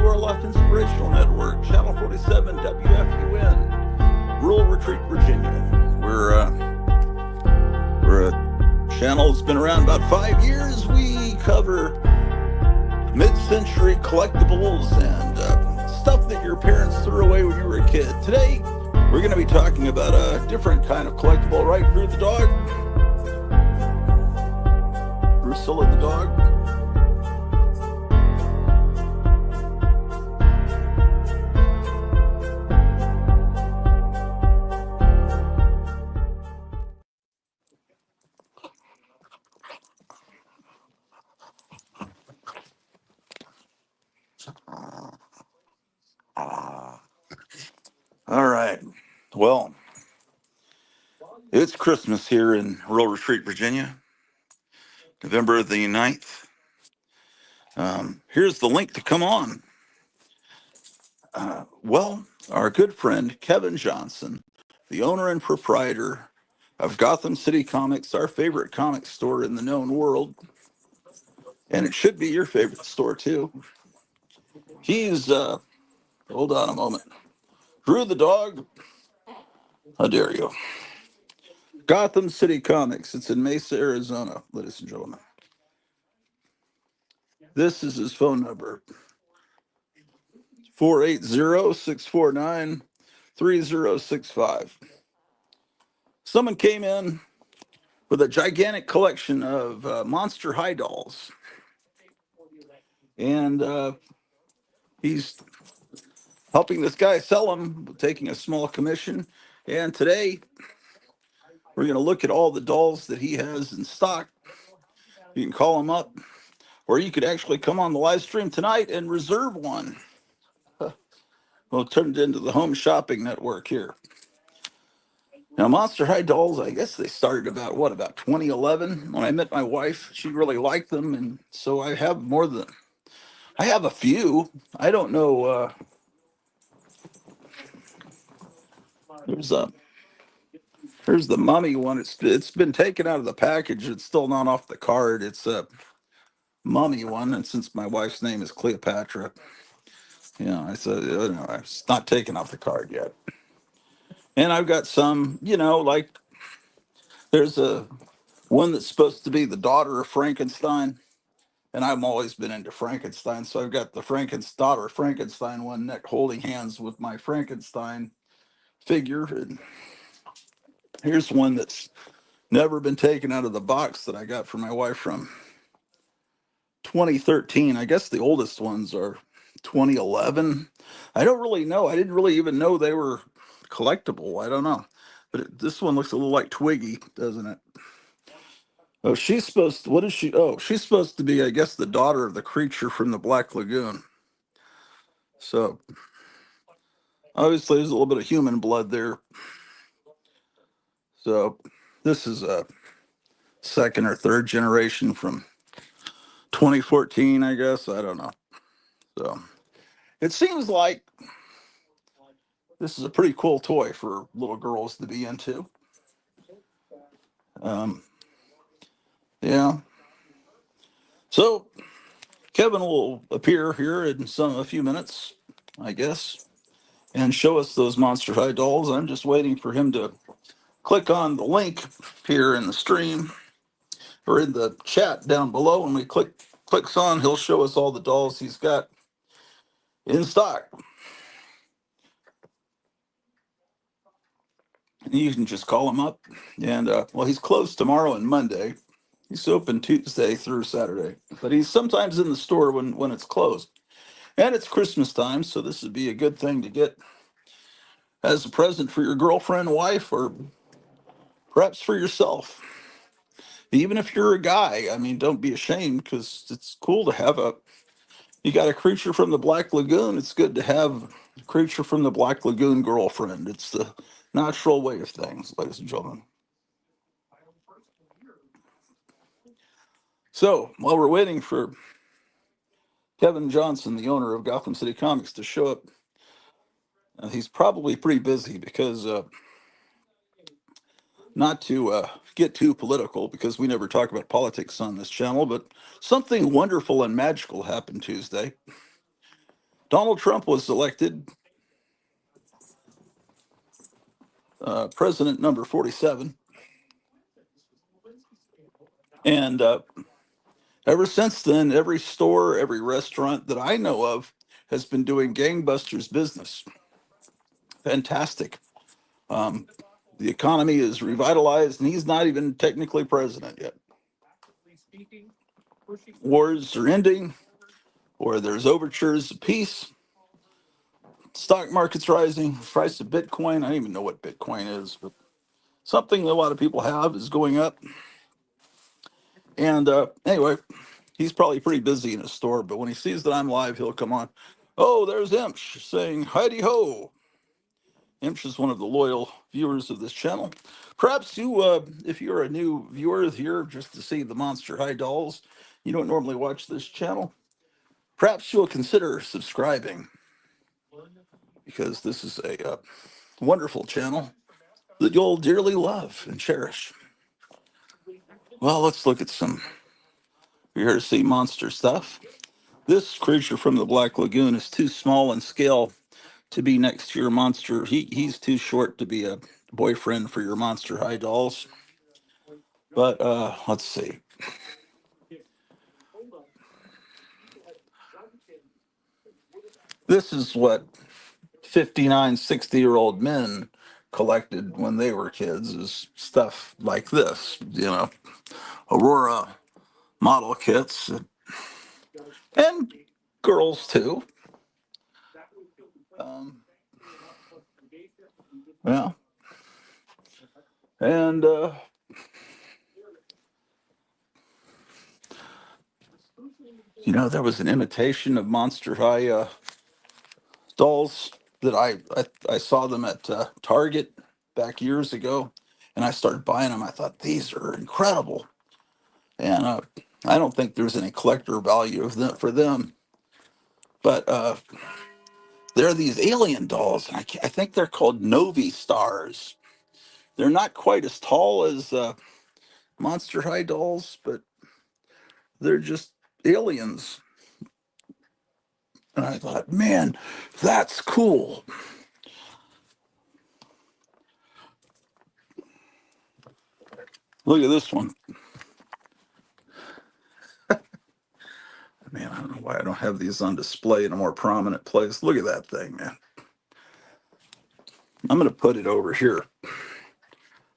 Orloff Inspirational Network, Channel 47 WFUN, Rural Retreat, Virginia. We're a channel that's been around about 5 years. We cover mid-century collectibles and stuff that your parents threw away when you were a kid. Today, we're going to be talking about a different kind of collectible, right, Drew the dog? Drusilla the dog? All right. Well, it's Christmas here in Rural Retreat, Virginia, November the 9th. Here's the link to come on. Our good friend Kevin Johnson, the owner and proprietor of Gotham City Comics, our favorite comic store in the known world, and it should be your favorite store too. He's, hold on a moment. Drew the dog, how dare you? Gotham City Comics, it's in Mesa, Arizona, ladies and gentlemen. This is his phone number, 480-649-3065. Someone came in with a gigantic collection of Monster High dolls. And he's helping this guy sell them, taking a small commission. And today, we're going to look at all the dolls that he has in stock. You can call him up, or you could actually come on the live stream tonight and reserve one. We'll turn it into the home shopping network here. Now, Monster High dolls, I guess they started about 2011? When I met my wife, she really liked them, and so I have a few. I don't know. Here's the mummy one. It's been taken out of the package. It's still not off the card. It's a mummy one, and since my wife's name is Cleopatra, I said, it's not taken off the card yet. And I've got some, like there's a one that's supposed to be the daughter of Frankenstein, and I've always been into Frankenstein, so I've got the daughter of Frankenstein one neck holding hands with my Frankenstein figure. And here's one that's never been taken out of the box that I got for my wife from 2013. I guess the oldest ones are 2011. I don't really know. I didn't really even know they were collectible. I don't know. But this one looks a little like Twiggy, doesn't it? Oh, she's supposed to, what is she? Oh, she's supposed to be, I guess, the daughter of the creature from the Black Lagoon. So, obviously, there's a little bit of human blood there. So, this is a second or third generation from 2014, I guess. I don't know. So, it seems like this is a pretty cool toy for little girls to be into. Yeah. So, Kevin will appear here in a few minutes, I guess, and show us those Monster High dolls. I'm just waiting for him to click on the link here in the stream or in the chat down below. When we clicks on, he'll show us all the dolls he's got in stock. You can just call him up. And, he's closed tomorrow and Monday. He's open Tuesday through Saturday. But he's sometimes in the store when it's closed. And it's Christmas time, so this would be a good thing to get as a present for your girlfriend, wife, or perhaps for yourself. Even if you're a guy, I mean, don't be ashamed, because it's cool to have you got a creature from the Black Lagoon. It's good to have a creature from the Black Lagoon girlfriend. It's the natural way of things, ladies and gentlemen. So while we're waiting for Kevin Johnson, the owner of Gotham City Comics, to show up, he's probably pretty busy because not to get too political, because we never talk about politics on this channel, but something wonderful and magical happened Tuesday. Donald Trump was elected president number 47. And ever since then, every store, every restaurant that I know of has been doing gangbusters business. Fantastic. Um, the economy is revitalized, and he's not even technically president yet. Wars are ending, or there's overtures of peace. Stock market's rising. Price of Bitcoin, I don't even know what Bitcoin is, but something a lot of people have is going up. And anyway, he's probably pretty busy in his store, but when he sees that I'm live, he'll come on. Oh, there's Imsh saying, Heidi ho. Imsh is one of the loyal viewers of this channel. Perhaps you, if you're a new viewer here just to see the Monster High dolls, you don't normally watch this channel, perhaps you'll consider subscribing, because this is a wonderful channel that you'll dearly love and cherish. Well, let's look at some. You're here to see monster stuff. This creature from the Black Lagoon is too small in scale to be next to your monster. He's too short to be a boyfriend for your Monster High dolls. But let's see. This is what 59, 60-year-old men collected when they were kids, is stuff like this, Aurora model kits, and girls too. Yeah. And there was an imitation of Monster High dolls that I saw them at Target back years ago, and I started buying them. I thought these are incredible, and I don't think there's any collector value of them for them, but they're these alien dolls, and I think they're called Novi Stars. They're not quite as tall as Monster High dolls, but they're just aliens. And I thought, man, that's cool. Look at this one. Man, I don't know why I don't have these on display in a more prominent place. Look at that thing, man. I'm going to put it over here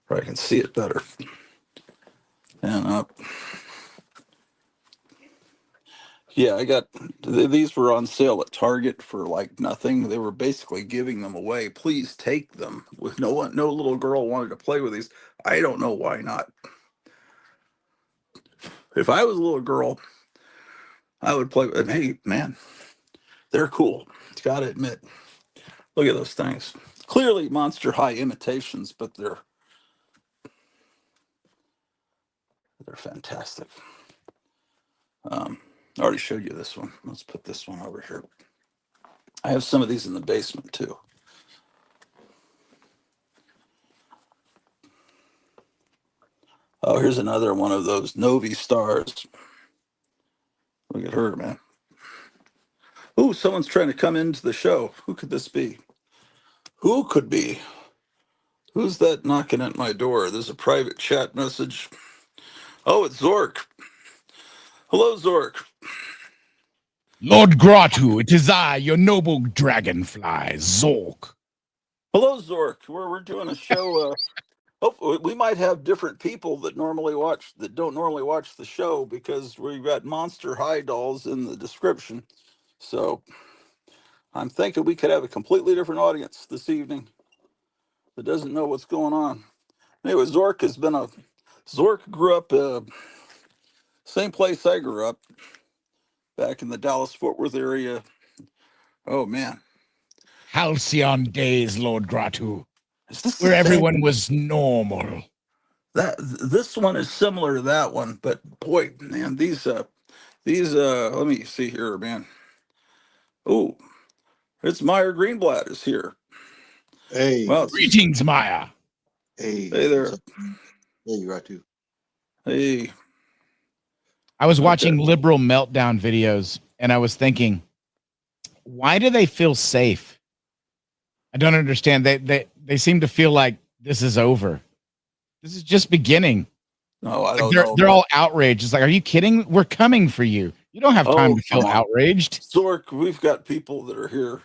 where I can see it better. And yeah, I got these were on sale at Target for like nothing. They were basically giving them away. Please take them. With no little girl wanted to play with these. I don't know why not. If I was a little girl, I would play with them. Hey, man, they're cool. Got to admit. Look at those things. Clearly Monster High imitations, but they're fantastic. I already showed you this one. Let's put this one over here. I have some of these in the basement too. Oh, here's another one of those Novi Stars. Look at her, man. Oh, someone's trying to come into the show. Who could this be? Who could be? Who's that knocking at my door? There's a private chat message. Oh, it's Zork. Hello, Zork. Lord Gratu, it is I, your noble dragonfly, Zork. Hello, Zork. We're doing a show. Hopefully, we might have different people that don't normally watch the show, because we've got Monster High dolls in the description. So I'm thinking we could have a completely different audience this evening that doesn't know what's going on. Anyway, Zork grew up same place I grew up, back in the Dallas-Fort Worth area. Oh man, Halcyon days, Lord Gratu, is this where the same? everyone was normal. This one is similar to that one, but boy, man, these let me see here, man. Oh, it's Meyer Greenblatt is here. Hey, Well, Greetings, Maya. hey, hey there. what's up? Hey, you right too. Hey, I was okay. watching liberal meltdown videos, and I was thinking, why do they feel safe? I don't understand. They seem to feel like this is over. This is just beginning. No, I Like don't know, they're man. all outraged. It's like, are you kidding? We're coming for you. You don't have time Oh, to come feel on. outraged. Zork, we've got people that are here,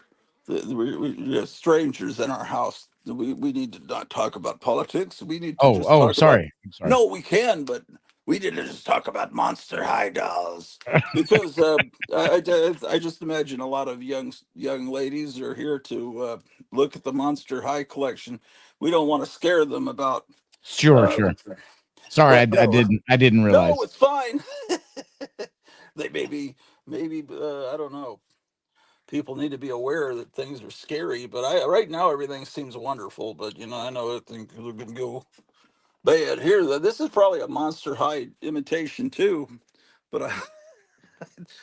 strangers in our house. We need to not talk about politics. We need to just talk about. Sorry. I'm sorry. No, we can, but we didn't just talk about Monster High dolls because I just imagine a lot of young ladies are here to look at the Monster High collection. We don't want to scare them about. Uh, Sure. Sorry, what? No, I didn't no, realize. it's fine. They maybe I don't know, people need to be aware that things are scary. But I right now everything seems wonderful. But I know things are going to go bad here. This is probably a Monster High imitation too. But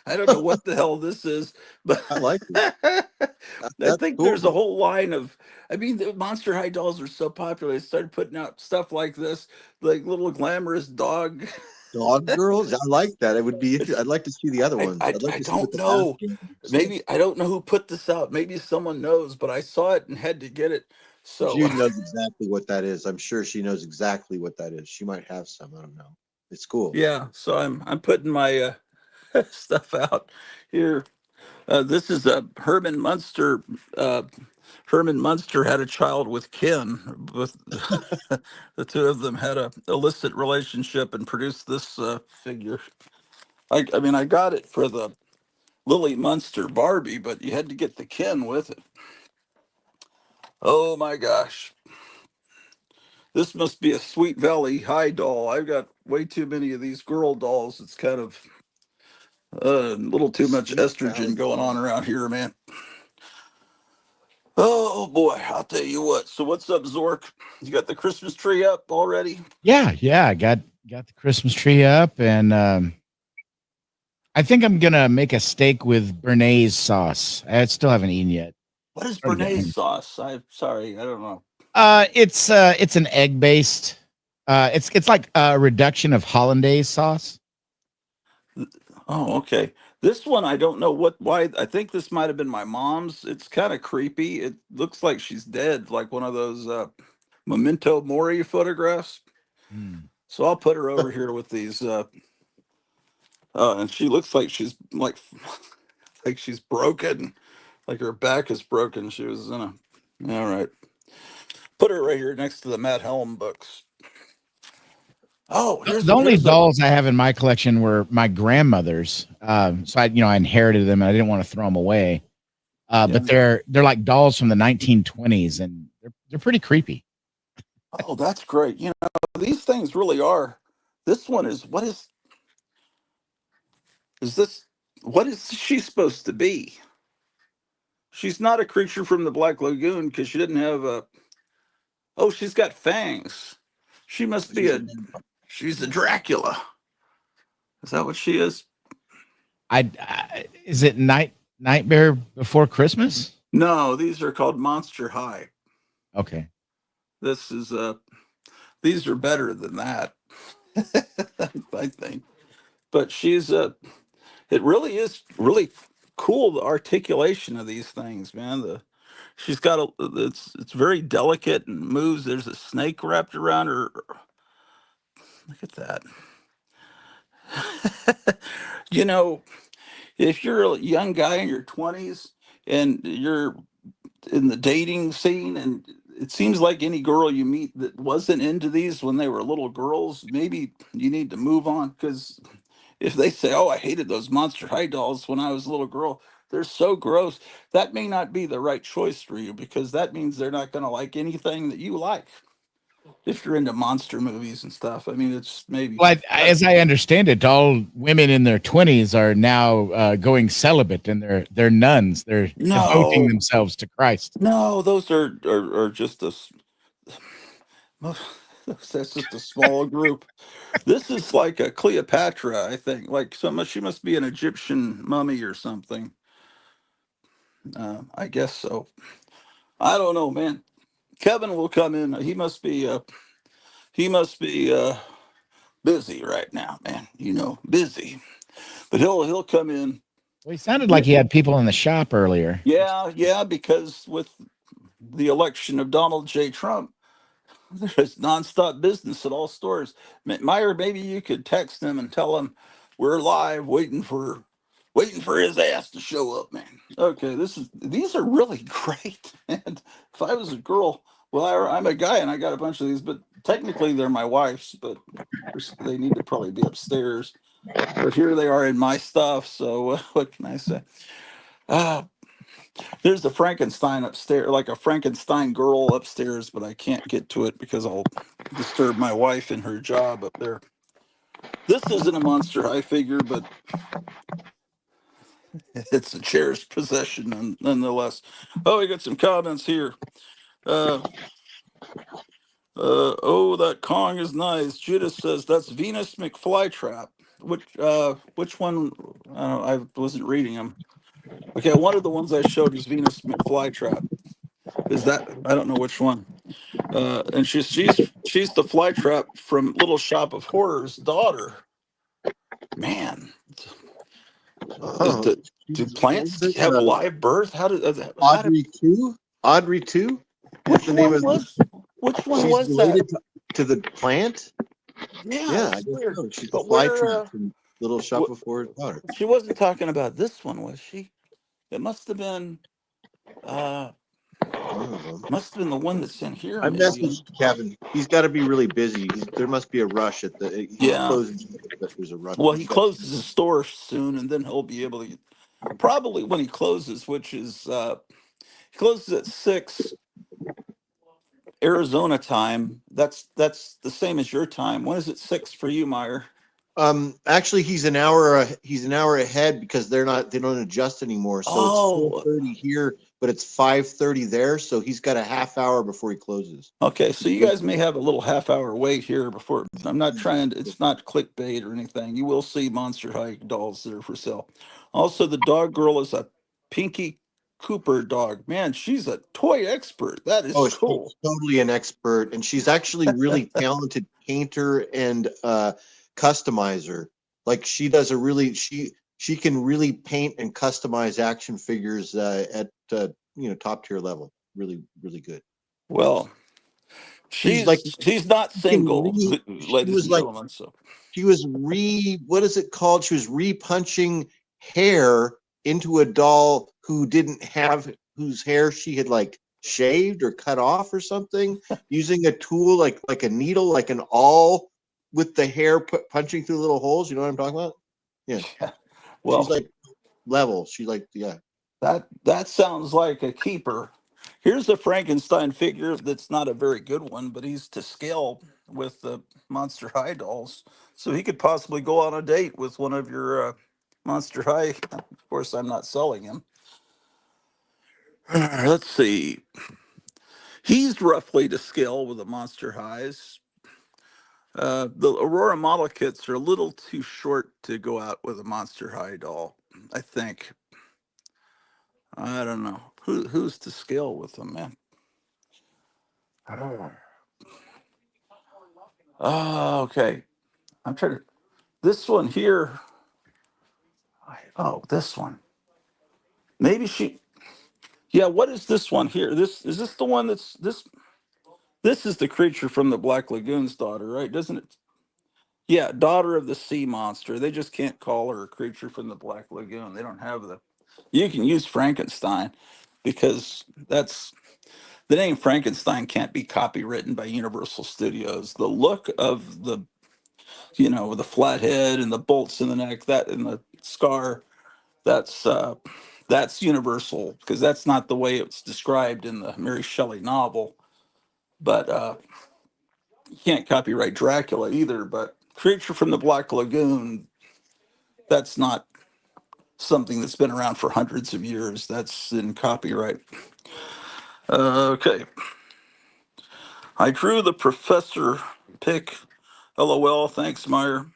I don't know what the hell this is. But I like it. I That's think there's a cool. whole line of. I mean, the Monster High dolls are so popular. They started putting out stuff like this, like little glamorous dog. Dog girls. I like that. It would be interesting. It's I'd like to see the other ones. I'd like I to see what don't the bath know. game looks like. Maybe I don't know who put this out. Maybe someone knows, but I saw it and had to get it. So Jude knows exactly what that is. I'm sure she knows exactly what that is. She might have some. I don't know. It's cool. yeah, so I'm putting my stuff out here. This is a Herman Munster. Uh, Herman Munster had a child with Ken. With the two of them had a illicit relationship and produced this figure. I mean, I got it for the Lily Munster Barbie, but you had to get the Ken with it. Oh my gosh. This must be a Sweet Valley High doll. I've got way too many of these girl dolls. It's kind of a little too much Sweet estrogen Valley going on High. around here, man. Oh boy, I'll tell you what. So what's up, Zork? You got the Christmas tree up already? Yeah. I got the Christmas tree up, and I think I'm gonna make a steak with Bernaise sauce. I still haven't eaten yet. What is Starting to get Bernaise hungry. sauce? I'm sorry, I don't know. It's an egg based. It's like a reduction of hollandaise sauce. Oh, okay. This one I don't know why. I think this might have been my mom's. It's kind of creepy. It looks like she's dead, like one of those memento mori photographs. Mm. So I'll put her over here with these and she looks like she's like she's broken, like her back is broken. She was in a. All right, put her right here next to the Matt Helm books. Oh, The only here's a. dolls I have in my collection were my grandmother's. So I inherited them, and I didn't want to throw them away. Yeah. But they're like dolls from the 1920s, and they're pretty creepy. Oh, that's great. These things really are. This one is is this what is she supposed to be? She's not a creature from the Black Lagoon because she didn't have a. Oh, she's got fangs. She must be She's a a. vampire. She's a Dracula. Is that what she is? Is it Nightmare Before Christmas? No, these are called Monster High. Okay. This is these are better than that. I think. But she's it really is really cool, the articulation of these things, man. She's got it's very delicate and moves. There's a snake wrapped around her. Look at that. you know, if you're a young guy in your 20s and you're in the dating scene, and it seems like any girl you meet that wasn't into these when they were little girls, maybe you need to move on, because if they say, "Oh, I hated those Monster High dolls when I was a little girl. They're so gross," that may not be the right choice for you, because that means they're not going to like anything that you like. If you're into monster movies and stuff, I mean, it's maybe. Well, as I understand it, all women in their 20s are now going celibate, and they're nuns. They're devoting No, themselves to Christ. no, those are just that's just a small group. This is like a Cleopatra, I think. Like she must be an Egyptian mummy or something. I guess so. I don't know, man. Kevin will come in. He must be busy right now, man. Busy. But he'll come in. Well, he sounded like he had people in the shop earlier. Yeah, because with the election of Donald J. Trump, there's nonstop business at all stores. Meyer, maybe you could text him and tell him we're live, waiting for his ass to show up, man. Okay, these are really great. And if I was a girl, well, I'm a guy and I got a bunch of these, but technically they're my wife's, but they need to probably be upstairs. But here they are in my stuff. So what can I say? Uh, there's a Frankenstein upstairs, like a Frankenstein girl upstairs, but I can't get to it because I'll disturb my wife in her job up there. This isn't a Monster High figure, but it's a cherished possession nonetheless. Oh, we got some comments here. Uh, oh, that Kong is nice. Judas says that's Venus McFlytrap. Which one? I wasn't reading them. Okay, one of the ones I showed is Venus McFlytrap. Is that? I don't know which one. And she's the Flytrap from Little Shop of Horrors' daughter. Man, Oh, do, do what was plants it? have a live birth? How did Audrey 2? Audrey 2 is which the name one of the. was which one She's was that? related to the plant. Yeah, Yeah, I it's guess weird. so. She's the But fly where? trap from Little Shop Wh- of Horrors' daughter. she wasn't talking about this one, was she? It must have been. Uh, One of them. must have been the one that's in here, I maybe. messaged Kevin. He's got to be really busy. There must be a rush at the. He's Yeah. closing, but there's a rush. Well, he He's got. closes his store soon, and then he'll be able to. Probably when he closes, which is he closes at 6 Arizona time. That's the same as your time. When is it 6 for you, Meyer? Actually, he's an hour. He's an hour ahead because they don't adjust anymore. So it's Oh, 4:30 here, but it's 5:30 there. So he's got a half hour before he closes. okay. So you guys may have a little half-hour wait here before. I'm not trying to. It's not clickbait or anything. You will see Monster High dolls that are for sale. Also, the dog girl is a Pinky Cooper dog. Man, she's a toy expert. That is Oh, she's cool. totally an expert, and she's actually really talented painter and customizer. Like she can really paint and customize action figures at top tier level. Really, really good. Well, She's like she's not she can single, re. She ladies was and like gentlemen. So she was what is it called? She was repunching hair into a doll who didn't have whose hair she had like shaved or cut off or something using a tool like a needle, like an awl with the hair punching through little holes. You know what I'm talking about? Yeah. yeah. She's Well, like level. She's like, yeah. that sounds like a keeper. Here's a Frankenstein figure that's not a very good one, but he's to scale with the Monster High dolls, so he could possibly go on a date with one of your Monster High. Of course, I'm not selling him. Let's see. He's roughly to scale with the Monster Highs. The Aurora model kits are a little too short to go out with a Monster High doll, I think. I don't know who's to scale with them, man. Oh, okay. I'm trying to. This one here. Oh, this one. Maybe she. Yeah. What is this one here? This is this the one that's this. This is the creature from the Black Lagoon's daughter, right? Doesn't it? Yeah, daughter of the sea monster. They just can't call her a creature from the Black Lagoon. They don't have the. You can use Frankenstein because that's the name Frankenstein can't be copywritten by Universal Studios. The look of with the flat head and the bolts in the neck, that and the scar, that's that's Universal because that's not the way it's described in the Mary Shelley novel. But you can't copyright Dracula either. But Creature from the Black Lagoon, that's not something that's been around for hundreds of years. That's in copyright. Okay. I drew the professor pick. LOL. Thanks, Meyer.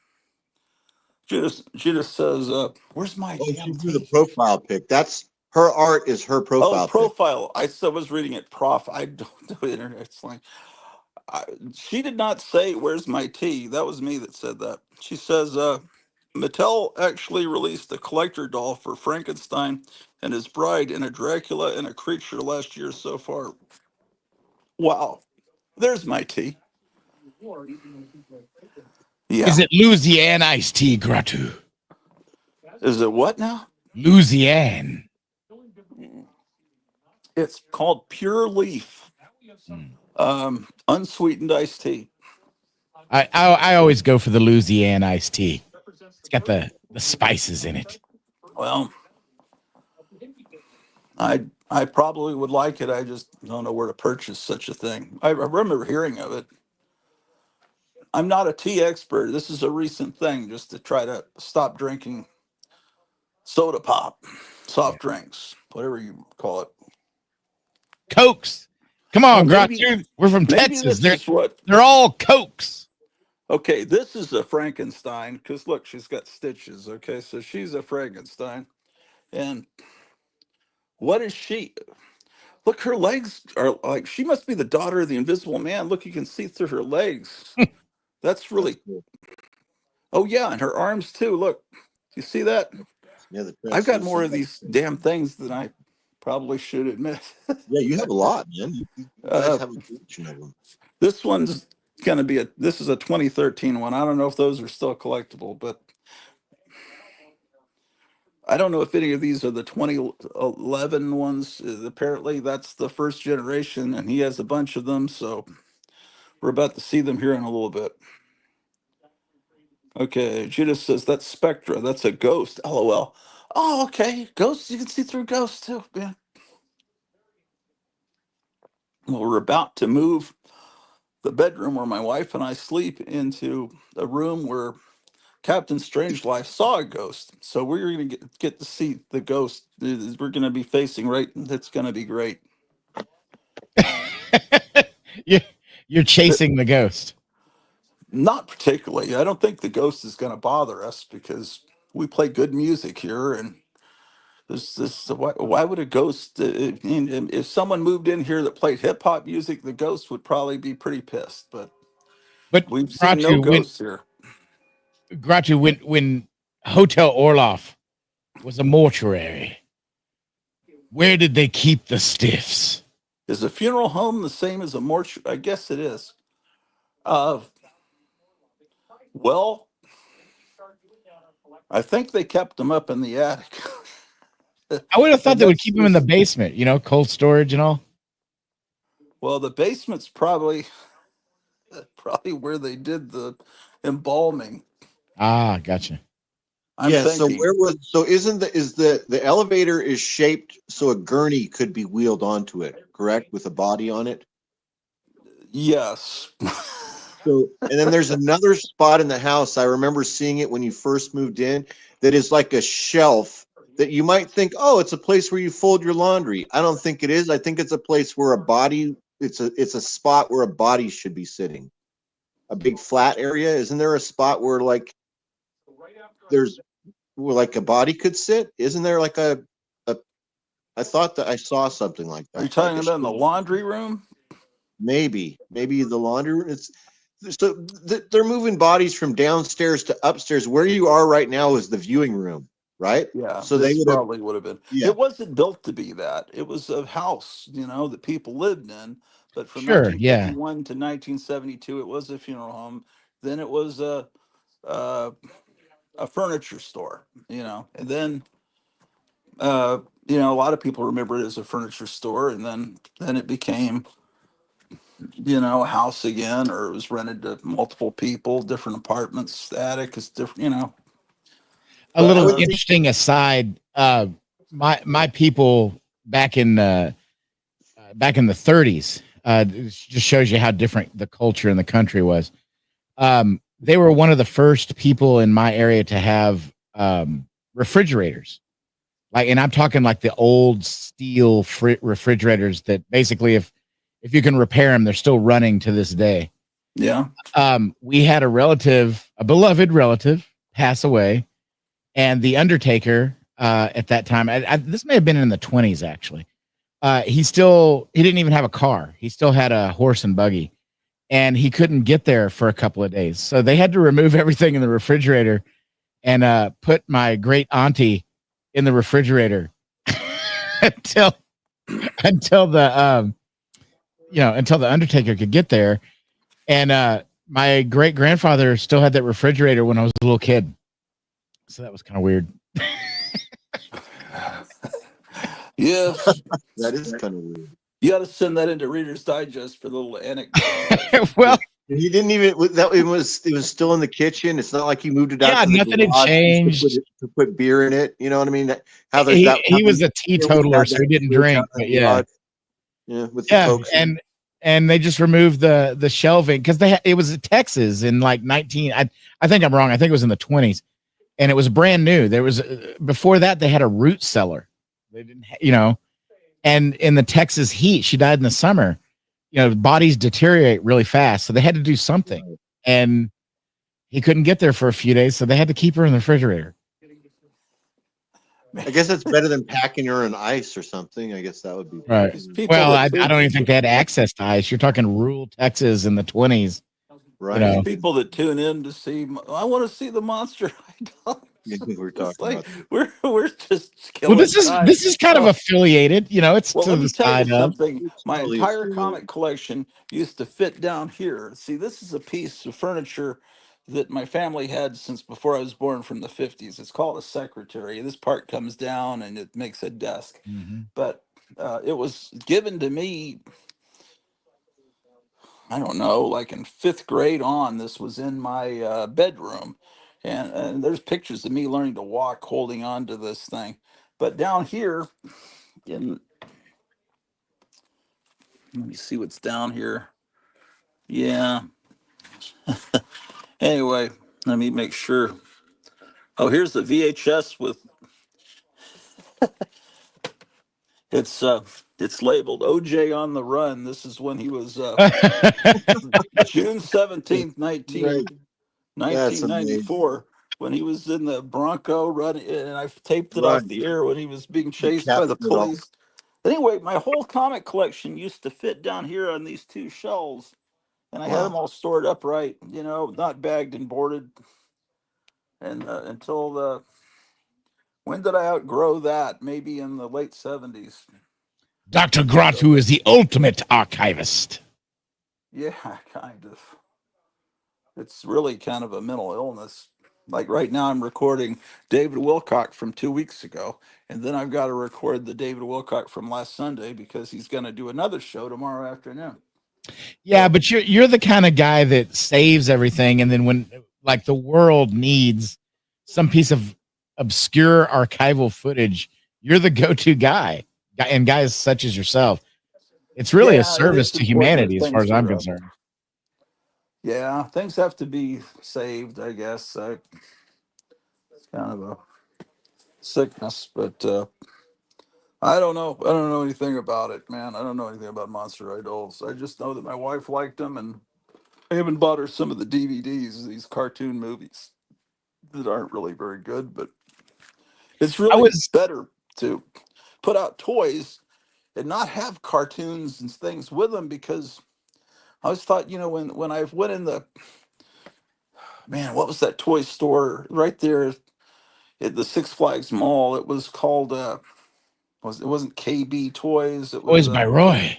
Judas says, "Where's my Oh, damn she drew the tea?" profile pic. That's her art is her Oh, profile pic. profile. I still was reading it. I don't do internet slang. I, she did not say, "Where's my tea?" That was me that said that. She says, Mattel actually released a collector doll for Frankenstein and his bride and a Dracula and a creature last year so far. Wow. There's my tea. Is Yeah. it Louisiana iced tea, Gratu? Is it what now? Louisiana. It's called Pure Leaf, unsweetened iced tea. I always go for the Louisiana iced tea. It's got the spices in it. Well, I probably would like it. I just don't know where to purchase such a thing. I remember hearing of it. I'm not a tea expert. This is a recent thing just to try to stop drinking soda pop, Yeah. soft drinks, whatever you call it. Cokes. Come Oh, on, maybe Gratu. We're from maybe Texas. this is what. They're all Cokes. Okay, this is a Frankenstein because look, she's got stitches. Okay, so she's a Frankenstein, and what is she? Look, her legs are like she must be the daughter of the Invisible Man. Look, you can see through her legs. That's That's really. cool. Oh yeah, and her arms too. Look, you see that? Yeah, the I've got more translucent. of these damn things than I probably should admit. Yeah, you have a lot, man. You guys uh, have a collection of them. this one's gonna be a. This is a 2013 one. I don't know if those are still collectible, but I don't know if any of these are the 2011 ones. Apparently, that's the first generation, and he has a bunch of them. So we're about to see them here in a little bit. Okay, Judas says that's Spectra. That's a ghost. LOL. Oh, okay. Ghosts. You can see through ghosts too. Yeah. Well, we're about to move the bedroom where my wife and I sleep into a room where Captain Strangelove saw a ghost. So we're going to get to see the ghost. We're going to be facing right. It's going to be great. you, you're It, chasing the ghost. not particularly. I don't think the ghost is going to bother us because we play good music here. And this why would a ghost, if someone moved in here that played hip hop music, the ghost would probably be pretty pissed. But But we've seen no Gratu, ghosts here. when Hotel Orloff was a mortuary, where did they keep the stiffs? Is a funeral home the same as a mortuary? I guess it is. Uh, well, I think they kept them up in the attic. I would have thought And they would that's keep them in the this. basement, cold storage and all. Well, the basement's probably where they did the embalming. Ah, gotcha. I'm Yeah, so thinking. where was so isn't the elevator is shaped so a gurney could be wheeled onto it, correct? With a body on it. Yes. So and then there's another spot in the house. I remember seeing it when you first moved in that is like a shelf that you might think, oh, it's a place where you fold your laundry. I don't think it is. I think it's a place where it's a spot where a body should be sitting. A big flat area. Isn't there a spot where like there's where like a body could sit? Isn't there like a I thought that I saw something like Are you that, like talking a about in the laundry room? maybe the laundry room. It's so they're moving bodies from downstairs to upstairs. Where you are right now is the viewing room, right? Yeah, So they this would have, probably would have been. yeah, It wasn't built to be that. It was a house, that people lived in. But from Sure, yeah. 1951 to 1972, it was a funeral home. Then it was uh, a furniture store, and then a lot of people remember it as a furniture store, and then it became a house again, or it was rented to multiple people, different apartments. The attic is different. A But I little would think, interesting aside. My people back in the 30s. It just shows you how different the culture in the country was. They were one of the first people in my area to have refrigerators. And I'm talking like the old steel refrigerators that basically, if you can repair them, they're still running to this day. yeah, We had a beloved relative, pass away, and the undertaker at that time. This may have been in the 20s actually. He didn't even have a car. He still had a horse and buggy, and he couldn't get there for a couple of days. So they had to remove everything in the refrigerator and put my great auntie in the refrigerator until until the until the Undertaker could get there. And my great grandfather still had that refrigerator when I was a little kid, so that was kind of weird. Yes, That is kind of weird. you got to send that into Reader's Digest for the little anecdote. Well, And he didn't even that it was still in the kitchen. It's not like he moved it out yeah, to the nothing had garage changed. to put beer in it. You know what I mean? How there's He that he was a you know, we teetotaler, had so that he didn't fridge out drink. in But the yeah, garage, yeah, with the yeah, Cokes. and they just removed the shelving because it was Texas in like 19. I think I'm wrong. I think it was in the 20s, and it was brand new. There was before that they had a root cellar. They didn't, and in the Texas heat, she died in the summer. Bodies deteriorate really fast, so they had to do something, and he couldn't get there for a few days, so they had to keep her in the refrigerator. I guess it's better than packing her in ice or something. I guess that would be Right. These people Well, that I tune, don't even think they had access to ice. You're talking rural Texas in the 20s. right. these people that tune in to see, I want to see the monster idol. Yeah, we're It's talking like about that. we're just Well, killing time. this is kind of Oh, affiliated. It's well, to let the me tell you side of. something. It's My totally entire affiliated. comic collection used to fit down here. See, this is a piece of furniture that my family had since before I was born from the 50s. It's called a secretary. This part comes down and it makes a desk. Mhm. But it was given to me, I don't know, like in fifth grade on. This was in my bedroom. And there's pictures of me learning to walk holding on to this thing. But down here, in, let me see what's down here. Yeah. Anyway, let me make sure. Oh, here's the VHS with it's labeled OJ on the Run. This is when he was June 17th, Right. That's amazing. 1994, when he was in the Bronco running, and I've taped it Right. off the air when he was being You chased by the captured it all. police. Anyway, my whole comic collection used to fit down here on these two shelves, and I had them Wow. all stored upright, not bagged and boarded. And until the when did I outgrow that? Maybe in the late 70s. Dr. Gratu is the ultimate archivist. Yeah, kind of. It's really kind of a mental illness. Like right now, I'm recording David Wilcock from 2 weeks ago, and then I've got to record the David Wilcock from last Sunday because he's going to do another show tomorrow afternoon. Yeah, So, but you're the kind of guy that saves everything, and then when like the world needs some piece of obscure archival footage, you're the go-to guy. And guys such as yourself, it's really a yeah, it service is to important that humanity, as far things as I'm are concerned. yeah, things have to be saved, I guess. It's kind of a sickness, but I don't know. I don't know anything about it, man. I don't know anything about Monster Idols. I just know that my wife liked them, and I even bought her some of the DVDs of these cartoon movies that aren't really very good, but it's I really was better to put out toys and not have cartoons and things with them because I always thought, when I went in the man, what was that toy store right there at the Six Flags Mall? It was called it wasn't KB Toys. It was Boys by Roy.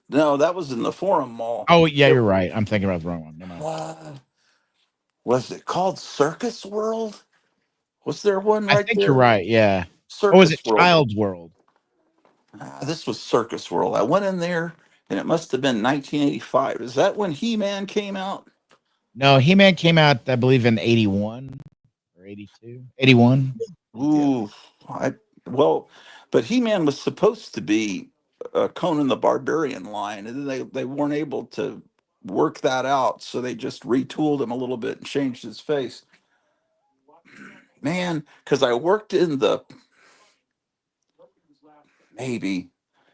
no, that was in the Forum Mall. Oh yeah, It, you're right. I'm thinking about the wrong one. Never mind. was it called Circus World? Was there one I right think you're there? right. Yeah. Or was it Circus World. Child's World? This was Circus World. I went in there, and it must have been 1985. Is that when He-Man came out? No, He-Man came out, I believe, in 81 or 82. 81. Yeah. Ooh, I well, but He-Man was supposed to be Conan the Barbarian line, and then they weren't able to work that out, so they just retooled him a little bit and changed his face. Man, because I worked in the maybe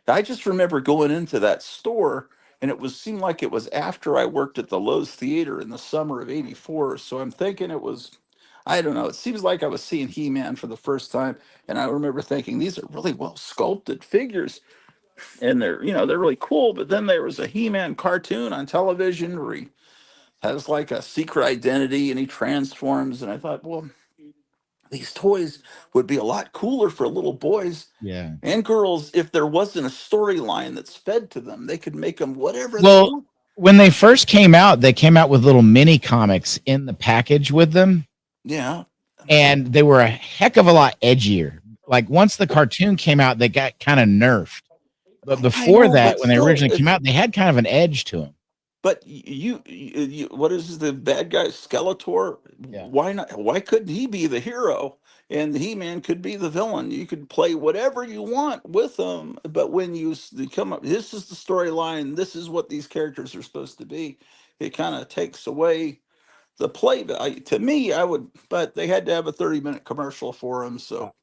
I just remember going into that store, and it was seemed like it was after I worked at the Lowe's Theater in the summer of '84. So I'm thinking it was, I don't know. It seems like I was seeing He-Man for the first time, and I remember thinking these are really well sculpted figures, and they're really cool. But then there was a He-Man cartoon on television where he has like a secret identity and he transforms, and I thought, well, these toys would be a lot cooler for little boys Yeah. and girls if there wasn't a storyline that's fed to them. They could make them whatever they Well, want. when they first came out, they came out with little mini comics in the package with them, Yeah. and they were a heck of a lot edgier. Like once the cartoon came out, they got kind of nerfed. But I before know, that, but when they still, originally came it's out, they had kind of an edge to them. but what is the bad guy Skeletor? Yeah. Why not? Why couldn't he be the hero and He Man could be the villain? You could play whatever you want with them, but when you come up, this is the storyline. This is what these characters are supposed to be. It kind of takes away the play. To me, I would, but they had to have a 30-minute commercial for him, Yeah. so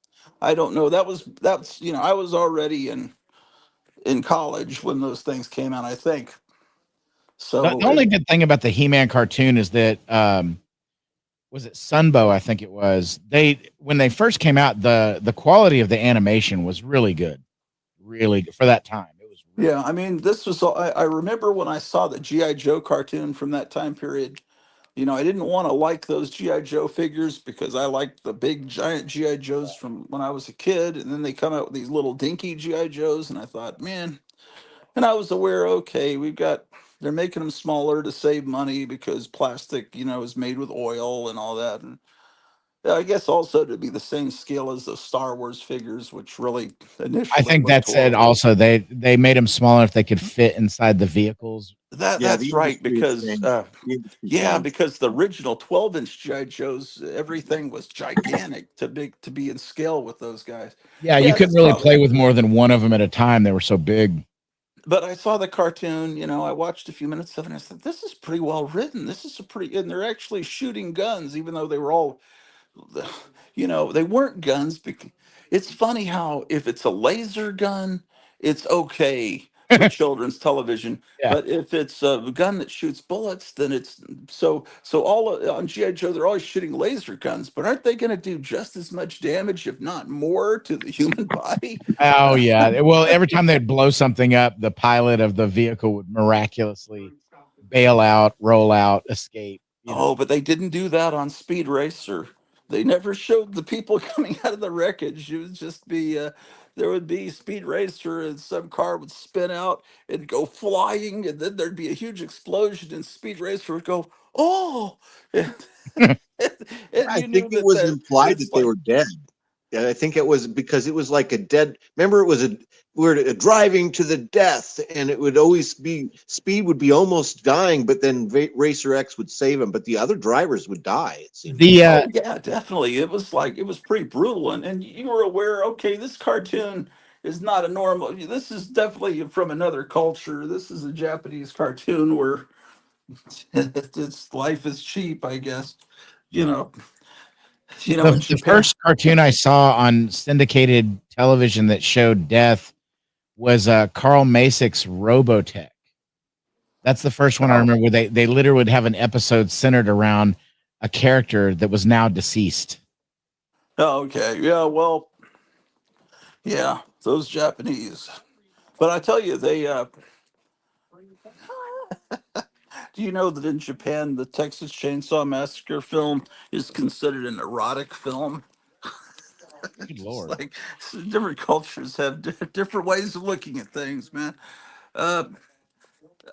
I don't know. That's I was already in college when those things came out. I think The so. only good thing about the He-Man cartoon is that was it Sunbow? I think it was. They when they first came out, the quality of the animation was really good, really good for that time. It was really Yeah, I mean, this was. I remember when I saw the GI Joe cartoon from that time period. I didn't want to like those GI Joe figures because I liked the big giant GI Joes from when I was a kid, and then they come out with these little dinky GI Joes, and I thought, man. And I was aware, okay, they're making them smaller to save money because plastic, is made with oil and all that, and yeah, I guess also to be the same scale as the Star Wars figures, which really I initially think looked that's it. horrible. Also, they made them smaller if they could fit inside the vehicles. Yeah, That's the right, industry has because changed. The industry yeah, changed. because the original 12-inch GI Joes, everything was gigantic to be in scale with those guys. Yeah, you Yeah, couldn't that's really probably. play with more than one of them at a time. They were so big. But I saw the cartoon. I watched a few minutes of it, and I said, "This is pretty well written. This is a pretty." And they're actually shooting guns, even though they were all they weren't guns. It's funny how if it's a laser gun, it's okay for children's television, Yeah. but if it's a gun that shoots bullets, then it's so on GI Joe they're always shooting laser guns, but aren't they going to do just as much damage, if not more, to the human body? Oh yeah. Well, every time they'd blow something up, the pilot of the vehicle would miraculously bail out, roll out, escape. You know. Oh, but they didn't do that on Speed Racer. They never showed the people coming out of the wreckage. It would just be there would be Speed Racer and some car would spin out and go flying, and then there'd be a huge explosion, and Speed Racer would go, "Oh!" and, and I you think knew it that was that implied it's that they like, were dead. And I think it was because it was like a dead. Remember, it was we're driving to the death, and it would always be Speed would be almost dying, but then Racer X would save him. But the other drivers would die. It seemed like. The oh yeah, definitely. It was pretty brutal, and you were aware. Okay, this cartoon is not a normal. This is definitely from another culture. This is a Japanese cartoon where it's life is cheap, I guess. You yeah. know, in The Japan. first cartoon I saw on syndicated television that showed death was Carl Masick's Robotech. That's the first one I Oh, remember where they literally would have an episode centered around a character that was now deceased. oh, okay. Yeah, well, yeah, those Japanese. But I tell you, they do you know that in Japan the Texas Chainsaw Massacre film is considered an erotic film? Good It's lord. like different cultures have different ways of looking at things, man. Uh,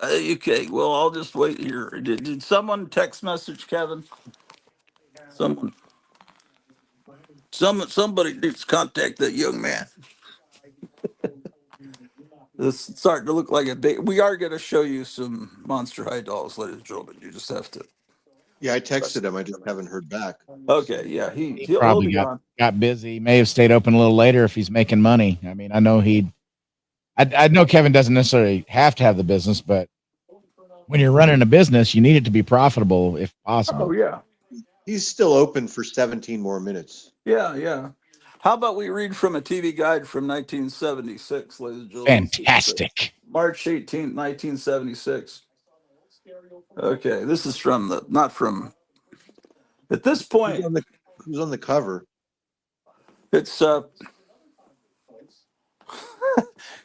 okay, well, I'll just wait here. Did someone text message Kevin? Someone, somebody needs to contact that young man. This is starting to look like a big. We are going to show you some Monster High dolls, ladies and gentlemen. You just have to. Yeah, I texted him. I just haven't heard back. Okay, yeah, He he'll probably be on. got busy. He may have stayed open a little later if he's making money. I mean, I know he'd. I know Kevin doesn't necessarily have to have the business, but when you're running a business, you need it to be profitable if Oh possible. yeah, He's still open for 17 more minutes. yeah, yeah. How about we read from a TV guide from 1976, ladies and gentlemen? Let's see what it says. Fantastic. March 18th, 1976. Okay, this is from the not from at this Who's point. on the Who's on the cover? It's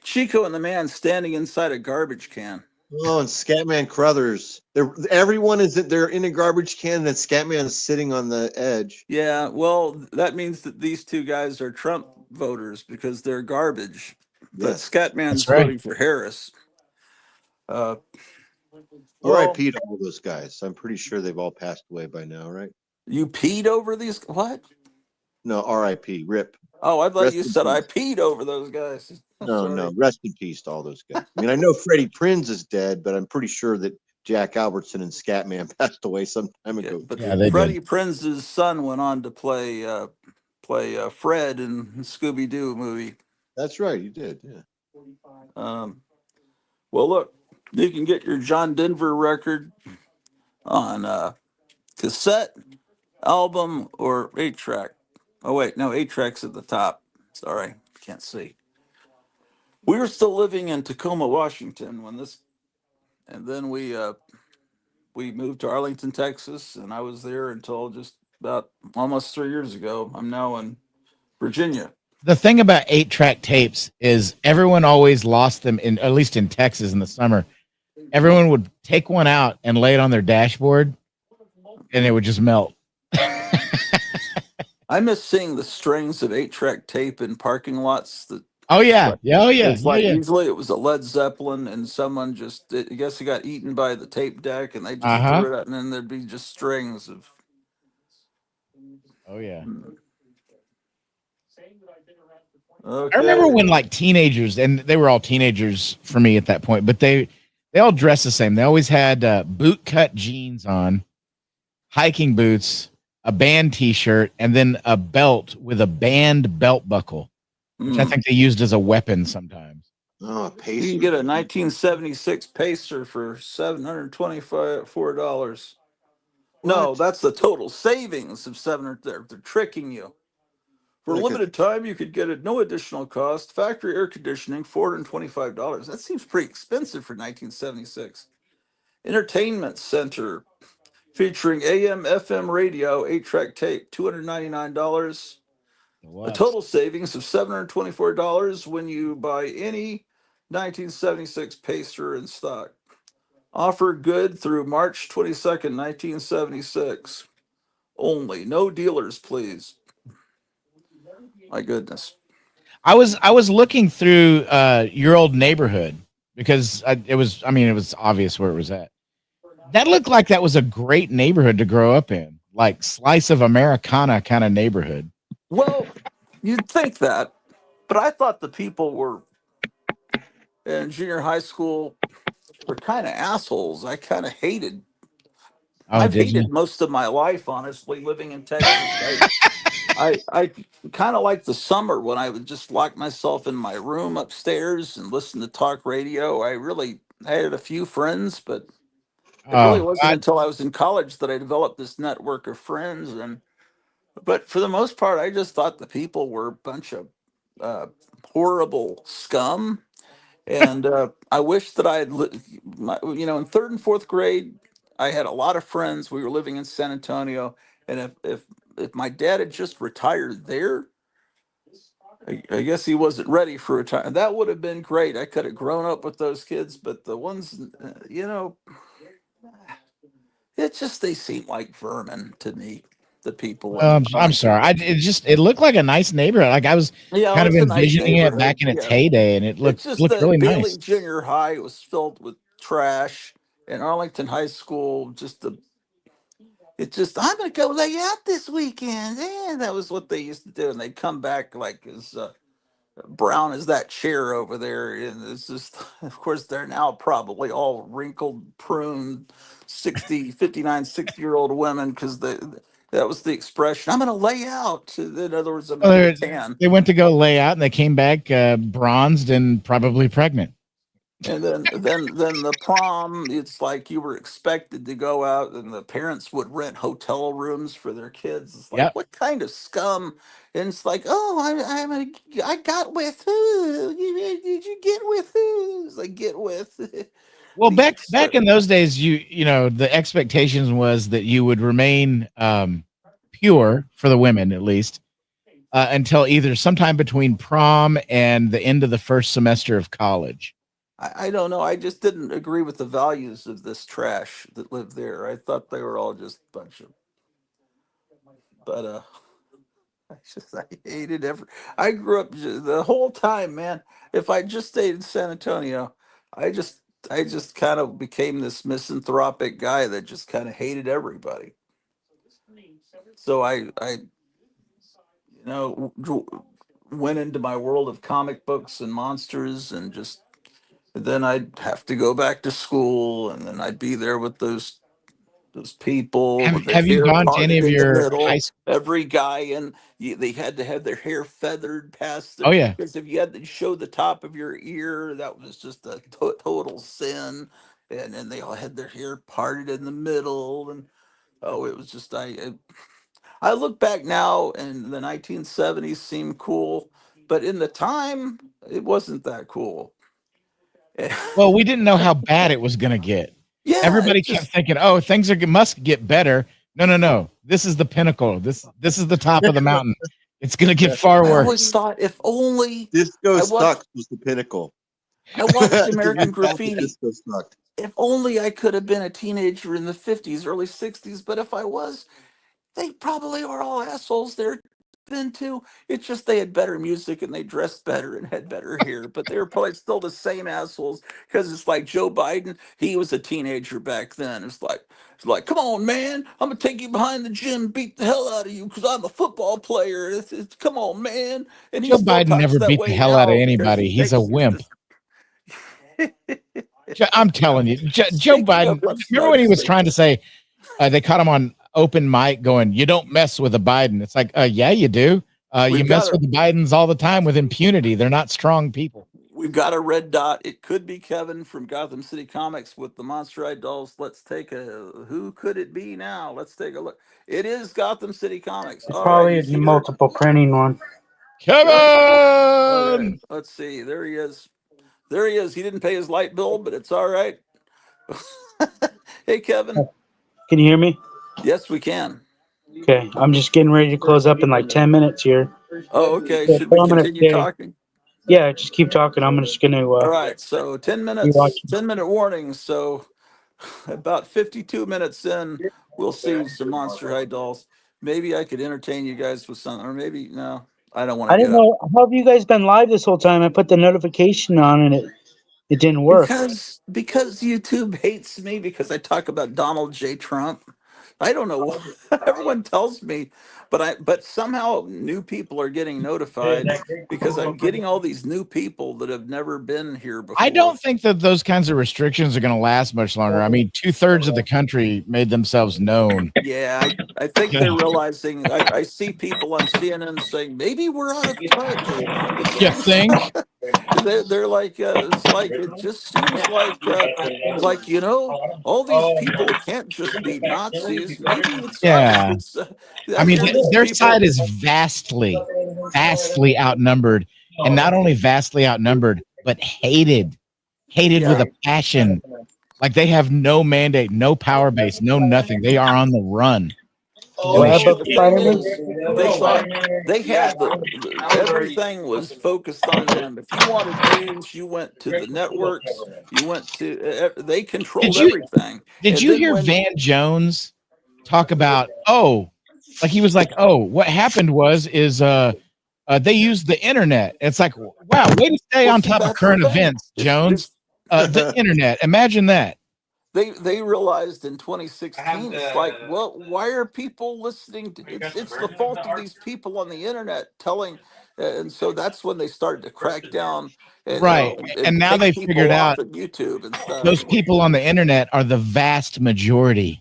Chico and the man standing inside a garbage can. Oh, and Scatman Crothers. Everyone they're in a garbage can, and then Scatman is sitting on the edge. Yeah, well, that means that these two guys are Trump voters because they're garbage. But Yes. Scatman's That's right. voting for Harris. Uh, well, R.I.P. to all those guys. I'm pretty sure they've all passed away by now, right? you peed over these? What? No, R.I.P. Rip. Oh, I thought Rest you in said I peace. peed over those guys. No, Sorry. no. Rest in peace to all those guys. I mean, I know Freddie Prinze is dead, but I'm pretty sure that Jack Albertson and Scatman passed away some time Yeah, ago. but Yeah, they did. Freddie Prinze's son went on to play Fred in Scooby Doo movie. That's right, you did. Yeah. Um, well, look, you can get your John Denver record on cassette, album, or 8-track. Oh wait, no, 8-track's at the top. Sorry, can't see. We were still living in Tacoma, Washington when this, and then we moved to Arlington, Texas, and I was there until just about almost 3 years ago. I'm now in Virginia. The thing about 8-track tapes is everyone always lost them in, at least in Texas in the summer. Everyone would take one out and lay it on their dashboard and it would just melt. I miss seeing the strings of 8-track tape in parking lots. That Oh yeah. Yeah. Oh yeah. it's Yeah. like Yeah. usually it was a Led Zeppelin, and someone just I guess it got eaten by the tape deck, and they just Uh-huh. threw it out, and then there'd be just strings of. Oh yeah. I remember Okay. when like teenagers, and they were all teenagers for me at that point, but they all dressed the same. They always had boot cut jeans on, hiking boots, a band t-shirt, and then a belt with a band belt buckle, which I think they used as a weapon sometimes. Oh, a You pacer. can get a 1976 Pacer for $724. No, What? that's the total savings of 700. They're tricking you. For a Like a limited time, you could get it no additional cost. Factory air conditioning, $425. That seems pretty expensive for 1976. Entertainment center featuring AM, FM radio, 8-track tape, $299. A What? total savings of $724 when you buy any 1976 Pacer in stock. Offer good through March 22nd, 1976. Only. No dealers, please. My goodness. I was looking through your old neighborhood because it was, I mean, it was obvious where it was at. That looked like that was a great neighborhood to grow up in, like slice of Americana kind of neighborhood. Well, you'd think that, but I thought the people were in junior high school were kind of assholes. I kind of hated. Oh, I've did you? hated most of my life, honestly, living in Texas. I kind of like the summer when I would just lock myself in my room upstairs and listen to talk radio. I had a few friends, but it really Oh, wasn't until I was in college that I developed this network of friends. And but for the most part, I just thought the people were a bunch of uh, horrible scum. And I wish that in third and fourth grade, I had a lot of friends. We were living in San Antonio, and if my dad had just retired there, I guess he wasn't ready for retirement. That would have been great. I could have grown up with those kids, but the ones, it's just they seem like vermin to me. The people in I'm Arlington. sorry. It looked like a nice neighborhood. Like I was Yeah, well, kind of it's a nice envisioning it back neighborhood. in its Yeah, heyday, and it it's just looked that really Bailey nice. Junior High was filled with trash, and Arlington High School I'm gonna go lay out this weekend. Yeah, that was what they used to do, and they'd come back like as brown as that chair over there. And it's just, of course, they're now probably all wrinkled, pruned, 60 year old women because that was the expression. I'm going to lay out. In other words, I'm going to get a Uh, tan. they went to go lay out, and they came back bronzed and probably pregnant. And then the prom, it's like you were expected to go out, and the parents would rent hotel rooms for their kids. It's like, Yep. what kind of scum? And it's like, oh, I got with who? Did you get with who? It's like, get with Well, these back in those days, you know the expectations was that you would remain pure for the women at least until either sometime between prom and the end of the first semester of college. I don't know. I just didn't agree with the values of this trash that lived there. I thought they were all just a bunch of, but I hated every. I grew up the whole time, man. If I just stayed in San Antonio, I just I just kind of became this misanthropic guy that just kind of hated everybody. So went into my world of comic books and monsters, and just then I'd have to go back to school, and then I'd be there with those people with their Have you hair gone to any parted of in the your high middle. school? Every guy, and they had to have their hair feathered past Oh the, yeah. because if you had to show the top of your ear, that was just a total sin. And then they all had their hair parted in the middle, and oh, it was just I look back now, and the 1970s seem cool, but in the time, it wasn't that cool. Well, we didn't know how bad it was going to get. Yeah, Everybody it kept just thinking, "Oh, things must get better." No, no, no. This is the pinnacle. This is the top of the mountain. It's going to get far I always worse. thought if only Disco I watched Sucks was the pinnacle. I watched Did American you call it Graffiti. Disco Sucked? If only I could have been a teenager in the 50s, early 60s, but if I was, they probably were all assholes there then too. It's just they had better music and they dressed better and had better hair, but they were probably still the same assholes, because it's like Joe Biden, he was a teenager back then. It's like, come on, man, I'm gonna take you behind the gym, beat the hell out of you because I'm a football player. Come on, man. And he Joe still Biden talks never that beat the way hell out of now because anybody. he He's a thinks he's wimp. this. I'm telling you, Joe Speaking Biden. of, let's Remember when he not was say trying to say they caught him on open mic going, "You don't mess with a Biden." It's like, yeah, you do. You we've got mess a with the Bidens all the time with impunity. They're not strong people. we've got a red dot. It could be Kevin from Gotham City Comics with the Monster Eye dolls. Let's take a who could it be now? Let's take a look. It is Gotham City Comics. It's All right, probably is a he there? multiple printing one. Really? Okay, Kevin. let's see. There he is. There he is. He didn't pay his light bill, but it's all right. Hey, Kevin. Can you hear me? Yes, we can. Okay, I'm just getting ready to close up in like 10 minutes here. Oh, okay. So Should we I'm gonna continue stay. talking? Yeah, just keep talking. I'm just gonna All right. So 10 be minutes, watching. 10-minute warning. So about 52 minutes in, we'll see some Monster High dolls. Maybe I could entertain you guys with something, or maybe no, I don't want to I get didn't up. know. How have you guys been live this whole time? I put the notification on and it didn't work. Because YouTube hates me because I talk about Donald J. Trump. I don't know why. Everyone tells me, but somehow new people are getting notified because I'm getting all these new people that have never been here I before. don't think that those kinds of restrictions are going to last much longer. I mean, 2/3 of the country made themselves known. Yeah, I think they're realizing. I see people on CNN saying maybe we're out of touch. It You seems think? they're like it's like it just seems like all these people can't just be Nazis. Maybe it's us. Yeah. I I mean, hear these their people. side is vastly outnumbered, and not only vastly outnumbered, but hated with Yeah, a passion. Like they have no mandate, no power base, no nothing. They are on the run, and What they about should the be. thing Spider-Man? is, they thought they had everything was focused on them. If you wanted news, you went to the networks. You went to they Did controlled you everything. did And you then hear when Van Jones talk about? Oh, like he was like, oh, what happened was they used the internet. It's like, wow, way to stay well, on see, top of that's the current thing. events, Jones. The internet. Imagine that. They realized in 2016, it's like, well, why are people listening to it's the fault of these people on the internet telling, and so that's when they started to crack down and Right. And now take they people figured off out of YouTube and stuff. those people on the internet are the vast majority.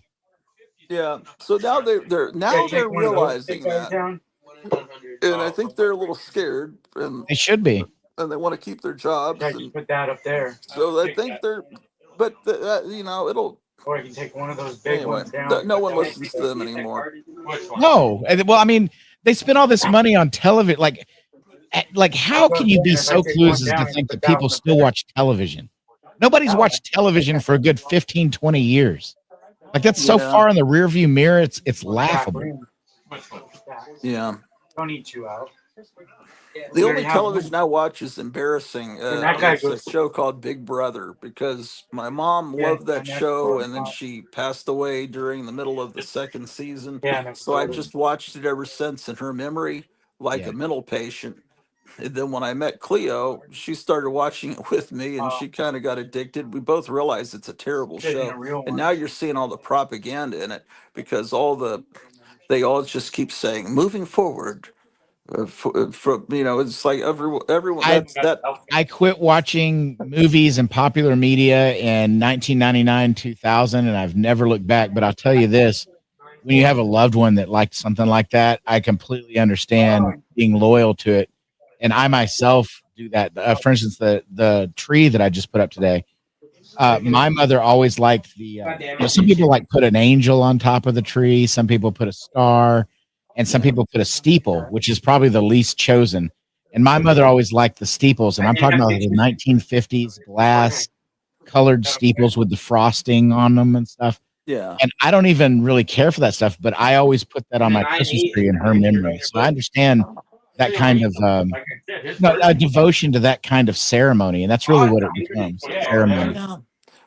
Yeah, so now they're realizing that, and I think they're a little scared, They should be. and they want to keep their jobs, and Put that up there. so I think they're, but it'll Or you can take one of those big anyway. ones down and No put one that one listens to them anymore. No. Well, I mean, they spend all this money on television. Like, how can you be so clueless as to think that people still watch television? Nobody's watched television for a good 15, 20 years. Like that's so Yeah, far in the rearview mirror, it's laughable. yeah. Don't eat two out. The only television I watch is embarrassing. that guy It's a goes. show called Big Brother because my mom Yeah, loved that and that's show, for and then she passed away during the middle of the second season. next So I've door. just watched it ever since in her memory, like Yeah. a mental patient. And then when I met Cleo, she started watching it with me, and she kind of got addicted. We both realized it's a terrible Getting a show, real and one. now you're seeing all the propaganda in it because they all just keep saying moving forward. For it's like everyone I that. I quit watching movies and popular media in 1999, 2000, and I've never looked back. But I'll tell you this: when you have a loved one that liked something like that, I completely understand being loyal to it. And I myself do that. For instance, the tree that I just put up today. My mother always liked some people like put an angel on top of the tree. Some people put a star, and some people put a steeple, which is probably the least chosen. And my mother always liked the steeples, and I'm talking about the 1950s glass colored steeples with the frosting on them and stuff. Yeah. And I don't even really care for that stuff, but I always put that on my Christmas tree in her memory. So I understand that kind of a devotion to that kind of ceremony, and that's really what it becomes, ceremony. Yeah.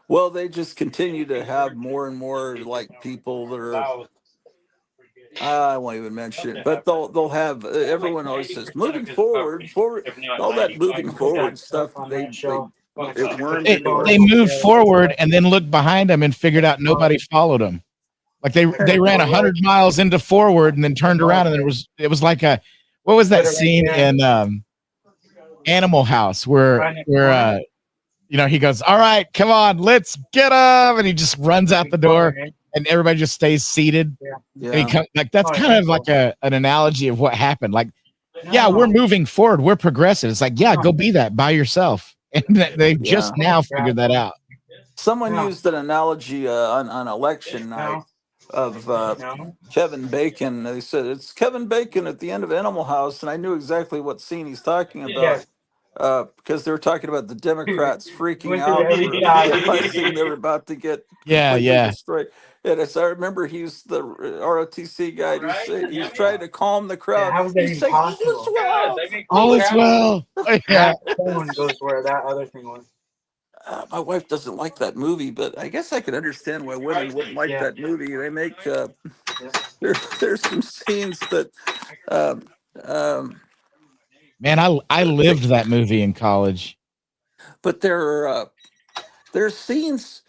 Well, they just continue to have more and more like people that are. I won't even mention it, but they'll have everyone always says moving forward, all that moving forward stuff. They it wormed They, into our. they moved forward and then looked behind them and figured out nobody followed them. Like they ran 100 miles into forward and then turned around, and it was like what was that scene in Animal House where he goes, all right, come on, let's get up, and he just runs out the door and everybody just stays seated. And he comes, like that's kind of like an analogy of what happened. Like, yeah, we're moving forward, we're progressive. It's like, yeah, go be that by yourself. And they've just now figured that out. Someone used an analogy on election night of Kevin Bacon. They said it's Kevin Bacon at the end of Animal House, and I knew exactly what scene he's talking about because they were talking about the Democrats freaking out, realizing they were about to get completely destroyed. And as I remember, he's the ROTC guy. He's trying to calm the crowd. He's saying, "All is well, all is well." Yeah, someone goes where that other thing was. my wife doesn't like that movie, but I guess I could understand why women wouldn't like that movie. They make there's some scenes that man, I lived that movie in college. but there's scenes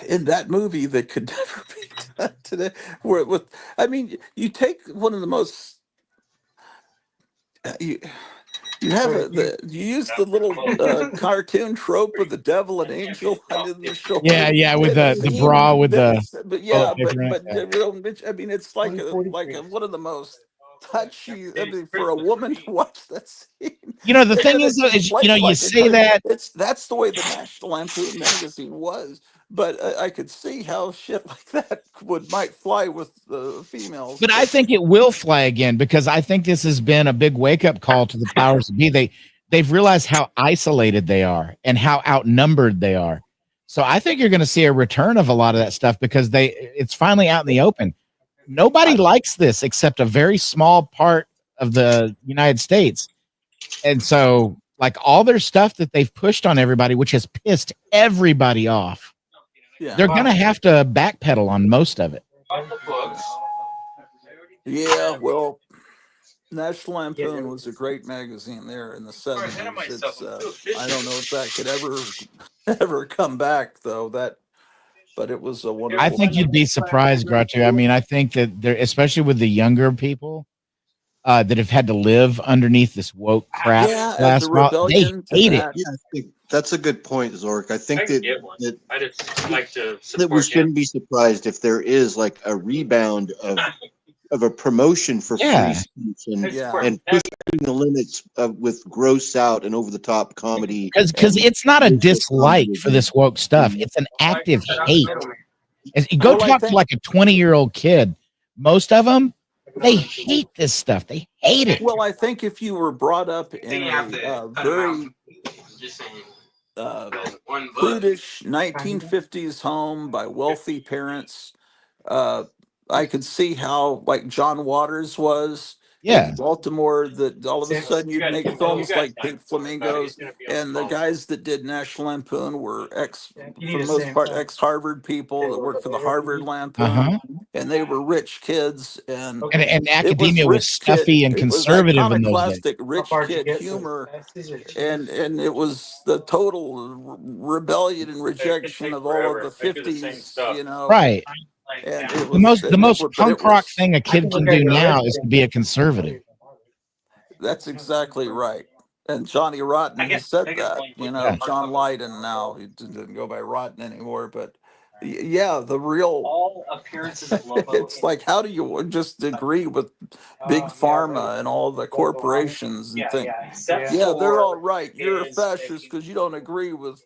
in that movie that could never be done today. I mean, you take one of the most you you use the little cartoon trope of the devil and angel under the shoulder. Yeah, with in a the scene bra with that the is, but yeah, paper in it, I mean, it's like one of the most touchy. I mean, for a woman to watch that scene, the thing and is, it's played you like a say cartoon. that. That's the way the National Lampoon magazine was. But I could see how shit like that might fly with females. But I think it will fly again because I think this has been a big wake up call to the powers that be. They've realized how isolated they are and how outnumbered they are. So I think you're going to see a return of a lot of that stuff because it's finally out in the open. Nobody likes this except a very small part of the United States. And so like all their stuff that they've pushed on everybody, which has pissed everybody off. Yeah. They're going to have to backpedal on most of it. Yeah, well, National Lampoon was a great magazine there in the 70s. I don't know if that could ever come back though. But it was a wonderful. I think you'd be surprised, Groucho. I mean, I think that there, especially with the younger people that have had to live underneath this woke crap last while, they hate it. Yeah, I think that's a good point, Zork. I think that I just like to that we shouldn't be surprised if there is like a rebound of a promotion for free speech and pushing the limits with gross out and over the top comedy. Because it's not a dislike for this woke stuff; it's an active hate. Go talk to like a 20-year-old kid. Most of them, they hate this stuff. They hate it. Well, I think if you were brought up in a very prudish 1950s home by wealthy parents, I could see how like John Waters was. Yeah. in Baltimore that all of a sudden you'd make films like Pink Flamingos, and the guys that did National Lampoon were for the most part, ex-Harvard people that worked for the Harvard Lampoon, Uh-huh. and they were rich kids, and And it was academia was rich kid. stuffy and It was conservative in those days. iconoclastic rich kid humor, and it was the total rebellion and rejection of all of the '50s, Right. and it The was most the most but it punk rock was thing a kid can do now is to be a conservative. That's exactly right. And Johnny Rotten has said that, Yeah. John Lydon now, he didn't go by Rotten anymore, but yeah, the real, it's like, how do you just agree with big pharma and all the corporations and think, yeah, they're all right. You're a fascist because you don't agree with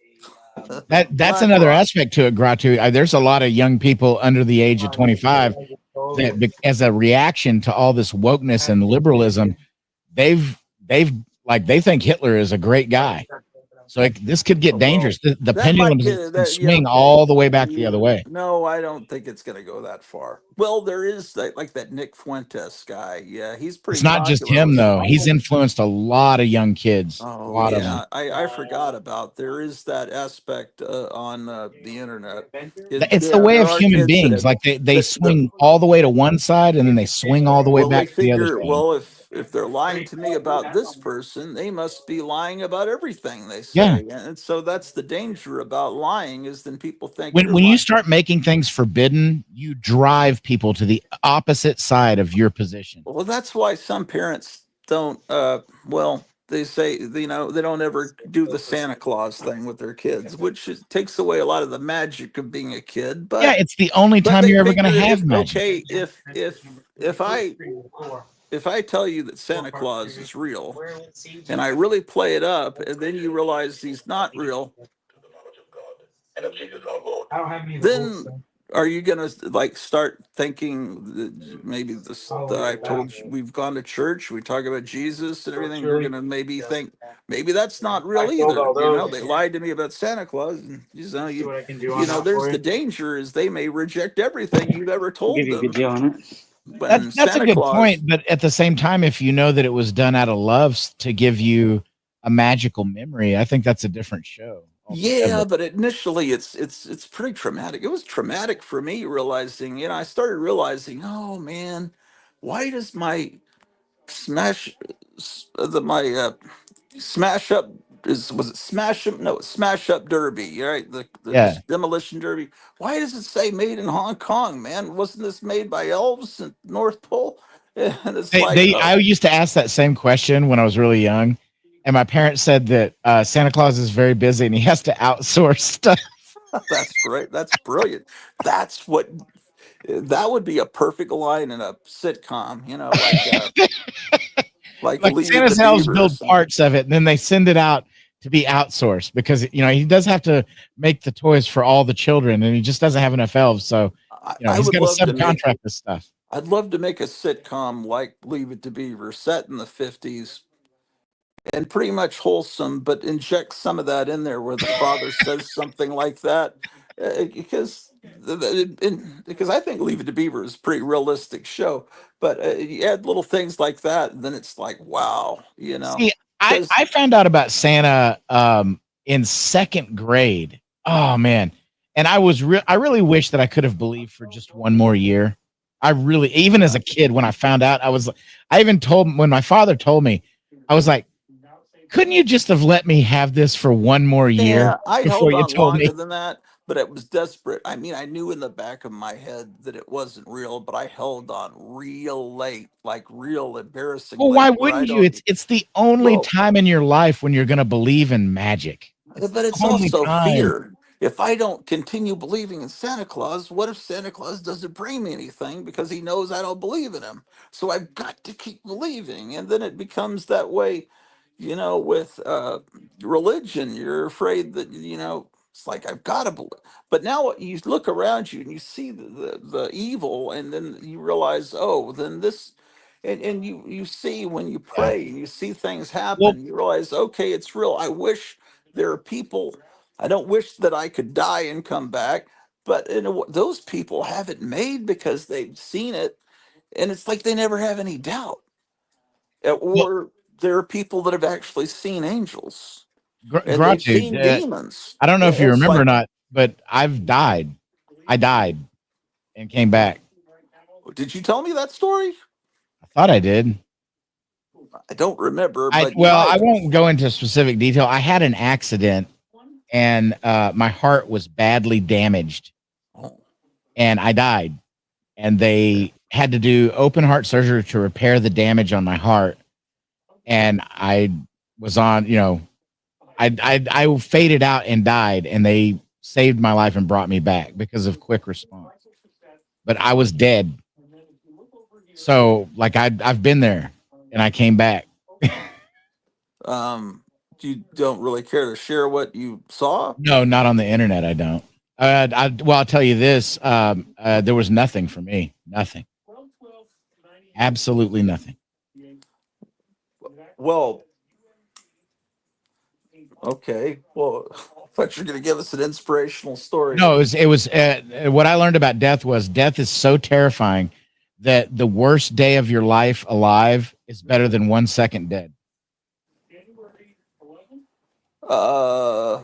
That's another BlackRock. aspect to it, Gratu. There's a lot of young people under the age of 25 that, as a reaction to all this wokeness and liberalism, they've like they think Hitler is a great guy. So this could get Well, dangerous. The that pendulum might get can that. Yeah, swing okay. all the way back the other way. No, I don't think it's going to go that far. Well, there is like that Nick Fuentes guy. Yeah, he's It's pretty not just popular him with though. some. He's influenced a lot of young kids. A Oh lot of them. yeah, I forgot about. There is that aspect on the internet. It's the way There of are human kids that beings. have Like they that swing all the way to one side and then they swing all the way well, they back to the other figure, side. well, if they're lying to me about this person, they must be lying about everything they Yeah. say. And so that's the danger about lying, is then people think When you're when you lying. start making things forbidden, you drive people to the opposite side of your position. Well, that's why some parents don't. Well, they say, they don't ever do the Santa Claus thing with their kids, which takes away a lot of the magic of being a kid. Yeah, But it's the only but time they you're ever going to figure, have if magic. okay, if I tell you that Santa Claus is real, and I really play it up, and then you realize he's not real, then are you gonna like start thinking that maybe this that I told you, we've gone to church, we talk about Jesus and everything, you're gonna maybe think maybe that's not real either. They lied to me about Santa Claus, and there's the danger is they may reject everything you've ever I'll told give you a good them deal on it. when That's a Santa good Claus. point, but at the same time, if you know that it was done out of love to give you a magical memory, I think that's a different show altogether. Yeah, but initially it's pretty traumatic. It was traumatic for me realizing, I started realizing, oh man, why does my smash my smash up is was it smash up? No, it's smash up derby, right? The Yeah. demolition derby. Why does it say made in Hong Kong, man? Wasn't this made by elves at North Pole? And it's like, I oh, used to ask that same question when I was really young, and my parents said that Santa Claus is very busy and he has to outsource stuff. that's great. That's brilliant. That's what that would be a perfect line in a sitcom, like Like Leave It to Santa's elves Beaver or build something. parts of it, and then they send it out to be outsourced because he does have to make the toys for all the children, and he just doesn't have enough elves, so I he's would got to love to make. subcontract this stuff. I'd love to make a sitcom like Leave It to Beaver, set in the '50s, and pretty much wholesome, but inject some of that in there where the father says something like that, because I think Leave It to Beaver is a pretty realistic show, but you add little things like that, and then it's like, wow, See, because I found out about Santa in second grade. Oh man. And I really wish that I could have believed for just one more year. I really, even as a kid, when I found out, I even told when my father told me, I was like, couldn't you just have let me have this for one more year yeah, I before held you on told me? longer than that, but it was desperate. I mean, I knew in the back of my head that it wasn't real, but I held on real late, like real embarrassing Well, why late, where I wouldn't you? don't. It's the only Well, time in your life when you're going to believe in magic. It's but the it's only also time. fear. If I don't continue believing in Santa Claus, what if Santa Claus doesn't bring me anything because he knows I don't believe in him? So I've got to keep believing. And then it becomes that way, with religion. You're afraid that, it's like, I've got to believe. But now you look around you and you see the evil, and then you realize, oh, then this. And you see when you Yeah. pray and you see things Well, happen, you realize, okay, it's real. I wish there are people. I don't wish that I could die and come back, but those people have it made because they've seen it, and it's like they never have any doubt. Well, Or there are people that have actually seen angels and they've Gratu, seen demons. I don't know if you It's remember or like, not, but I've died. I died and came back. did you tell me that story? I thought I did. I don't remember, I but you well, might I have. won't go into specific detail. I had an accident and my heart was badly damaged Oh, and I died. And they had to do open heart surgery to repair the damage on my heart. And I was on, I faded out and died, and they saved my life and brought me back because of quick response. But I was dead. So like I've been there and I came back. you don't really care to share what you saw? No, not on the internet. I don't. I'll tell you this. There was nothing for me. Nothing. Absolutely nothing. Well, okay. Well, I thought you were going to give us an inspirational story. No, it was what I learned about death is so terrifying that the worst day of your life alive is better than 1 second dead. Uh,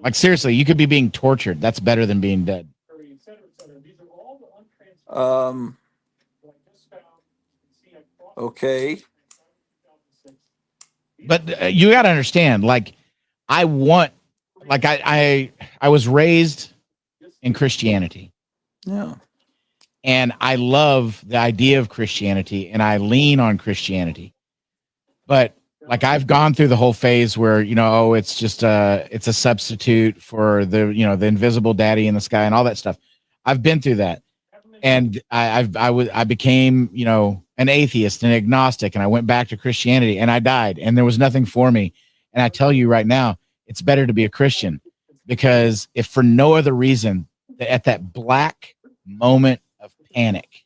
Like seriously, you could be being tortured. That's better than being dead. um, okay. But you got to understand, like I want, like I was raised in Christianity, Yeah. and I love the idea of Christianity, and I lean on Christianity. But like I've gone through the whole phase where oh, it's just it's a substitute for the invisible daddy in the sky and all that stuff. I've been through that, and I became an atheist, an agnostic, and I went back to Christianity, and I died, and there was nothing for me. And I tell you right now, it's better to be a Christian, because if for no other reason that at that black moment of panic,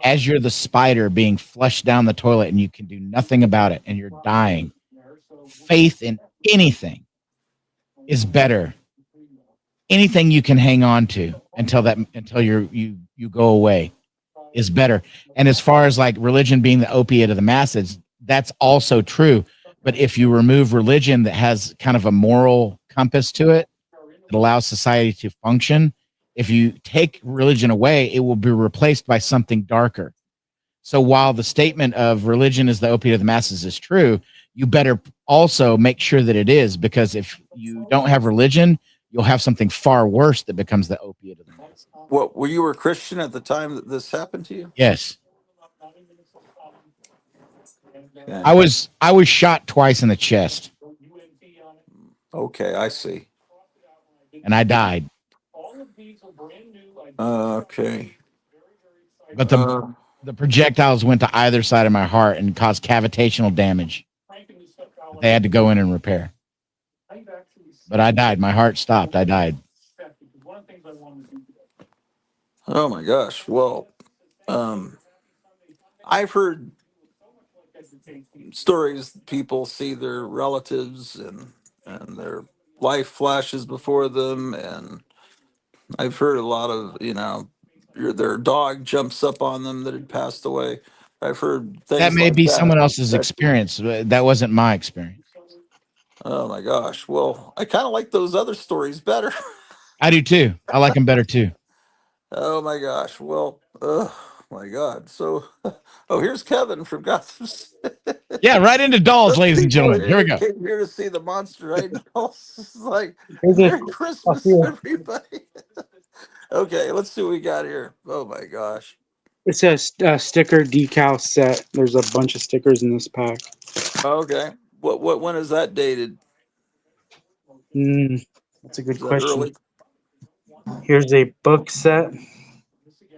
as you're the spider being flushed down the toilet and you can do nothing about it and you're dying, faith in anything is better. Anything you can hang on to until you go away is better. And as far as like religion being the opiate of the masses, that's also true. But if you remove religion that has kind of a moral compass to it that allows society to function, if you take religion away, it will be replaced by something darker. So while the statement of religion is the opiate of the masses is true, you better also make sure that it is, because if you don't have religion, you'll have something far worse that becomes the opiate of the masses. What, were you a Christian at the time that this happened to you? Yes. Yeah. I was shot twice in the chest Okay, I see. and I died. Okay. But Uh, the projectiles went to either side of my heart and caused cavitational damage. They had to go in and repair. But I died. My heart stopped. I died. oh my gosh. Well, I've heard stories people see their relatives and their life flashes before them, and I've heard a lot of their dog jumps up on them that had passed away. I've heard That things may like be that. someone else's That experience. But that wasn't my experience. oh my gosh. Well, I kind of like those other stories better. I do too. I like them better too. oh my gosh. Well, oh my God. So, oh, here's Kevin from Gotham City. Yeah, right into dolls, Those ladies and people gentlemen. Here we here go. came here to see the monster angels. It's like, Here's a, Merry I'll see Christmas, you. everybody. okay, let's see what we got here. Oh my gosh. It's a sticker decal set. There's a bunch of stickers in this pack. Okay. When is that dated? That's a good Is that question. early? Here's a book set.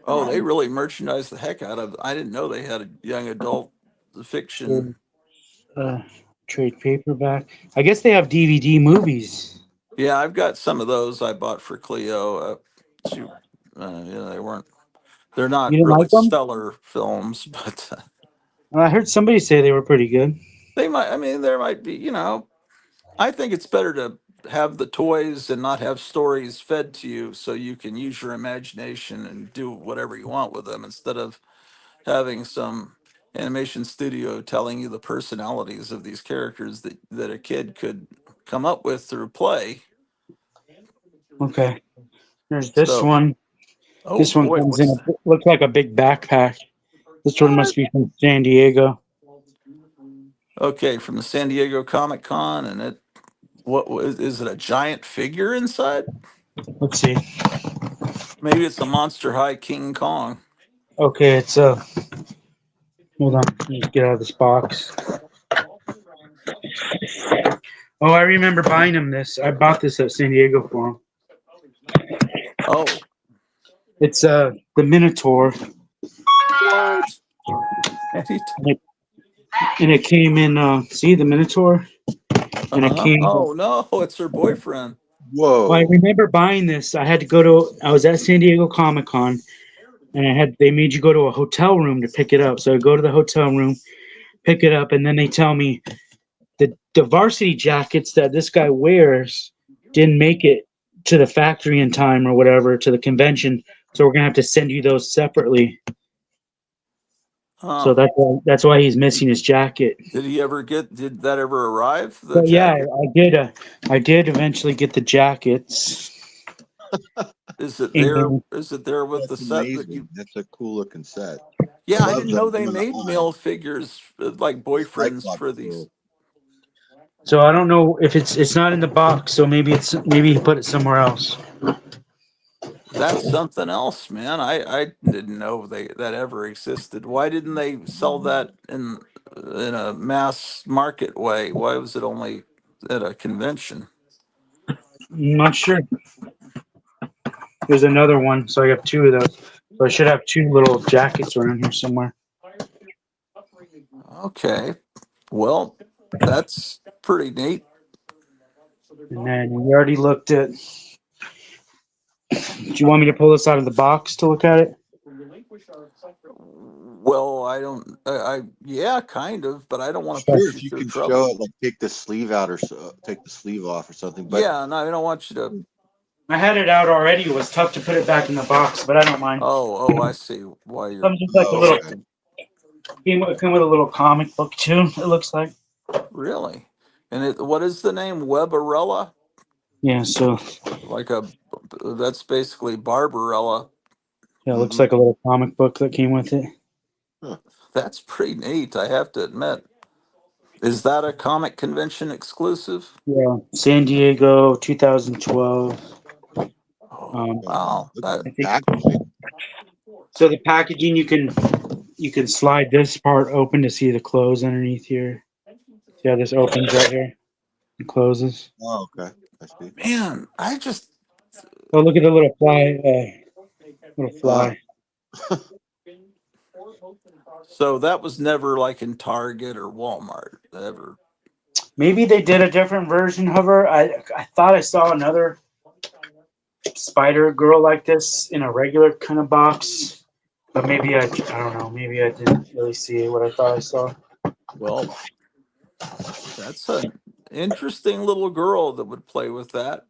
Oh, they really merchandise the heck out of. I didn't know they had a young adult fiction. Uh, trade paperback. I guess they have DVD movies. Yeah, I've got some of those I bought for Cleo. Shoot, they weren't. They're You not didn't really like them? stellar films, but I heard somebody say they were pretty good. they might. I mean, there might be. I think it's better to have the toys and not have stories fed to you, so you can use your imagination and do whatever you want with them, instead of having some animation studio telling you the personalities of these characters that a kid could come up with through play. Okay. There's this So, one. oh This one boy, comes in what's a looks like a big backpack. This one what? must be from San Diego. Okay, from the San Diego Comic Con, and is it a giant figure inside? Let's see. Maybe it's a Monster High King Kong. Okay, it's hold on. Let me get out of this box. Oh, I remember buying him this. I bought this at San Diego for him. Oh, It's the Minotaur. what? And he, And it came in see the Minotaur? And it uh-huh. came Oh no, it's her boyfriend. well, I Whoa. remember buying this. I was at San Diego Comic Con and they made you go to a hotel room to pick it up. So I go to the hotel room, pick it up, and then they tell me the varsity jackets that this guy wears didn't make it to the factory in time or whatever to the convention. So we're gonna have to send you those separately. So Huh. that's why he's missing his jacket. Did that ever arrive? The But yeah, jacket? I did eventually get the jackets. And Is it there with the That's set that amazing. you? That's a cool looking set. I Yeah, I love didn't know the they one made on male figures like the boyfriends Cyclops for these. girl. so I don't know if it's not in the box, so maybe he put it somewhere else. That's something else, man. I didn't know that ever existed. Why didn't they sell that in a mass market way? Why was it only at a convention? I'm not sure. There's another one, so I have two of those. So I should have two little jackets around here somewhere. Okay, well, that's pretty neat. And then we already looked at. Do you want me to pull this out of the box to look at it? Well, I don't. Yeah, kind of, but I don't want to Sure, put you if you through can show trouble. it, like take the sleeve out or so, take the sleeve off or something. But Yeah, no, I don't want you to. I had it out already. It was tough to put it back in the box, but I don't mind. Oh, I see why you're Comes just like a oh, little okay. came with a little comic book too. It looks like. really. And what is the name? Webarella? Yeah, so Like a that's basically Barbarella. yeah, it looks Mm-hmm. like a little comic book that came with it. Huh. That's pretty neat, I have to admit. Is that a comic convention exclusive? Yeah, San Diego, 2012. Oh, Um, wow. Look at That the I think packaging. so. The packaging you can slide this part open to see the clothes underneath here. See how this opens right here and closes. Oh, okay. I see. man, I just Oh, look at the little fly. Little Oh, fly. so that was never like in Target or Walmart ever. Maybe they did a different version of her. I thought I saw another spider girl like this in a regular kind of box, but maybe I don't know. Maybe I didn't really see what I thought I saw. Well, that's an interesting little girl that would play with that.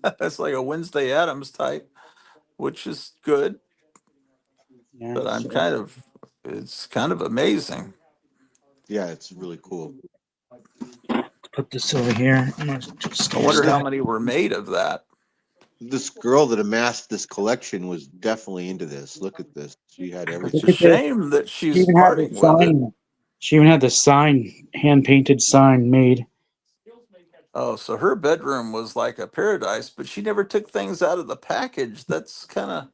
That's like a Wednesday Adams type, which is good, Yeah, but so it's kind of amazing. yeah, it's really cool. put this over here. I'm gonna just I wonder how that. many were made of that. This girl that amassed this collection was definitely into this. Look at this. She had It's Look a everything. at this. shame that She she's even had the parting with it. sign. She even had the sign, hand painted sign made. Oh, so her bedroom was like a paradise, but she never took things out of the package. That's kind of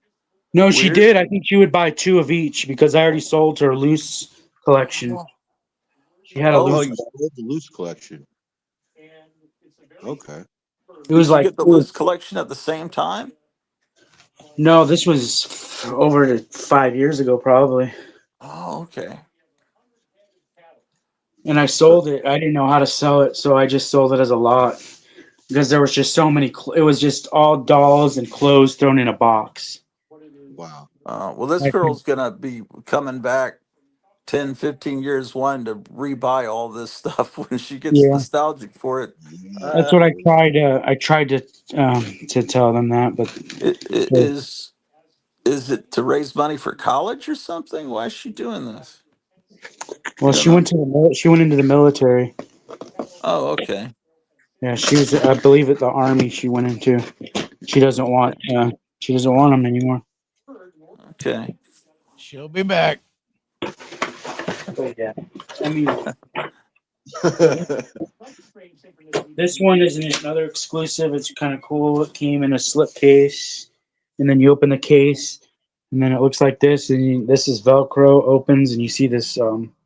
No, she weird. did. I think she would buy two of each because I already sold her loose collection. Oh, She had a oh, Oh, loose. you sold the loose collection. Okay. It was did you like get the loose collection at the same time? no, this was over 5 years ago probably. Oh, okay. And I But sold it. I didn't know how to sell it, so I just sold it as a lot because there was just so many. It was just all dolls and clothes thrown in a box. Wow. well, this I think, girl's gonna be coming back 10, 15 years one to rebuy all this stuff when she gets yeah, nostalgic for it. Yeah. that's what I Uh, tried. I tried to tell them that, but it uh, is it to raise money for college or something? Why is she doing this? Well, don't she know? went into the military. Oh, okay. Yeah, she was. I believe at the army. She went into. She doesn't want. Okay. She doesn't want them anymore. Okay. She'll be back. But yeah, I mean, this one is another exclusive. It's kind of cool. It came in a slip case, and then you open the case, and then it looks like this. And this is Velcro opens, and you see this voodoo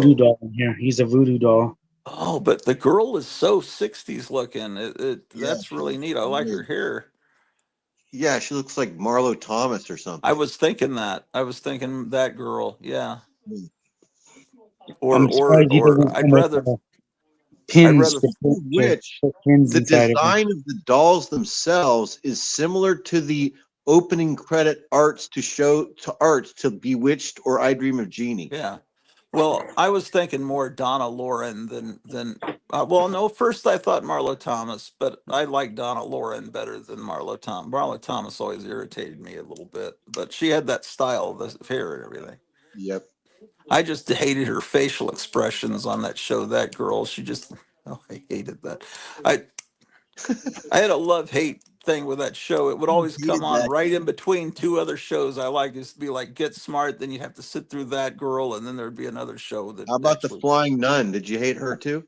Whoa. doll in here. He's a voodoo doll. Oh, but the girl is so 60s looking. Yeah, That's really she's neat. I like her weird. hair. Yeah, she looks like Marlo Thomas or I something. was thinking that. I was thinking that girl. Yeah. Hmm. Or I'm or surprised you or didn't come with I'd pins rather to Which put pins the inside of them. design of the dolls themselves is similar to the opening credit arts to Bewitched or I Dream of Jeannie. yeah. Well, I was thinking more Donna Lauren than well, no, first I thought Marlo Thomas, but I like Donna Lauren better than Marlo Thomas. Marlo Thomas always irritated me a little bit, but she had that style, the hair and everything. Yep. I just hated her facial expressions on that show. That girl, she just, oh, I hated that. I I had a love hate thing with that show. It would You always come hated on that. right in between two other shows I like. Used to be like Get Smart, then you'd have to sit through that girl, and then there'd be another show that How about the actually. Flying Nun? Did you hate her too?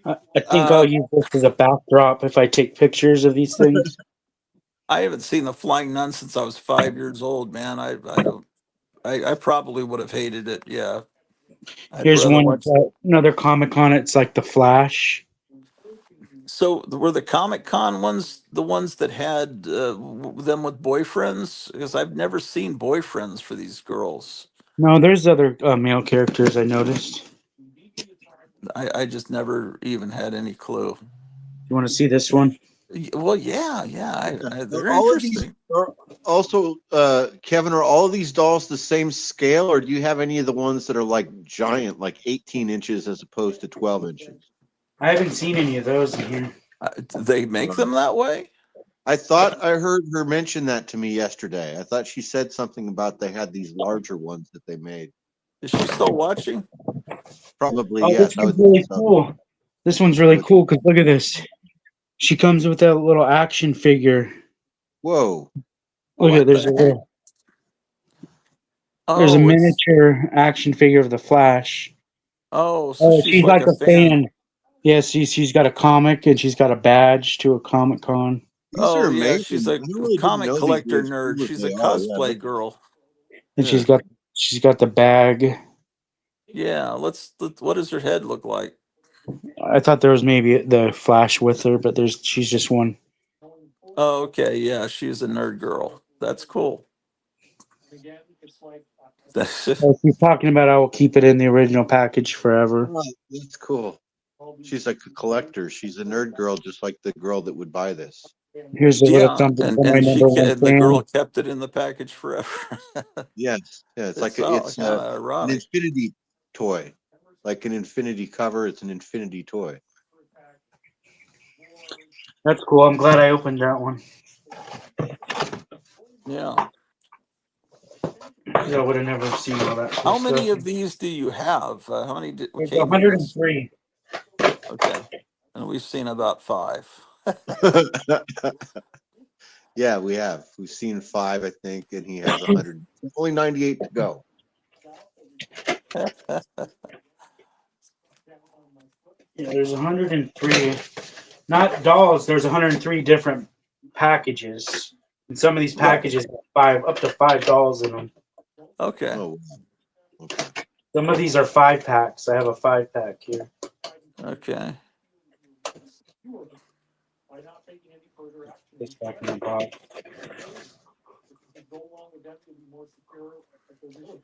I think I'll Uh, use this as a backdrop if I take pictures of these things. I haven't seen The Flying Nun since I was 5 years old, man. I don't. I probably would have hated it. Yeah, I'd Here's rather one, watch. another Comic Con. It's like the Flash. So were the Comic Con ones the ones that had them with boyfriends? Because I've never seen boyfriends for these girls. No, there's other male characters I noticed. I just never even had any clue. You want to see this one? Well, yeah, yeah, Yeah. Are they're all of these interesting. are also Kevin, are all of these dolls the same scale, or do you have any of the ones that are like giant, like 18 inches as opposed to 12 inches? I haven't seen any of those in here. They make them that way. I thought I heard her mention that to me yesterday. I thought she said something about they had these larger ones that they made. Is she still watching? Probably, Oh, this yes, I one's would think really so. cool. This one's really cool because look at this. She comes with a little action figure. Whoa. Look at What there's a the heck? little there's a Oh, it's miniature action figure of the Flash. so Oh, she's she's like like a a fan. fan. Yeah, she's got a comic and she's got a badge to a Comic Con. These are Oh yeah, amazing. she's I a really didn't comic know these were collector as nerd. cool as She's they a are. Yeah, cosplay girl. And Yeah, she's got the bag. yeah. What does her head look like? I thought there was maybe the Flash with her, but she's just one. Oh, okay, yeah, she's a nerd girl. That's cool. That's Oh, she's talking about I will keep it in the original package forever. oh, that's cool. She's like a collector. She's a nerd girl, just like the girl that would buy this. Here's a little yeah, something for my number one the girl fan. kept it in the package forever. Yes, yeah. It's like It's all it's kind of an ironic. infinity toy, like an infinity cover. It's an infinity toy. That's cool. I'm glad I opened that one. Yeah. 'Cause I would have never seen all that cool How stuff. many of these do you have? How many There's came in this? 103. Okay, and we've seen about five. Yeah, we have. We've seen 5, I think, and he has 100. Only 98 to go. Yeah, there's 103. Not dolls. There's 103 different packages. And some of these Right. packages have up to 5 dolls in them. Okay. Oh, wow. Okay. Some of these are 5 packs. I have a 5 pack here. Okay. This back in the box.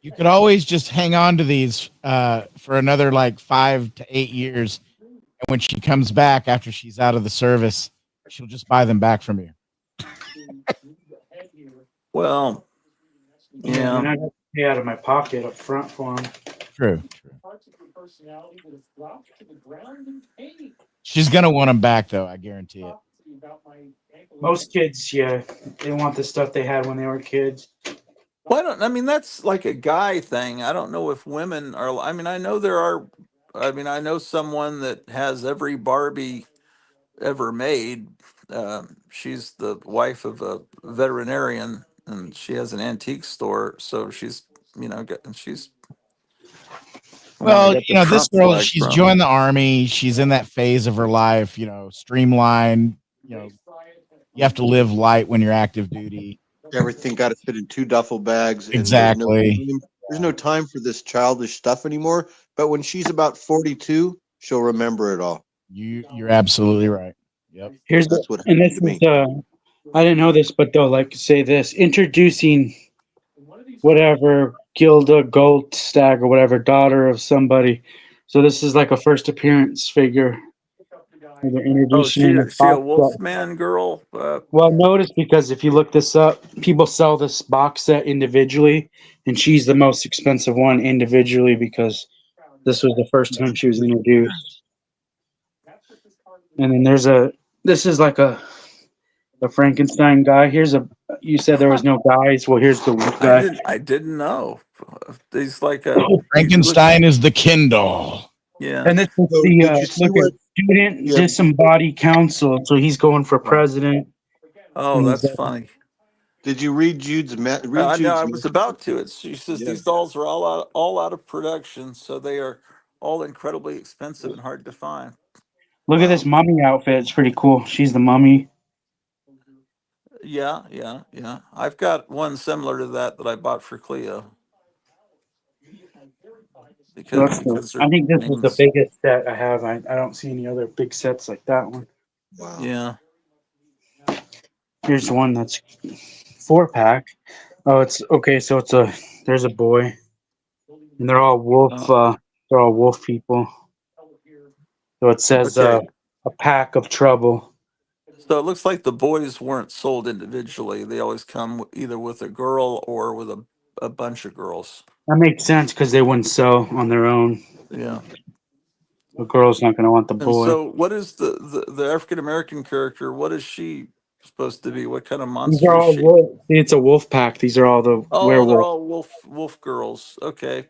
You could always just hang on to these for another like 5 to 8 years. And when she comes back after she's out of the service, she'll just buy them back from you. Well, Yeah, and then yeah. I have to pay out of my pocket up front for them. True. She's gonna want them back, though. I guarantee it. Most kids, yeah, they want the stuff they had when they were kids. Why don't I mean that's like a guy thing. I don't know if women are. I mean, I know there are. I mean, I know someone that has every Barbie ever made. She's the wife of a veterinarian, and she has an antique store. So she's, she's the one I Well, got the this Trump girl, flag she's from. joined the army. She's in that phase of her life, streamline. You have to live light when you're active duty. Everything got to fit in 2 duffel bags, and Exactly. there's no time for this childish stuff anymore. But when she's about 42, she'll remember it all. You're absolutely right. Yep. Here's the, That's what and happened this to is me. I didn't know this, but they'll like say this introducing whatever Gilda Goldstag or whatever, daughter of somebody. So this is like a first appearance figure. They're Oh, introducing in the she a box set. Wolfman girl. Well, notice because if you look this up, people sell this box set individually, and she's the most expensive one individually because this was the first time she was introduced. And then this is like the Frankenstein guy. You said there was no guys. Well, here's the guy. I didn't know. He's like he looks. Frankenstein is the Kindle. Yeah. And this is So the did you see look at what? student Yeah. disembodied council. So he's going for president. Oh, And he's that's funny. Did you read No, Jude's I was message? about to. She says Yeah. these dolls are all out of production, so they are all incredibly expensive and hard to find. look at this Wow. mummy outfit. It's pretty cool. She's the mummy. Yeah, yeah, yeah. I've got one similar to that I bought for Cleo So that's because I her think this is the name's biggest set I have. I don't see any other big sets like that one. Wow. yeah. Here's one that's 4-pack. Oh, it's okay. So there's a boy, and they're all wolf. Uh, They're all wolf people. So it says okay, a pack of trouble. so it looks like the boys weren't sold individually. They always come either with a girl or with a bunch of girls. That makes sense because they wouldn't sell on their own. Yeah. The girl's not going to want the And boy. so, what is the African American character? What is she supposed to be? What kind of These are monster is all she? wolf. See, it's a wolf pack. These are all the Oh, they're werewolf. all wolf girls. Okay,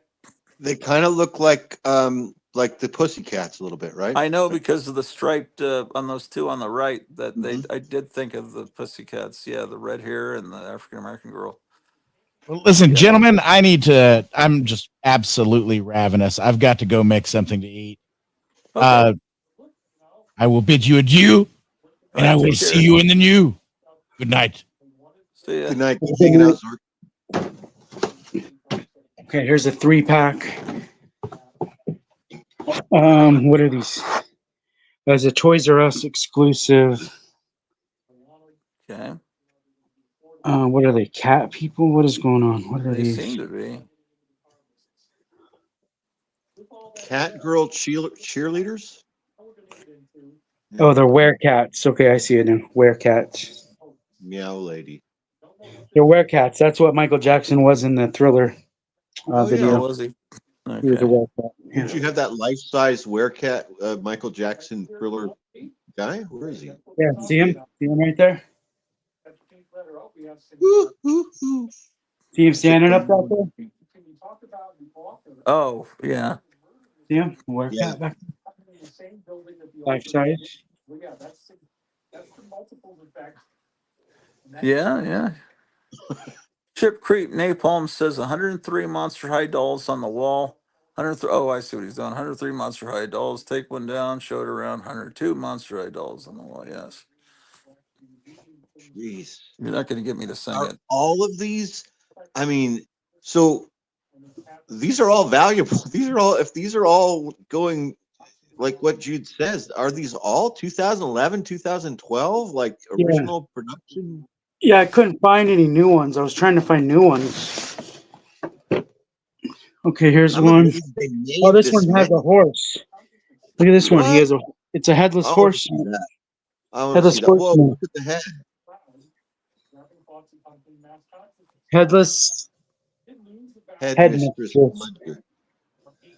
They kind of look like the Pussycats a little bit, right? I know because of the striped on those two on the right that Mhm. I did think of the Pussycats. Yeah, the red hair and the African American girl. Well, listen, Yeah. gentlemen, I'm just absolutely ravenous. I've got to go make something to eat. Okay. I will bid you adieu, All and right. I will Take see care. you in the new. Good night. See ya. Good night. Keep hanging out, Zork. Okay, here's a 3-pack. What are these? There's a Toys R Us exclusive. Okay. What are they? Cat people? What is going on? What are They these? seem to be. Cat girl cheerleaders. Oh, they're werecats. Okay, I see it now. Werecats. Meow lady. They're werecats. That's what Michael Jackson was in the Thriller Oh yeah. Oh, video. was he? He was a Okay. werecat. Did you have that life-size werecat Michael Jackson Thriller guy? Where is he? Yeah, see him? See him right there? Woo, woo, woo. See him standing up out there? Oh, yeah. See him? Yeah. Werecat back there? Life size. Yeah, yeah. Chip Creep Napalm says 103 Monster High dolls on the wall. 103. Oh, I see what he's done. 103 Monster High dolls. Take one down. Show it around. 102 Monster High dolls on the wall. Yes. Jeez. You're not going to get me to sing Are it. all of these? I mean, so these are all valuable. These are all. If these are all going like what Jude says, are these all 2011, 2012, like Yeah. original production? Yeah, I couldn't find any new ones. I was trying to find new ones. Okay, here's I'm one. amazed they made Oh, this this one has many. a horse. Look at this one. He What? has it's a headless I want to horse. see that. I want to Headless see that. Whoa! horseman. Look at the head. Headless Headmistress headmistress. Wonder,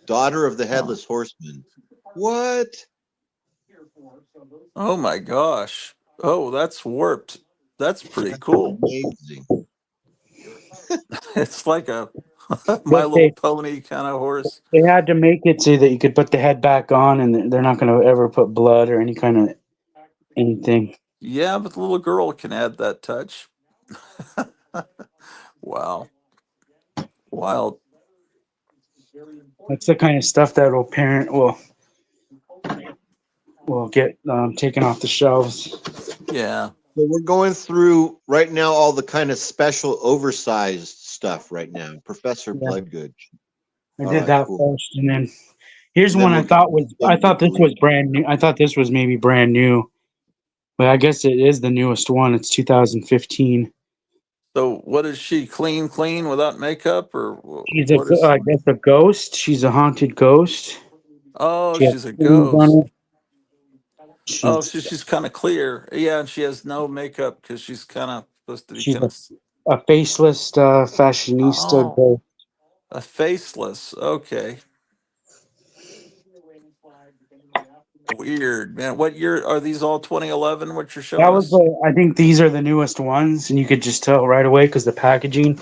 daughter of the Oh, headless horseman. What? oh my gosh. Oh, that's warped. That's pretty That's cool. amazing. It's like a My But Little Pony kind of horse. they had to make it so that you could put the head back on, and they're not going to ever put blood or any kind of anything. Yeah, but the little girl can add that touch. Wow. Wild. That's the kind of stuff that a parent will get taken off the shelves. Yeah. So we're going through right now all the kind of special oversized stuff right now. Professor Yeah, Bloodgood. I All did right, that cool. first, and then here's And then one we'll get to the I things thought that this we was brand new. I thought this was maybe brand new, but I guess it is the newest one. It's 2015. So what is she? Clean without makeup, or She's what is? I guess a ghost. She's a haunted ghost. Oh, She has she's a spoons ghost. on it. Oh, She's she's kind of clear. Yeah, and she has no makeup because she's kind of supposed to be she's kind of. a faceless fashionista Oh, ghost. a faceless. Okay. Weird, man. What year are these? All 2011? What you're That showing was us? I think these are the newest ones, and you could just tell right away because the packaging.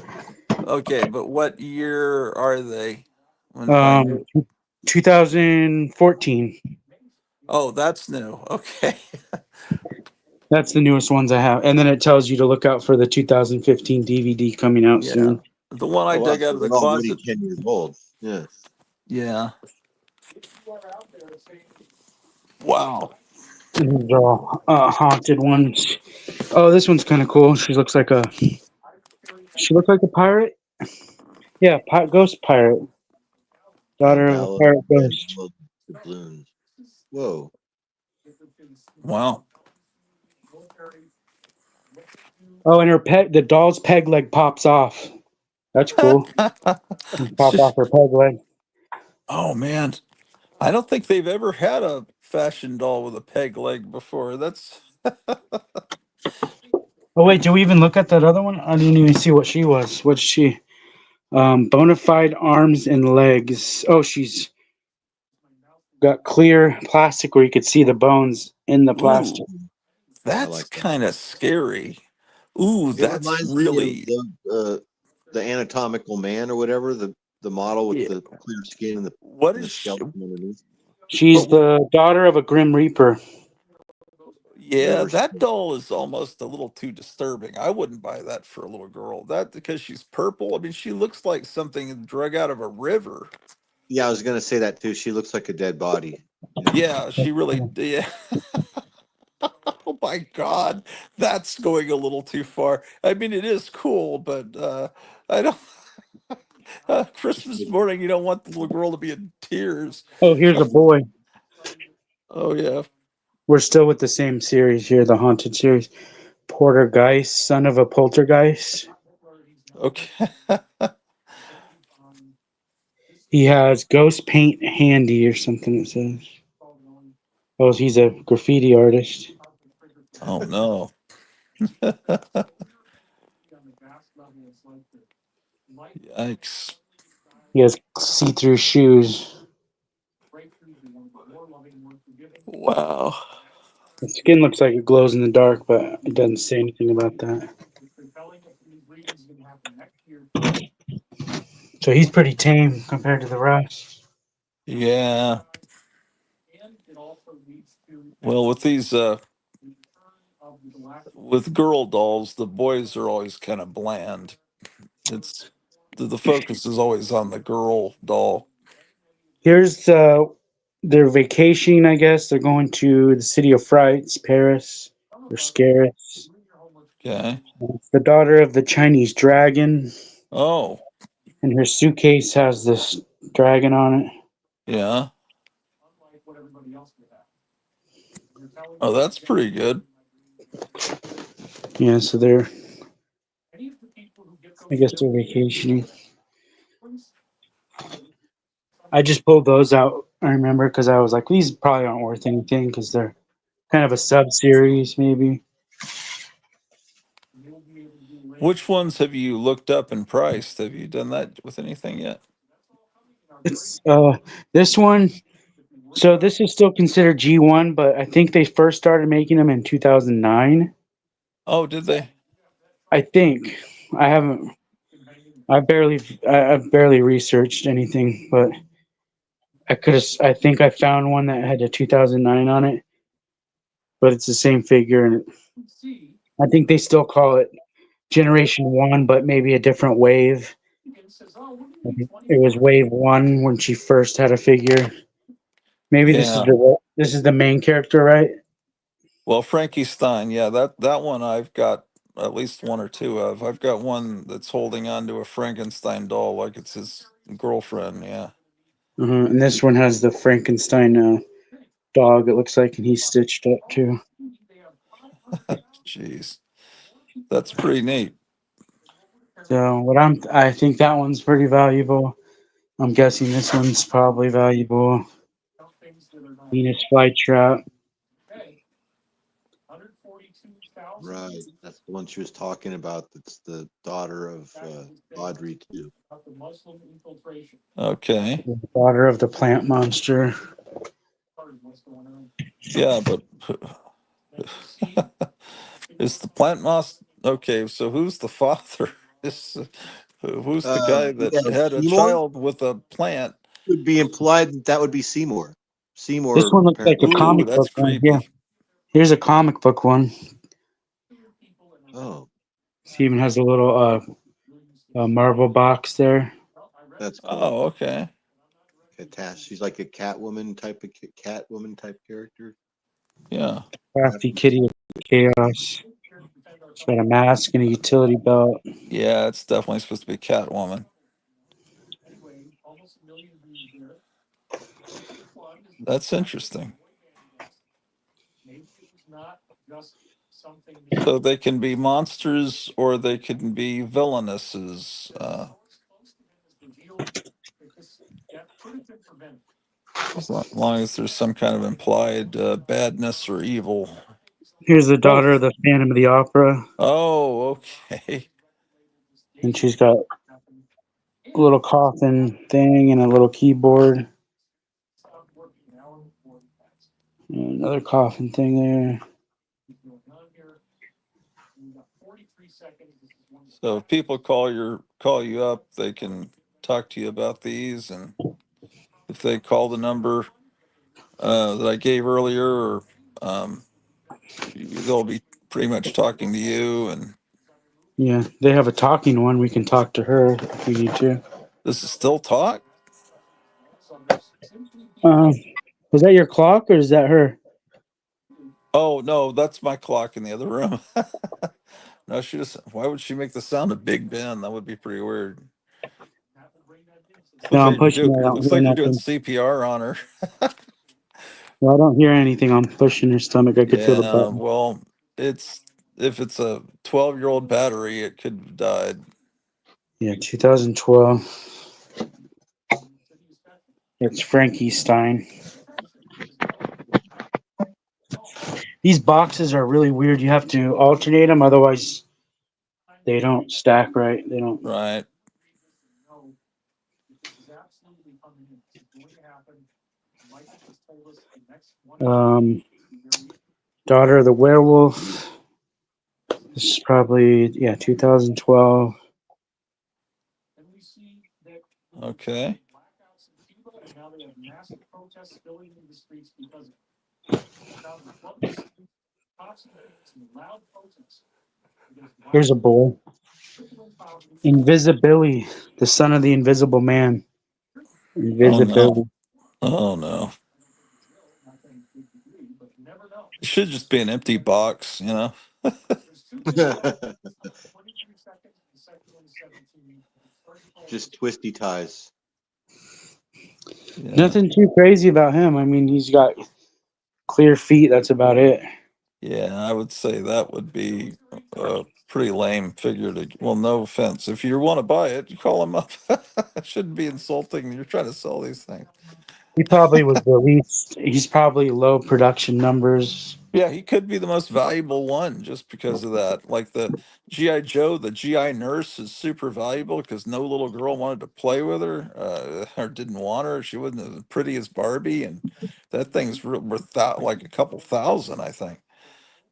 Okay, but what year are they? When by Um, new? 2014. Oh, that's new. Okay. That's the newest ones I have, and then it tells you to look out for the 2015 DVD coming out Yeah. soon. The one I Oh wow, dug out so of the they're already closet. 10 years old. Yeah. Yeah. Wow. These are all haunted ones. Oh, this one's kind of cool. She looks like a pirate. Yeah, ghost pirate, And daughter of a Ballad of pirate Red ghost. Nose Doubloons. Whoa. Wow. Oh, and the doll's peg leg pops off. That's cool. Pop off her peg leg. Oh man. I don't think they've ever had a fashion doll with a peg leg before. That's Oh wait, do we even look at that other one? I didn't even see what she was. What's she? Bona fide arms and legs. Oh, she's got clear plastic where you could see the bones in the plastic. ooh, I that's like that. kind of scary. Ooh, It that's reminds me of really the anatomical man or whatever, the model with yeah. the clear skin and What the is she, skeleton underneath. She's but the daughter of a Grim Reaper. yeah, Never that seen. doll is almost a little too disturbing. I wouldn't buy that for a little girl. That because she's purple. I mean, she looks like something drug out of a river. Yeah, I was gonna say that too. She looks like a dead body. Yeah. Yeah, she really. Yeah. Oh my God, that's going a little too far. I mean, it is cool, but I don't. Christmas morning, you don't want the little girl to be in tears. Oh, here's a boy. Oh yeah. We're still with the same series here, the haunted series. Portergeist, son of a poltergeist. Okay. He has ghost paint handy or something. It says. Oh, he's a graffiti artist. Oh no. Yikes. He has see-through shoes. Wow. The skin looks like it glows in the dark, but it doesn't say anything about that. So he's pretty tame compared to the rest. Yeah. Well, with these with girl dolls, the boys are always kind of bland. It's the focus is always on the girl doll. Here's their vacation, I guess. They're going to the city of frights, Paris, or Scaris. Okay. It's the daughter of the Chinese dragon, Oh, and her suitcase has this dragon on it. yeah. Oh, that's pretty good. Yeah, so they're, I guess they're vacationing. I just pulled those out, I remember, because I was like, these probably aren't worth anything because they're kind of a sub series, maybe. Which ones have you looked up and priced? Have you done that with anything yet? It's this one. So this is still considered G1, but I think they first started making them in 2009. Oh, did they? I think I haven't. I've barely researched anything, but I think I found one that had a 2009 on it, but it's the same figure, and I think they still call it Generation One, but maybe a different wave. It was Wave One when she first had a figure. Maybe Yeah. this is the main character, right? Well, Frankie Stein, yeah, that one I've got at least one or two of. I've got one that's holding on to a Frankenstein doll like it's his girlfriend. Yeah. And this one has the Frankenstein dog. It looks like, and he's stitched up too. Jeez, that's pretty neat. So I think that one's pretty valuable. I'm guessing this one's probably valuable. Venus flytrap. Right. That's the one she was talking about. That's the daughter of Audrey too. Okay. Daughter of the plant monster. Yeah, but is the plant moss okay? So who's the father? Is who's the guy that Yeah, had a Seymour child with a plant? would be implied that that would be Seymour. This Seymour one looks like apparently a killed Ooh, her. comic that's book one. Here, creepy. here's a comic book one. Oh, She even has a little Marvel box there. that's cool. Oh, okay. She's like a Catwoman type character. Yeah. Crafty Kitty of Chaos. She's got a mask and a utility belt. Yeah, it's definitely supposed to be Catwoman. That's interesting. So they can be monsters or they can be villainesses, as long as there's some kind of implied badness or evil. Here's the daughter Both. of the Phantom of the Opera, Oh, okay. and she's got a little coffin thing and a little keyboard. And another coffin thing there. So if people call you up, they can talk to you about these, and if they call the number that I gave earlier, or um, they'll be pretty much talking to you. And Yeah, they have a talking one. We can talk to her if we need to. this is still talk. Um, was that your clock or is that her? Oh no, that's my clock in the other room. No, she just. Why would she make the sound of Big Ben? That would be pretty weird. No, Looks I'm like you're pushing doing. her. I It don't looks hear like you're doing nothing. CPR on her. Well, I don't hear anything. I'm pushing her stomach. I could feel the Yeah. button. Well, it's if it's a 12-year-old battery, it could have died. Yeah, 2012. It's Frankie Stein. These boxes are really weird. You have to alternate them, otherwise they don't stack right. They don't. Right. Um, Daughter of the Werewolf. This is probably 2012. Okay. Here's a boy. Invisibility, the son of the Invisible Man. Oh no. Invisibility. Oh no. It should just be an empty box, you know. Just twisty ties. Yeah. Nothing too crazy about him. I mean, he's got clear feet. That's about it. Yeah, I would say that would be a pretty lame figure to. Well, no offense. If you want to buy it, you call him up. It shouldn't be insulting. You're trying to sell these things. He probably was the least. He's probably low production numbers. Yeah, he could be the most valuable one just because of that. Like the GI Joe, the GI Nurse is super valuable because no little girl wanted to play with her or didn't want her. She wasn't as pretty as Barbie, and that thing's worth like a couple thousand, I think.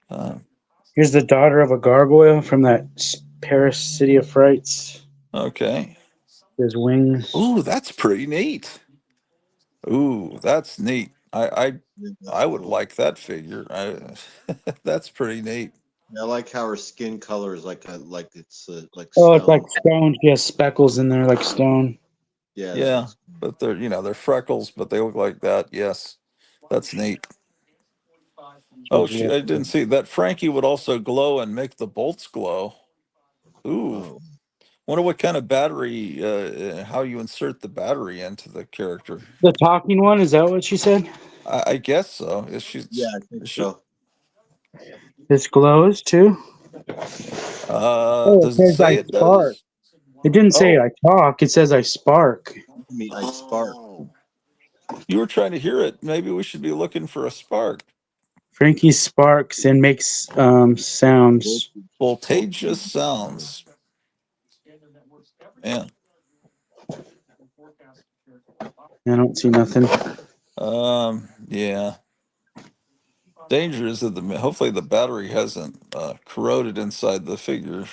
Uh, Here's the daughter of a gargoyle from that Paris City of Frights. Okay. There's wings. Ooh, that's pretty neat. Ooh, that's neat. Yeah, I that's would cool. like that figure. That's pretty neat. I like how her skin color is like it's like Oh, it's like stone. stone. She has speckles in there like stone. Yeah, that Yeah, looks cool. but they're freckles, but they look like that. Yes, that's neat. Oh, Those look I didn't good. see that. Frankie would also glow and make the bolts glow. Ooh, Oh, wonder what kind of battery, how you insert the battery into the character. The talking one, is that what she said? I guess so. Is she? yeah, I think Should so. This glows too. Oh, it does it says say I it spark. does? It didn't say Oh, I talk. It says I spark. I mean, I spark. oh, you were trying to hear it. Maybe we should be looking for a spark. Frankie sparks and makes sounds. Voltage. Voltageous Voltage. sounds. Man. I don't see nothing. Yeah. Danger is that hopefully the battery hasn't corroded inside the figure.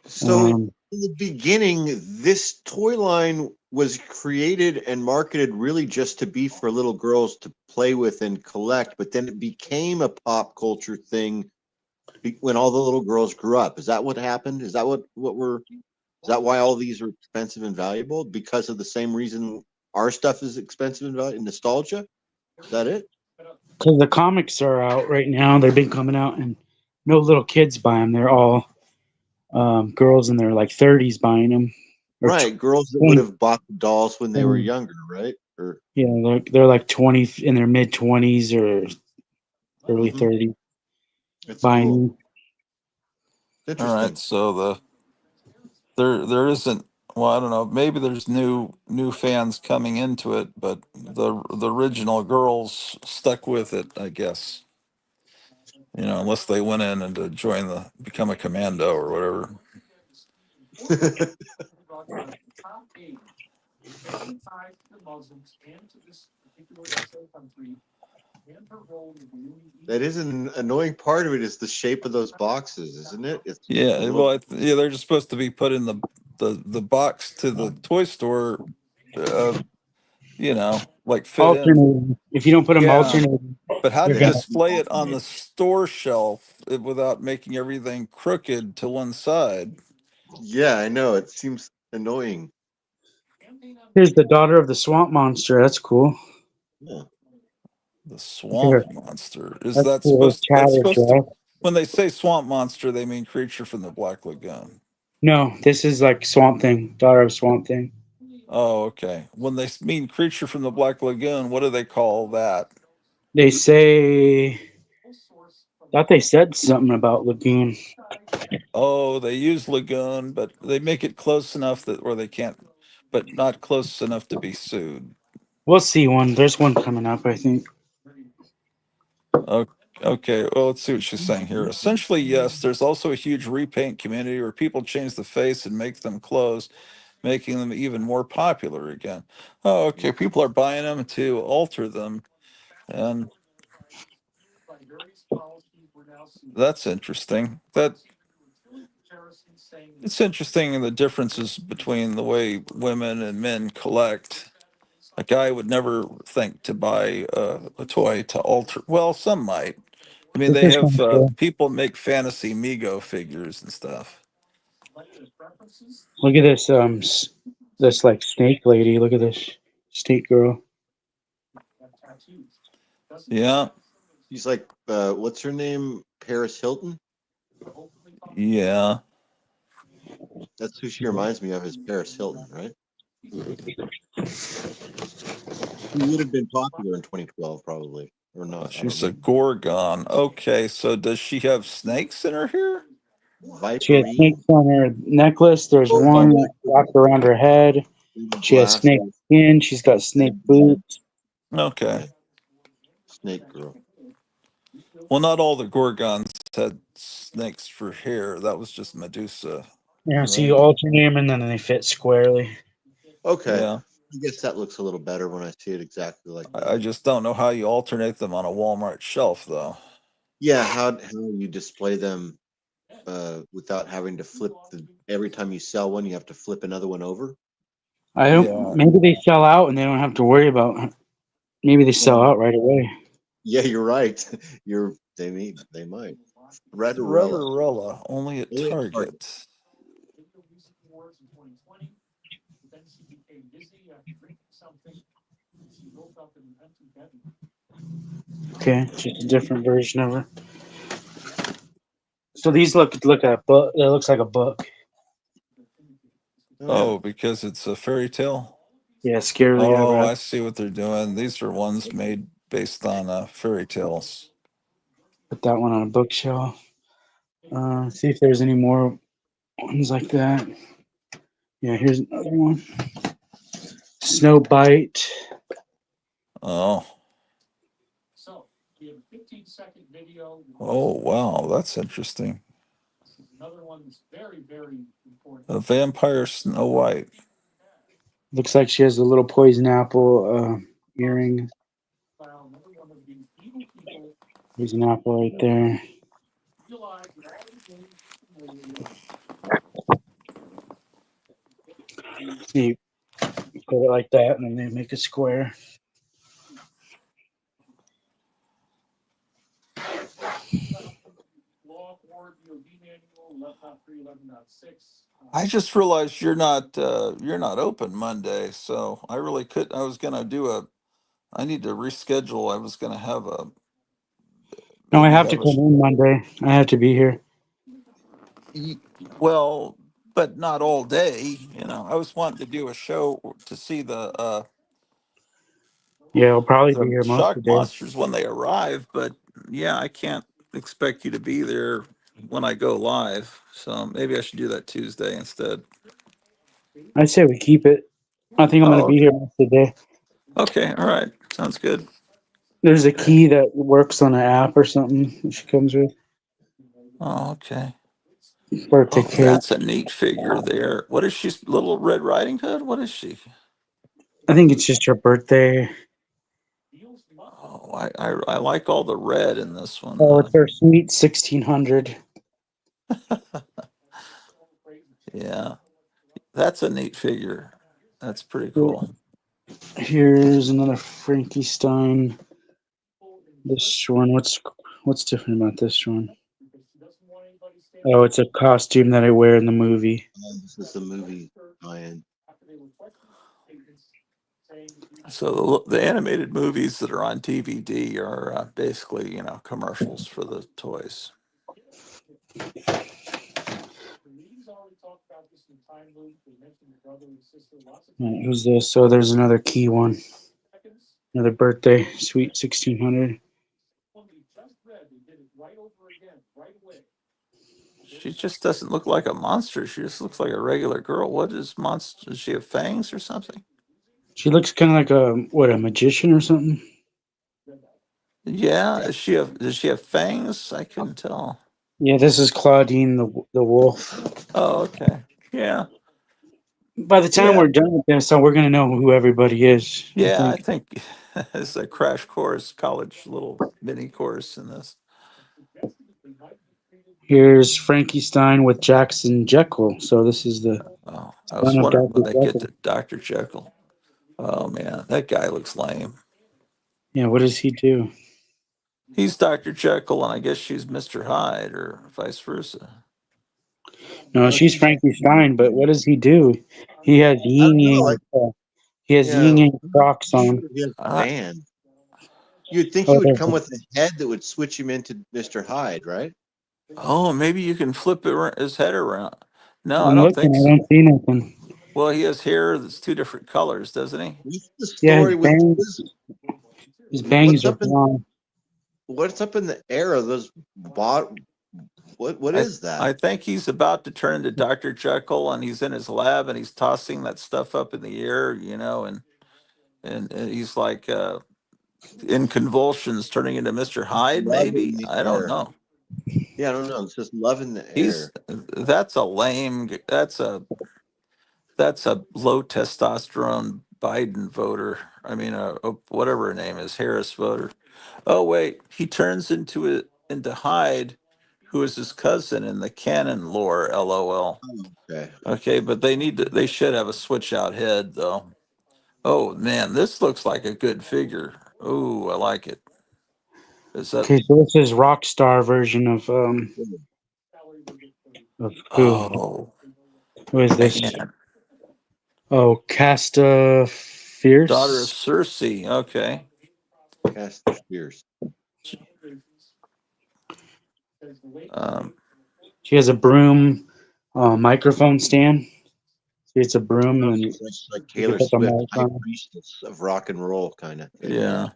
So Um, in the beginning, this toy line was created and marketed really just to be for little girls to play with and collect, but then it became a pop culture thing when all the little girls grew up. Is that what happened? Is that is that why all these are expensive and valuable? Because of the same reason our stuff is expensive and valuable, nostalgia? Is that it? because the comics are out right now. They've been coming out, and no little kids buy them. They're all girls in their like 30s buying them. Or Right, girls that would 20, have bought the dolls when they were younger, right? Or yeah, they're like 20 in their mid 20s or early mhm, 30s it's buying cool. them. All right, Interesting. so there isn't, well, I don't know, maybe there's new fans coming into it, but the original girls stuck with it, I guess. Unless they went in and to become a commando or whatever. That is an annoying part of it is the shape of those boxes, isn't it? It's a Yeah, little. well, yeah, they're just supposed to be put in the box to the toy store, uh, like fit in. Alternating. If you don't put them Yeah, alternating, but how do they're you It has gonna. to be display it on the alternated. store shelf without making everything crooked to one side? Yeah, I know. It seems annoying. Here's the daughter of the swamp monster. That's cool. Yeah. The Look at her. swamp monster. Is That's that cool. Her that's chatter supposed to, dress. when they say swamp monster, they mean creature from the Black Lagoon. No, this is like Swamp Thing, daughter of Swamp Thing. Oh, okay. When they mean creature from the Black Lagoon, what do they call that? They say. Thought they said something about lagoon. Oh, they use lagoon, but they make it close enough that where they can't, but not close enough to be sued. We'll see one. There's one coming up, I think. O- Okay, well, let's see what she's saying here. Essentially, yes, there's also a huge repaint community where people change the face and make them clothes, making them even more popular again. Oh, okay, people are buying them to alter them, and that's interesting. It's interesting in the differences between the way women and men collect. A guy would never think to buy a toy to alter. Well, some might. I mean, Look, they this have one's cool. people make fantasy Mego figures and stuff. Look at this. This like snake lady. Look at this snake girl. Yeah, She's like, what's her name? Paris Hilton. yeah. That's who she reminds me of. Is Paris Hilton, right? She would have been popular in 2012, probably, or not. I don't She's a know. Gorgon. Okay, so does she have snakes in her hair? She has Viperine, snakes on her necklace. There's Oh, one wrapped around her head. She has snake glasses, skin. She's got snake headband. boots. okay. Yeah, Snake Girl. Well, not all the Gorgons had snakes for hair. That was just Medusa, Yeah, so you right? alternate them and then they fit squarely. Okay, Yeah. I guess that looks a little better when I see it exactly like I that. just don't know how you alternate them on a Walmart shelf, though. Yeah, how you display them without having to flip every time you sell one, you have to flip another one over. I Yeah. don't. Maybe they sell out and they don't have to worry about. Maybe they sell Yeah. out right away. Yeah, you're right. They might. Redorella. Rudderella, only at Only at Target. Target. Okay, just a different version of her. So these look at a book. It looks like a book. Oh yeah. Oh, because it's a fairy tale. Yeah, scarily Oh, ever. I see what they're doing. These are ones made based on fairy tales. Put that one on a bookshelf. See if there's any more ones like that. Yeah, here's another one. Snow Bite. Oh, oh, wow, that's interesting. A vampire Snow White. Looks like she has a little poison apple earring. There's an apple right there. See, put it like that, and then they make a square. I just realized you're not open Monday, so I really could. I was gonna do a. I need to reschedule. I was gonna have a No, I maybe have to have a. come in Monday. I have to be here. Y- Well, but not all day. You know, I was wanting to do a show to see Yeah, I'll probably be the here most shock of the day. monsters when they arrive. But yeah, I can't expect you to be there when I go live. So maybe I should do that Tuesday instead. I say we keep it. I think I'm going to Oh, be here most of the day. okay. All right. Sounds good. There's a key that works on an app or something that she comes with. Oh, okay. Birthday Oh, cake. that's a neat figure there. What is she? Little Red Riding Hood? What is she? I think it's just her birthday. Oh, I like all the red in this one. Oh, it's her sweet 1600. Yeah, that's a neat figure. That's pretty Here- cool. Here's another Frankenstein. This one, what's different about this one? Oh, it's a costume that I wear in the movie. This is the movie tie-in. So the animated movies that are on DVD are basically, you know, commercials for the toys. Right, who's this? So there's another key one. Another birthday, sweet 1600. She just doesn't look like a monster. She just looks like a regular girl. What is monster? Does she have fangs or something? She looks kind of like a magician or something. Yeah, does she have fangs? I couldn't tell. Yeah, this is Claudine the wolf. Oh, okay. Yeah. By the time Yeah. we're done with this, so we're gonna know who everybody is. I Yeah, I think. think it's a crash course, college little mini course in this. Here's Frankenstein with Jackson Jekyll. So this is the Oh, I was son of wondering Dr. when they get Jekyll. to Dr. Jekyll. Oh man, that guy looks lame. Yeah, what does he do? He's Dr. Jekyll, and I guess she's Mr. Hyde, or vice versa. No, she's Frankenstein, but what does he do? He has I yin don't know. yang. He has Yeah, yin yang Crocs on. he has a I, band. You'd think he Oh, would there's come with a head that would switch him into Mr. Hyde, right? oh, maybe you can flip his head around. No, I I'm don't looking. think I so. don't see nothing. Well, he has hair that's two different colors, doesn't he? What's the Yeah, story with his what's bangs are up in blonde. the air of those what I is that? I think he's about to turn into Dr. Jekyll, and he's in his lab, and he's tossing that stuff up in the air, you know, and he's like in convulsions, turning into Mr. Hyde. Love in Maybe the I don't air. know. Yeah, I don't know. It's just love in the He's air. that's a lame. That's a low testosterone Biden voter. I mean, whatever her name is, Harris voter. Oh wait, he turns into Hyde, who is his cousin in the canon lore. LOL. Okay. Okay, but they should have a switch out head though. Oh man, this looks like a good figure. Ooh, I like it. Is that? Okay, so this is Rockstar version of who? Oh Who is this? man, Oh, Casta daughter of Fierce. Circe. Okay. Cast the spears. Um, She has a broom microphone stand. See, it's a broom, and then you, It's like you can Taylor put the Swift, mic high on. priestess of rock and roll kind of thing. yeah.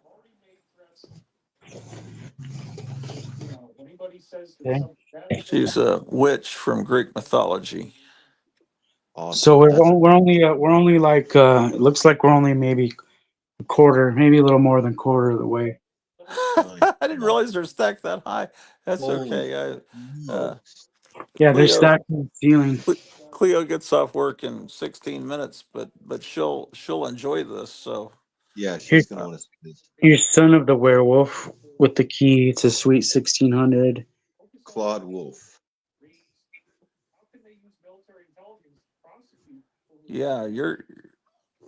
Okay. She's a witch from Greek mythology. So Awesome. we're That's we're only like it looks like we're only maybe a quarter, maybe a little more than quarter of the way. my I didn't God. realize they're stacked that high. That's Holy okay. Uh, smokes. Yeah, they're Cleo stacked in the ceiling. Cleo gets off work in 16 minutes, but she'll enjoy this. So Yeah, Here's she's gonna want to see this. here's Son of the Werewolf with the key. It's a sweet 1600. Claude Wolf. yeah, you're.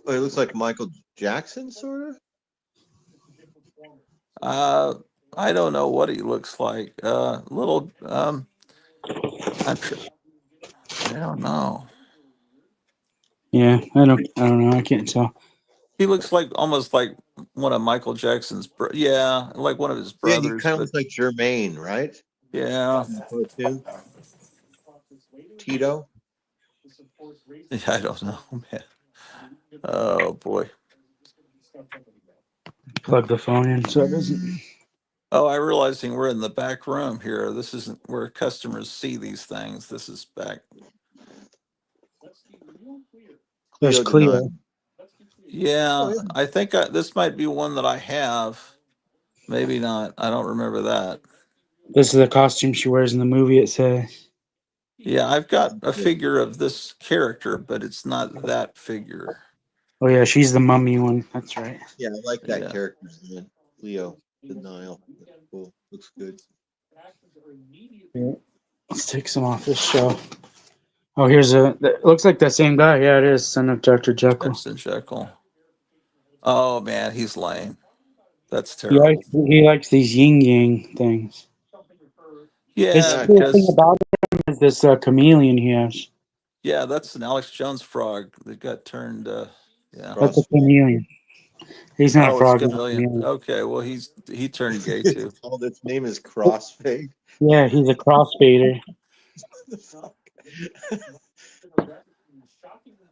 Oh, he looks like Michael Jackson, sort of. Uh, I don't know what he looks like. Little. I'm. I don't know. Yeah, I don't know. I can't tell. He looks like almost like one of Michael Jackson's. Yeah, like one of his Yeah, he brothers. kind of But looks like Jermaine, right? yeah, In the cartoon. Tito. yeah, I don't know, man. Oh boy. Plug the phone in so it doesn't. Oh, I'm realizing we're in the back room here. This isn't where customers see these things. This is back. There's Cleo Cleo. Denine. Oh, Yeah, yeah. I think this might be one that I have. Maybe not. I don't remember that. This is the costume she wears in the movie. It says. Yeah, I've got a figure of this character, but it's not that figure. Oh yeah, she's the mummy one. That's right. Yeah, I like that Yeah. character design. Cleo Denial. That's cool. Looks good. Yeah. Let's take some off this show. Oh, here's a. It looks like the same guy. Yeah, it is. Son of Dr. Jekyll. Jensen Jekyll. Oh man, he's lame. That's Yeah, terrible. he likes these yin yang things. His Yeah, Yeah, cool thing because about him is this chameleon he has. yeah, that's an Alex Jones frog that got turned. Yeah. That's a crossfade. chameleon. He's not a Oh, it's frog. He's a chameleon. chameleon. Okay, well he turned gay It's too. called. Its name is Crossfade. Yeah, he's a crossfader. The fuck?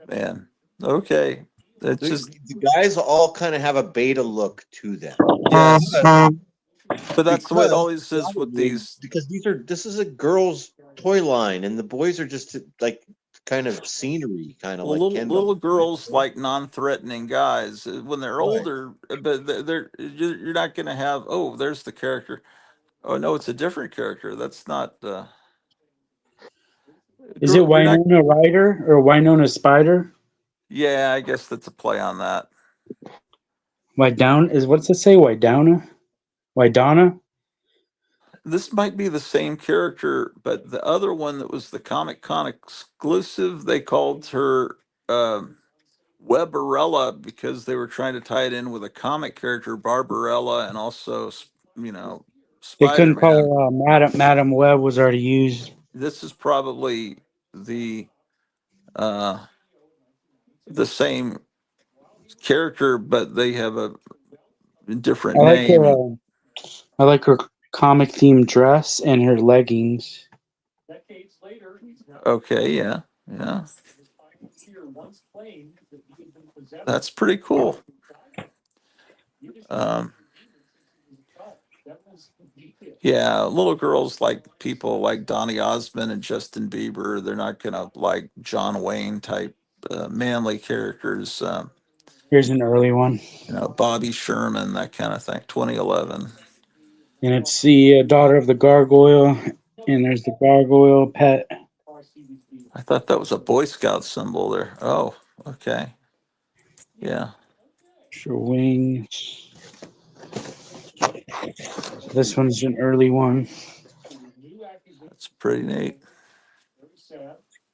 Man. Okay. It's The, just the guys all kind of have a beta look to them. yes. But that's the way it Because always is with probably these because this is a girls' toy line, and the boys are just like kind of scenery, kind of well, like Kendall. little girls like non-threatening guys when they're Right. older, but you're not going to have. Oh, there's the character. Oh no, it's a different character. That's not. Is it You're not. Winona Ryder or Winona Spider? Yeah, I guess that's a play on that. Down is what's it say? Wydowna? Wydonna? This might be the same character, but the other one that was the Comic Con exclusive, they called her Webberella because they were trying to tie it in with a comic character, Barbarella, and also, you know, They Spider couldn't call Man. her Madam Web was already used. This is probably uh, the same character, but they have a different I like her. name. I like her comic themed dress and her leggings. Okay, yeah, yeah, that's pretty cool. Um, yeah, little girls like people like Donny Osmond and Justin Bieber. They're not gonna like John Wayne type manly characters. Here's an early one, Bobby Sherman, that kind of thing. 2011. and it's the daughter of the gargoyle, and there's the gargoyle pet. I thought that was a Boy Scout symbol there. Oh, okay. Yeah. Her wings. This one's an early one. It's pretty neat.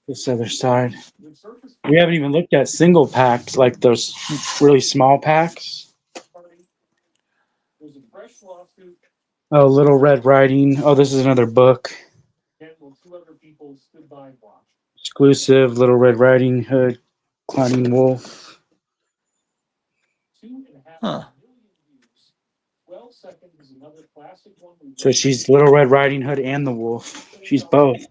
This other side. We haven't even looked at single packs, like those really small packs. Oh, Little Red Riding. Oh, this is another book. Exclusive Little Red Riding Hood, Climbing Wolf. Huh. So she's Little Red Riding Hood and the wolf. She's both.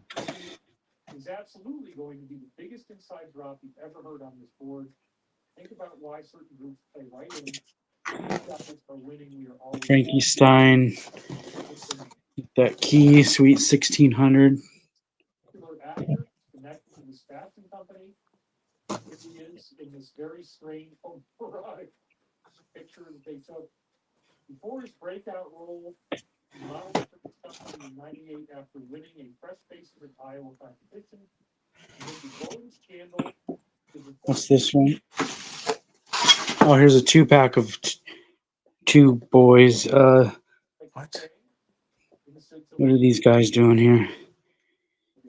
Frankenstein. That key, Sweet 1600. What's this one? Oh, here's a 2-pack of two boys. What? What are these guys doing here?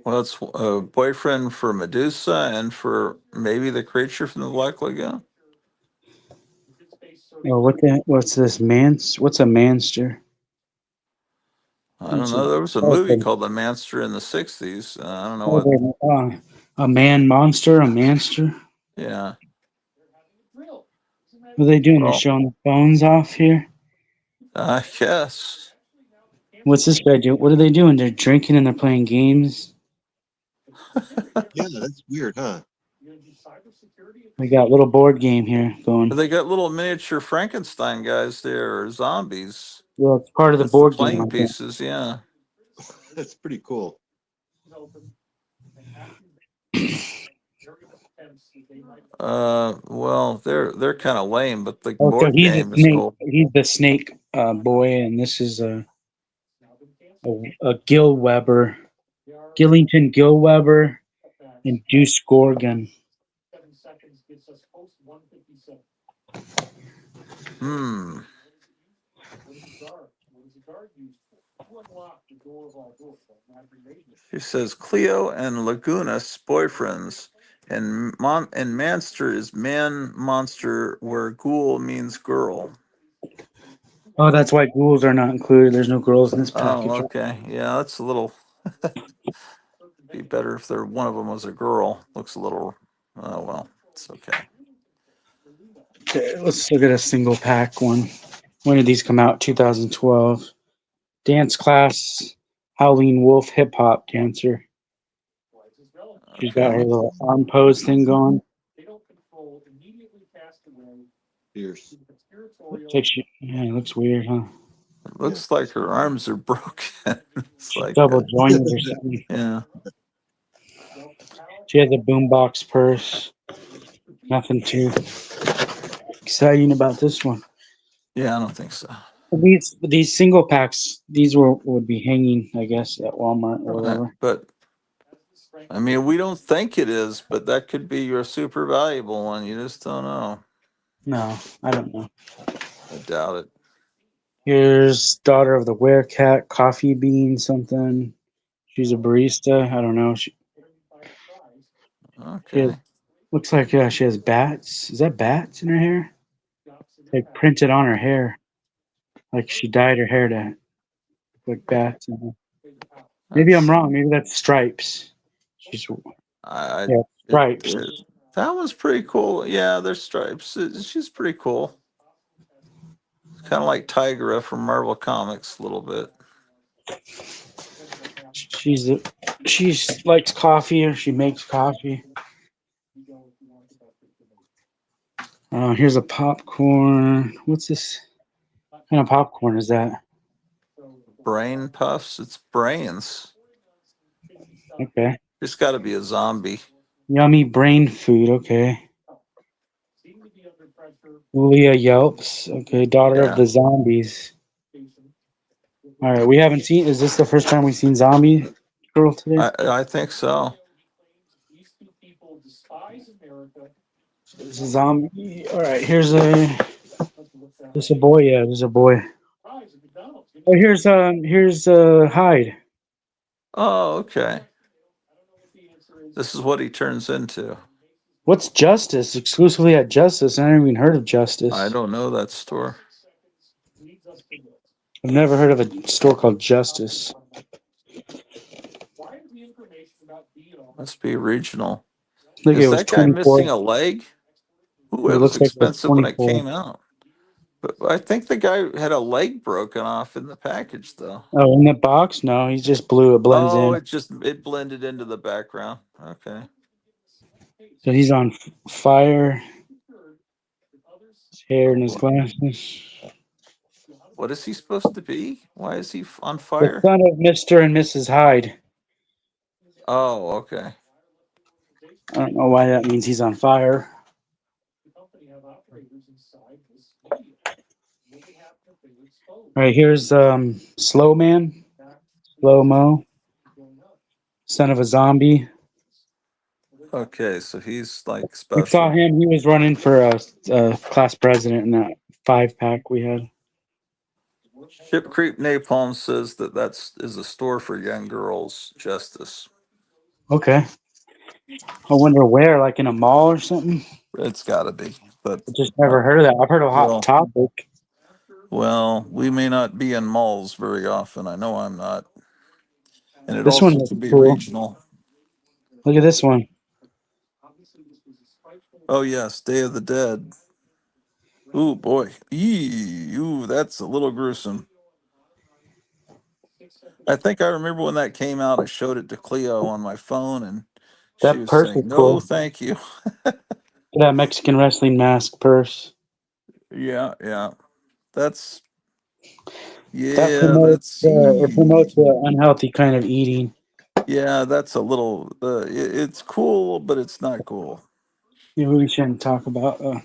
Well, it's a boyfriend for Medusa and for maybe the creature from the Black Lagoon. Oh, what's this? What's a manster? I don't know. There was a movie called The Manster in the 60s. I don't know what. A man monster, a manster. Yeah. What are they doing? They're Well, showing the phones off here. I guess. What's this guy doing? What are they doing? They're drinking and they're playing games. Yeah, that's weird, huh? We got a little board game here going. They got little miniature Frankenstein guys there, or zombies. Well, it's part of the That's the board game. playing I think. pieces, yeah. That's pretty cool. Well, they're kind of lame, but the Oh, so board he's a game is snake. cool. He's the snake boy, and this is a Gil Weber, Gillington Gil Weber, and Deuce Gorgon. Hmm. She says Cleo and Lagunas boyfriends, and Manster is man monster, where ghoul means girl. Oh, that's why ghouls are not included. There's no girls in this Oh, package. okay. Yeah, that's a little. Be better if one of them was a girl. Looks a little. Oh well, it's okay. Okay, let's look at a single pack one. When did these come out? 2012. Dance class, Howling Wolf hip hop dancer. She's got her Okay. little arm pose thing going. Fierce. Yeah, it looks weird, huh? It looks like her arms are broken. It's She's like, double jointed or something. yeah. She has a boombox purse. Nothing too exciting about this one. Yeah, I don't think so. These single packs, these would be hanging, I guess, at Walmart or whatever. But I mean, we don't think it is, but that could be your super valuable one. You just don't know. No, I don't know. I doubt it. Here's Daughter of the Werecat, Coffee Bean something. She's a barista. I don't know. She has, Okay. looks like she has bats. Is that bats in her hair? They printed on her hair. Like she dyed her hair to look like bats. Maybe I'm That's wrong. Maybe that's stripes. She's I yeah, it, stripes. that was pretty cool. Yeah, there's stripes. She's pretty cool. Kind of like Tigra from Marvel Comics a little bit. She likes coffee or she makes coffee. Here's a popcorn. What's this? What kind of popcorn is that? Brain puffs. It's brains. Okay. It's got to be a zombie. Yummy brain food. Okay. Leah Yelps. Okay. Daughter of Yeah, the Zombies. All right. We haven't seen. Is this the first time we've seen Zombie Girl today? I think so. This is zombie. All right. There's a boy. Yeah, there's a boy. Oh, here's Hyde. Oh, okay. This is what he turns into. What's Justice? Exclusively at Justice. I haven't even heard of I Justice. don't know that store. I've never heard of a store called Justice. Must be regional. Look, it Is was that guy 24. missing a leg? Ooh, It that was looks like it was expensive when it 24. came out. But I think the guy had a leg broken off in the package, though. Oh, in the box? No, he's just blue. It blends Oh, in. it blended into the background. Okay. So he's on fire. His hair and his glasses. What is he supposed to be? Why is he on The fire? son of Mr. and Mrs. Hyde. Oh, okay. I don't know why that means he's on fire. All right, here's Slow Man, Slow Mo, son of a zombie. Okay, so he's like We saw special. him. He was running for a class president in that 5-pack we had. Ship Creep Napalm says that is a store for young girls. Justice. Okay. I wonder where, like in a mall or something. It's got to be, but I just never heard of that. I've heard of Hot well, Topic. we may not be in malls very often. I know I'm not, and it This one also looks could be cool. regional. Look at this one. Oh yes, Day of the Dead. Ooh boy, ooh, that's a little gruesome. I think I remember when that came out. I showed it to Cleo on my phone, and she That was purse is saying, "No, cool. thank you." That Mexican wrestling mask purse. Yeah, yeah, that's That yeah, promotes that's it promotes unhealthy kind of eating. yeah, that's a little. It's cool, but it's not cool. Maybe we shouldn't talk about. All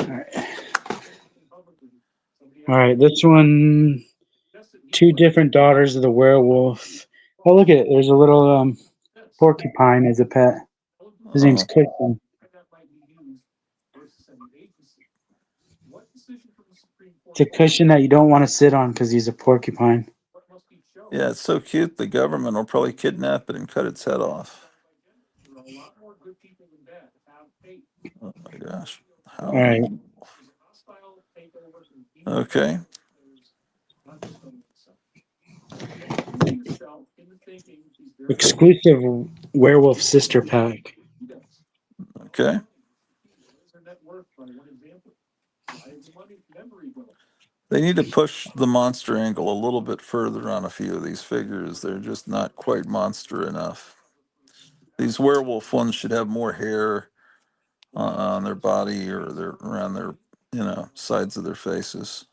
right. All right, this one. Two different daughters of the werewolf. Oh, look at it. There's a little porcupine as a pet. His name's Oh, Cushion. It's a cushion that you don't want to sit on because he's a porcupine. yeah, it's so cute. The government will probably kidnap it and cut its head off. Oh my gosh, All right. howling. Okay, Exclusive werewolf sister pack. okay. They need to push the monster angle a little bit further on a few of these figures. They're just not quite monster enough. These werewolf ones should have more hair on their body or their around their sides of their faces.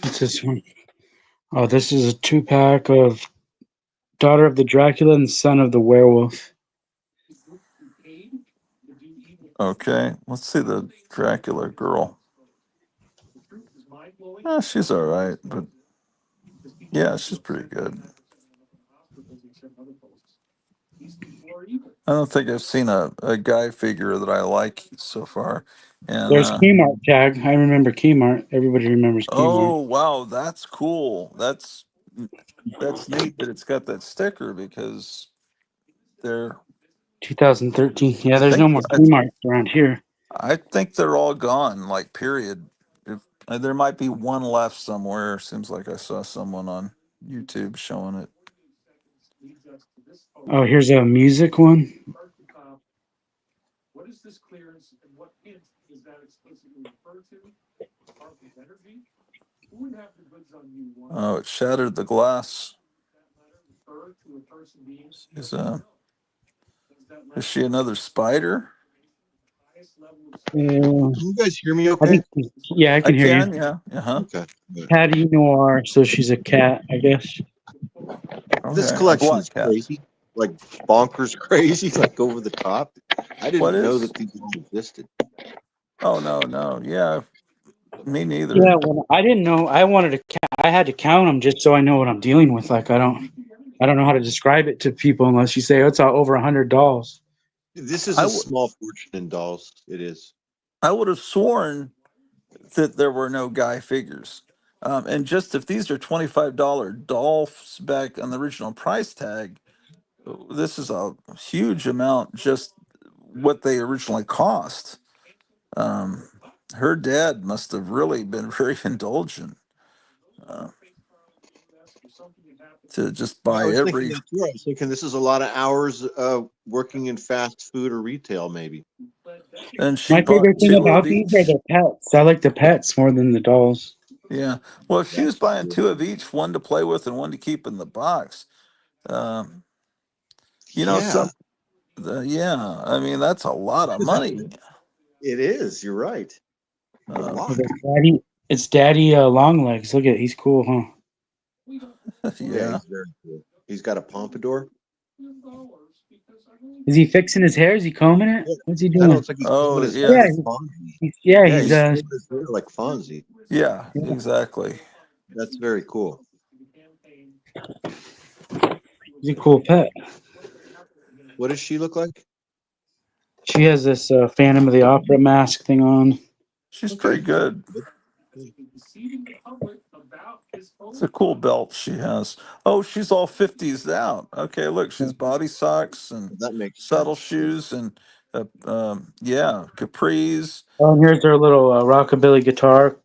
What's this one? Oh, this is a 2-pack of Daughter of the Dracula and Son of the Werewolf. Okay, let's see the Dracula girl. She's all right, but yeah, she's pretty good. I don't think I've seen a guy figure that I like so far. And There's Kmart tag. I remember Kmart. Everybody remembers Kmart. oh wow, that's cool. That's neat that it's got that sticker because they're 2013. Yeah, I there's no think more I, Kmart around here. I think they're all gone, like period. If there might be one left somewhere. Seems like I saw someone on YouTube showing it. Oh, here's a music one. Oh, it shattered the glass. Is is she another spider? Uh, Can you guys hear me I okay? think, yeah, I I can hear you. can, yeah. Uh-huh. Okay. Good. Patty Noir, so she's a cat, I guess. This Okay. A collection black is cat. crazy, like bonkers crazy, like over the top. I What didn't know is? that these all existed. Oh no, no. Yeah, me neither. Yeah, well, I didn't know. I wanted to. I had to count them just so I know what I'm dealing with. Like I don't know how to describe it to people unless you say oh, it's over $100. This is I a w- small fortune in dolls. It is. I would have sworn that there were no guy figures. And just if these are $25 dolls back on the original price tag, this is a huge amount just what they originally cost. Um, Her dad must have really been very indulgent uh, to just Yeah, I buy was thinking every. that too. I was thinking this is a lot of hours working in fast food or retail, maybe. And she My bought favorite thing two of about these are each. the pets. I like the pets more than the dolls. Yeah. Well, she was That's buying true. two of each, one to play with and one to keep in the box. Um, Yeah, some, yeah, I mean, that's a lot of money. it is. You're right. A Um, lot. Look at Daddy, it's Daddy Longlegs. Look at, he's cool, huh? Yeah, yeah. he's very cool. He's got a pompadour. Is he fixing his hair? Is he combing it? Yeah, What's he kind of doing? looks like he's combing Oh, his hair yeah. Yeah, like Fonzie. Yeah, he's he's combing his hair like Fonzie. Yeah, exactly. That's very cool. he's a cool pet. What does she look like? She has this Phantom of the Opera mask thing on. She's pretty Okay. good. Yeah. It's a cool belt she has. Oh, she's all 50s out. Okay, look, she's body socks and Well, that makes saddle sense. Yeah. shoes and, yeah, capris. Oh, and here's their little rockabilly guitar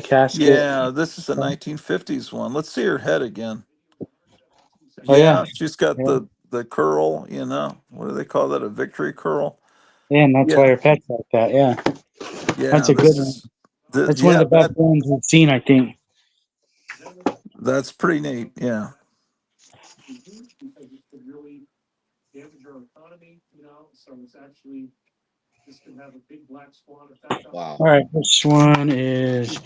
casket. Yeah, this is a 1950s one. Let's see her head again. Oh yeah, Yeah, she's got yeah, the curl, you know. What do they call that? A victory curl? yeah, and that's why Yeah. her pet's like that. Yeah, that's Yeah, a good this one. is That's one of yeah, the best ones we've seen, I think. that's pretty neat. Yeah. Wow. All right, this one is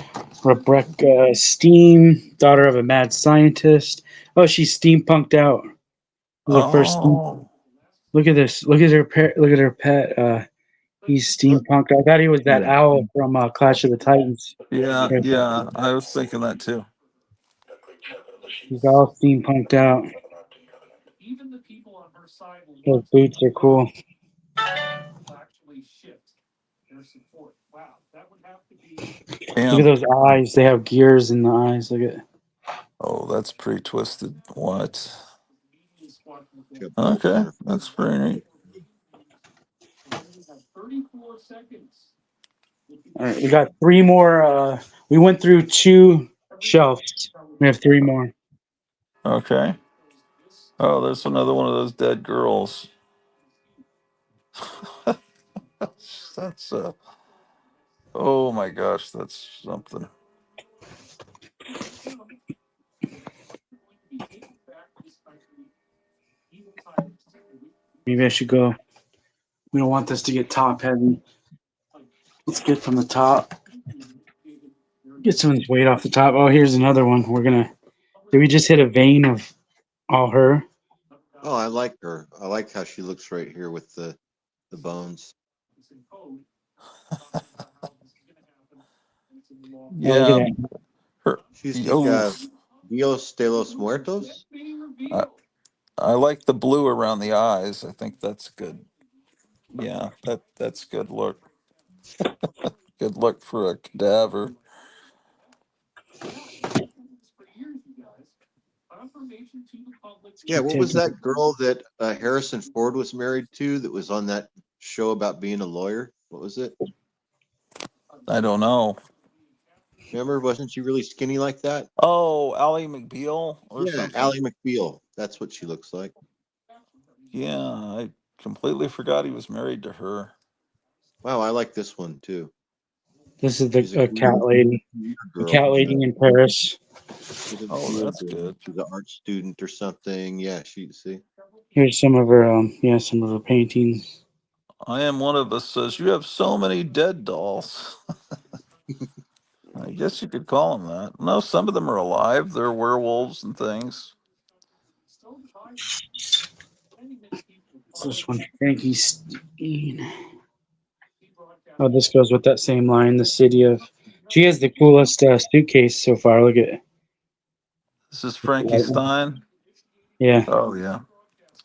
Rebecca Steam, daughter of a mad scientist. Oh, she's steampunked out. This is her first. Oh, Look at this. Look at her. Look at her pet. He's Look. steampunked. I thought he was that yeah. owl from Clash of the Titans. Yeah, yeah. I was thinking that too. He's all steampunked out. Those boots are cool. Look at Damn. those eyes. They have gears in the eyes. Look at. Oh, that's pretty twisted. What? She got bolts on Okay, her feet. that's pretty neat. All right, we got three more. We went through two shelves. We have three more. Okay. Oh, there's another one of those dead girls. That's oh my gosh, that's something. Maybe I should go. We don't want this to get top heavy. Let's get from the top. Get some of this weight off the top. Oh, here's another one. We're gonna. Did we just hit a vein of all her? Oh, I like her. I like how she looks right here with the bones. Oh, look at Yeah, that. her. She's the Oh, Dios de los Muertos. I, I like the blue around the eyes. I think that's good. Yeah, that's good look. Good look for a cadaver. Yeah, what Take was that girl that Harrison Ford was married to that was on that show about being a lawyer? What was it? I don't know. Remember, wasn't she really skinny like that? Oh, Ally McBeal or Yeah, something. Ally McBeal. That's what she looks like. Yeah, I completely forgot he was married to her. Wow, I like this one too. This is She's a the cat career lady. The girl. cat Yeah, lady in Paris. she's a Oh, career that's girl. good. She's an art student or something. Yeah, she see. Here's some of her. Yeah, some of her paintings. I am one of us says you have so many dead dolls. I guess you could call them that. No, some of them are alive. They're werewolves and things. So this one, Frankenstein. Oh, this goes with that same line. The city of. She has the coolest suitcase so far. Look at. This is Frankie Stein. Yeah. Oh yeah.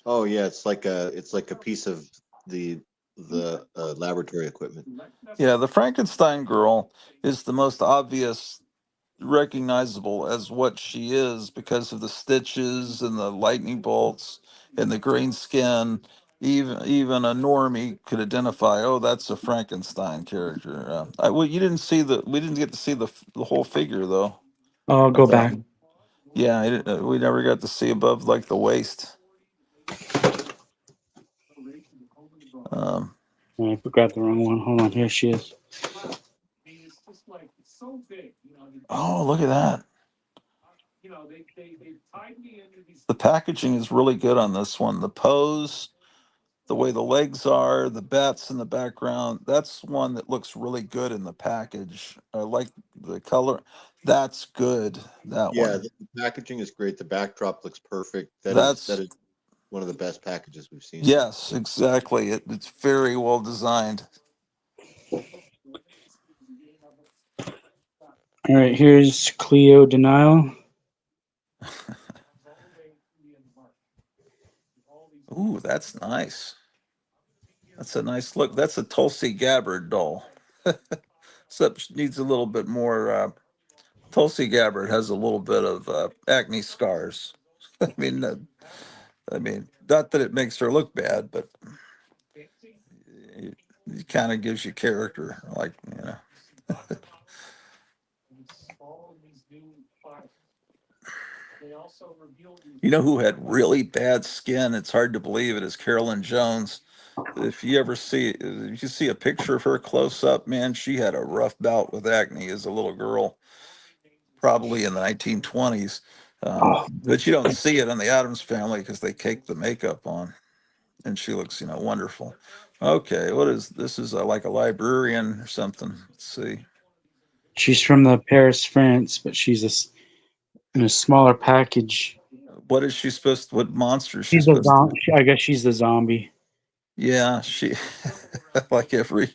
Oh yeah, it's like a piece of the laboratory equipment. Yeah, the Frankenstein girl is the most obvious, recognizable as what she is because of the stitches and the lightning bolts and the green skin. Even a normie could identify. Oh, that's a Frankenstein character. Well, you didn't see the. We didn't get to see the whole figure though. I'll Of go that. back. Yeah, we never got to see above like the waist. Um, I forgot the wrong one. Hold on, here she is. oh, look at that. The packaging is really good on this one. The pose, the way the legs are, the bats in the background. That's one that looks really good in the package. I like the color. That's good. That Yeah, one. the packaging is great. The backdrop looks perfect. That That's is one of the best packages we've seen. yes, exactly. It's very well designed. All right, here's Cleo Denial. Ooh, that's nice. That's a nice look. That's a Tulsi Gabbard doll. Except she needs a little bit more. Tulsi Gabbard has a little bit of acne scars. I mean, not that it makes her look bad, but it kind of gives you character. Like, you know who had really bad skin? It's hard to believe it is Carolyn Jones. If you see a picture of her close up, man, she had a rough bout with acne as a little girl, probably in the 1920s. Oh, But you don't see it on the Addams Family because they cake the makeup on, and she looks, wonderful. Okay, what is this? Is like a librarian or something? Let's see. she's from the Paris, France, but in a smaller package. What is she supposed? What monster is she She's a supposed to zombie. be? I guess she's the zombie. Yeah, she like every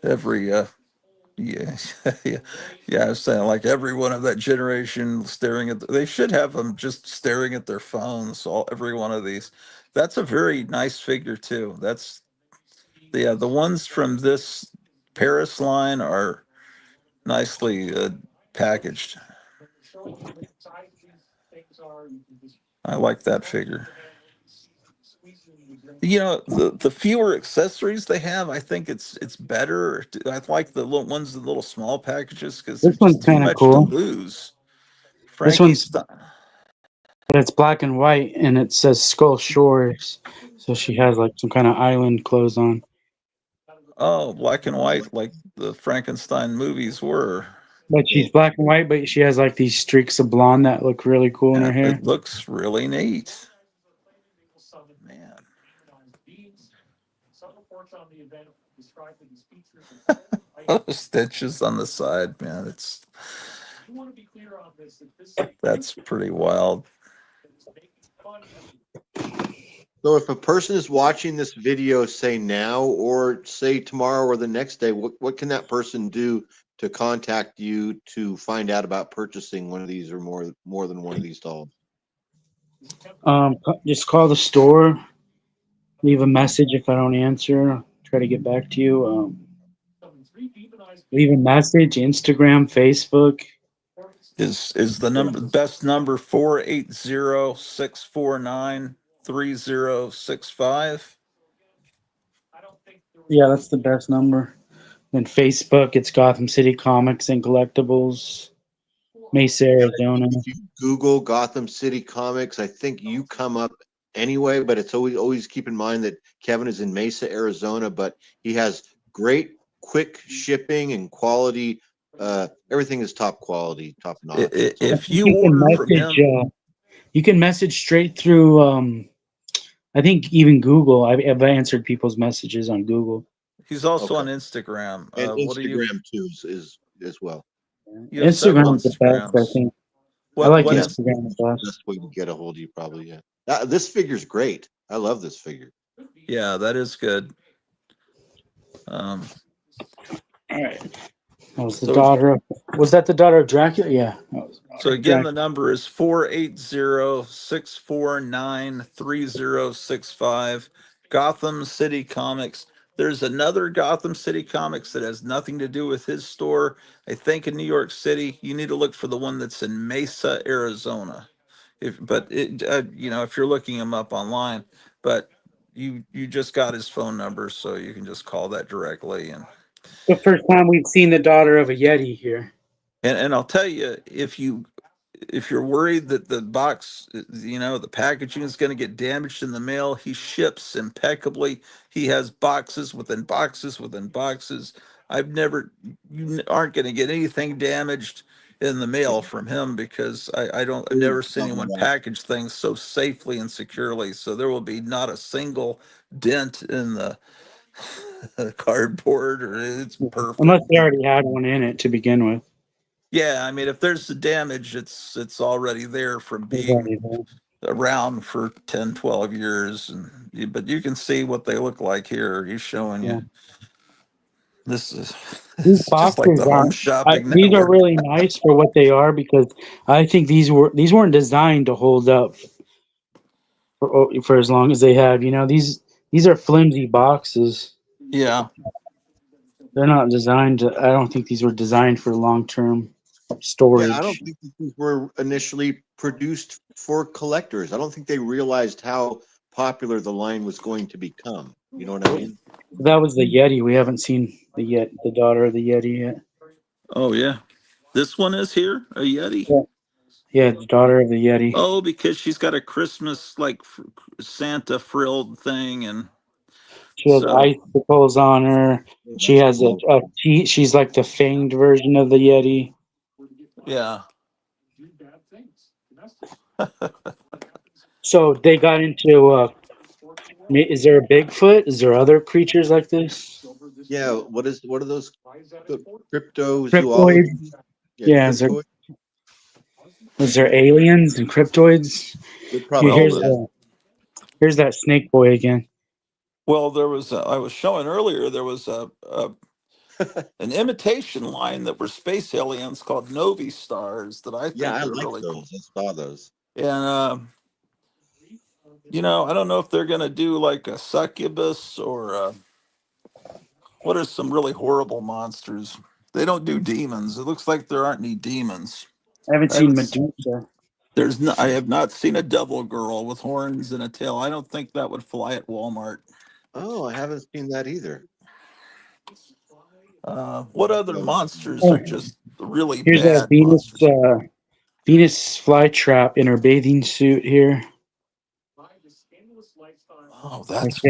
yeah, yeah, yeah. I was saying like everyone of that generation staring at. They should have them just staring at their phones. Every one of these. That's a very nice figure too. That's the ones from this Paris line are nicely packaged. I like that figure. The fewer accessories they have, I think it's better. I like the little ones, the little small packages, because This there's just one's too kind of much to cool. lose. This Frankie's one's It's black and white, and it says Skull Shores. So she has like some kind of island clothes on. oh, black and white like the Frankenstein movies were. But Yeah. she's black and white, but she has like these streaks of blonde that look really cool in her And hair. it looks really neat. Man. Stitches on the side, man. That's pretty wild. So if a person is watching this video, say now or say tomorrow or the next day, what can that person do to contact you to find out about purchasing one of these or more than one of these dolls? Just call the store, leave a message. If I don't answer, I'll try to get back to you. Leave a message, Instagram, Facebook. Is the best number 480-649-3065? Yeah, that's the best number. Then Facebook, it's Gotham City Comics and Collectibles, Mesa, Arizona. If you Google Gotham City Comics, I think you come up anyway, but it's always keep in mind that Kevin is in Mesa, Arizona, but he has great quick shipping and quality. Everything is top quality, top notch. So If you You can order from message. him, You can message straight through. I think even Google. I've answered people's messages on Google. he's also okay, on Instagram. and What do you? Instagram too is as well. You have several Instagram is the best. I Instagrams. think I What like what is? Instagram the best. Best way to get a hold of you, probably. Yeah, this figure's great. I love this figure. Yeah, that is good. Um, All right. That was the so daughter of. Was that the daughter of Dracula? Yeah. That was the so daughter of again, the Dracula. number is 480-649-3065. Gotham City Comics. There's another Gotham City Comics that has nothing to do with his store. I think in New York City. You need to look for the one that's in Mesa, Arizona. If you're looking him up online, but you just got his phone number, so you can just call that directly. The first time we've seen the daughter of a Yeti here. And I'll tell you, if you're worried that the box, the packaging is going to get damaged in the mail, he ships impeccably. He has boxes within boxes within boxes. You aren't going to get anything damaged in the mail from him because I've never seen anyone package things so safely and securely. So there will be not a single dent in the cardboard, or it's perfect. Unless they already had one in it to begin with. Yeah, I mean, if there's the damage, it's already there from It's being already there. around for 10, 12 years. But you can see what they look like here. He's showing Yeah. you. This is These it's just like boxes the home aren't. shopping These are network. really nice for what they are because I think these weren't designed to hold up for as long as they have. These are flimsy boxes. Yeah. They're not designed to. I don't think these were designed for long term Yeah, I don't storage. think these were initially produced for collectors. I don't think they realized how popular the line was going to become. You know what I mean? That was the Yeti. We haven't seen the daughter of the Yeti yet. Oh yeah. This one is here, a Yeti. Yeah, yeah, the daughter of the Yeti. Oh, because she's got a Christmas like Santa frilled thing, and She has so icicles on her. Yeah, She that's has a, cool. a teeth. She's like the fanged version of the Yeti. yeah. So they got into. Is there a Bigfoot? Is there other creatures like this? Yeah, what are those Cryptoids. cryptozoology? Yeah, Yeah. cryptoid. Is there aliens and cryptoids? It Here, probably Well, is. here's Yeah. the here's that snake boy again. there was I was showing earlier. There was an imitation line that were space aliens called Novi stars that I Yeah, think I are like really cool. those. I saw those. And I don't know if they're going to do like a succubus or what are some really horrible monsters. They don't do demons. It looks like there aren't any demons. I haven't I seen haven't. Medusa. I have not seen a devil girl with horns and a tail. I don't think that would fly at Walmart. Oh, I haven't seen that either. What other Those. monsters are Oh, just really here's a bad monsters? Venus flytrap in her bathing suit here. Oh, And that's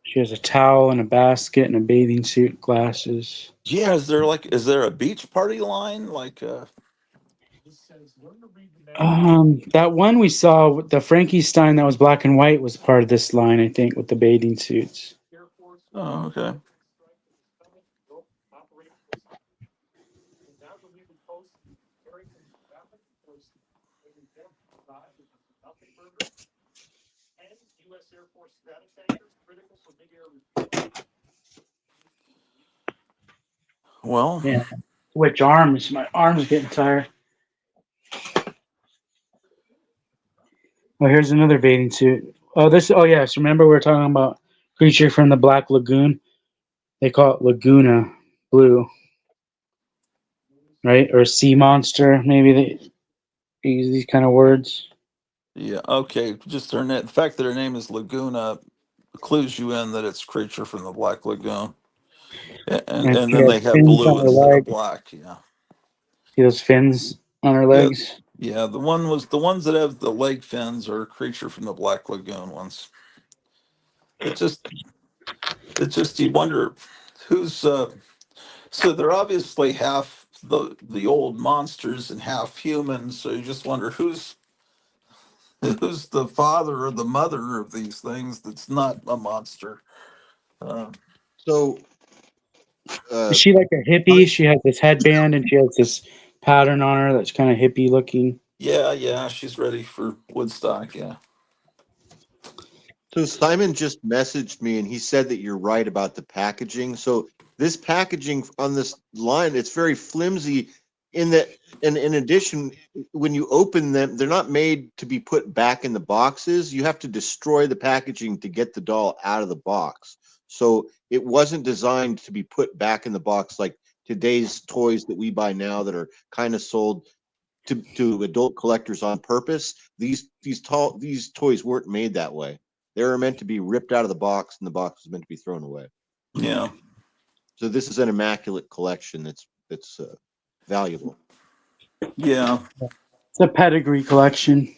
she has a towel and a basket and a bathing suit, glasses. yeah. Is there a beach party line like That one we saw, the Frankenstein that was black and white, was part of this line, I think, with the bathing suits. Oh, okay. Well, Yeah. Which arms? My arms getting tired. Oh, here's another bathing suit. Oh, this. Oh, yes. Remember we were talking about creature from the Black Lagoon? They call it Laguna Blue, right? Or sea monster. Maybe they use these kind of words. yeah, okay. Just the fact that her name is Laguna clues you in that it's creature from the Black Lagoon, And and she then has they have fins blue on her instead of legs. black. Yeah, See those fins on her yeah, legs? yeah. The ones that have the leg fins are creature from the Black Lagoon ones. It just you wonder who's so they're obviously half the old monsters and half humans. So you just wonder who's the father or the mother of these things that's not a monster. Uh, So, Is uh, she like a hippie? She has this headband and she has this pattern on her that's kind of hippie looking. yeah, yeah, she's ready for Woodstock. Yeah. so Simon just messaged me and he said that you're right about the packaging. So this packaging on this line, it's very flimsy in that, and in addition, when you open them, they're not made to be put back in the boxes. You have to destroy the packaging to get the doll out of the box. So it wasn't designed to be put back in the box like today's toys that we buy now that are kind of sold to adult collectors on purpose. These toys weren't made that way. They were meant to be ripped out of the box, and the box was meant to be thrown away. Yeah. So this is an immaculate collection that's valuable. Yeah. It's a pedigree collection.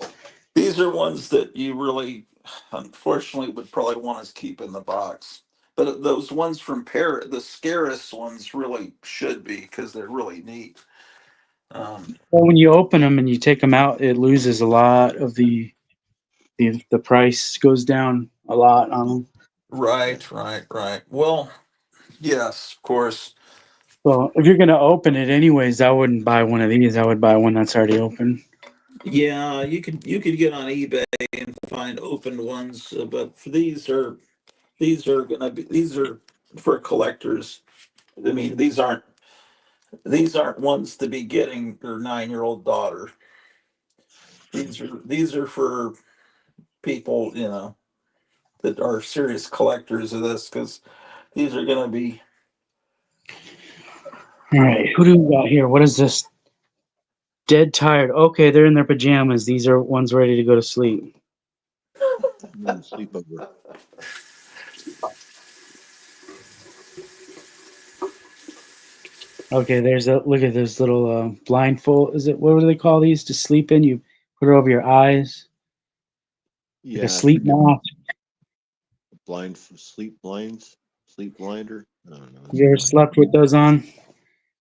These are ones that you really, unfortunately, would probably want us keep in the box. But those ones from Paris, the Scaris ones, really should be because they're really neat. Well, when you open them and you take them out, it loses a lot of the price goes down a lot on them. Right, right, right. Well, yes, of course. So if you're gonna open it anyways, I wouldn't buy one of these. I would buy one that's already open. Yeah, you could get on eBay and find opened ones, but for these are for collectors. I mean, these aren't ones to be getting your 9-year-old daughter. These are for people, that are serious collectors of this because these are going to be. All right, who do we got here? What is this? Dead tired. Okay, they're in their pajamas. These are ones ready to go to sleep. Sleepover. Okay, there's a look at this little blindfold. Is it what do they call these to sleep in? You put it over your eyes, like Yeah, a I sleep forget. mask. Sleep blinds, sleep blinder. I don't know. It's You ever blind. slept with those on?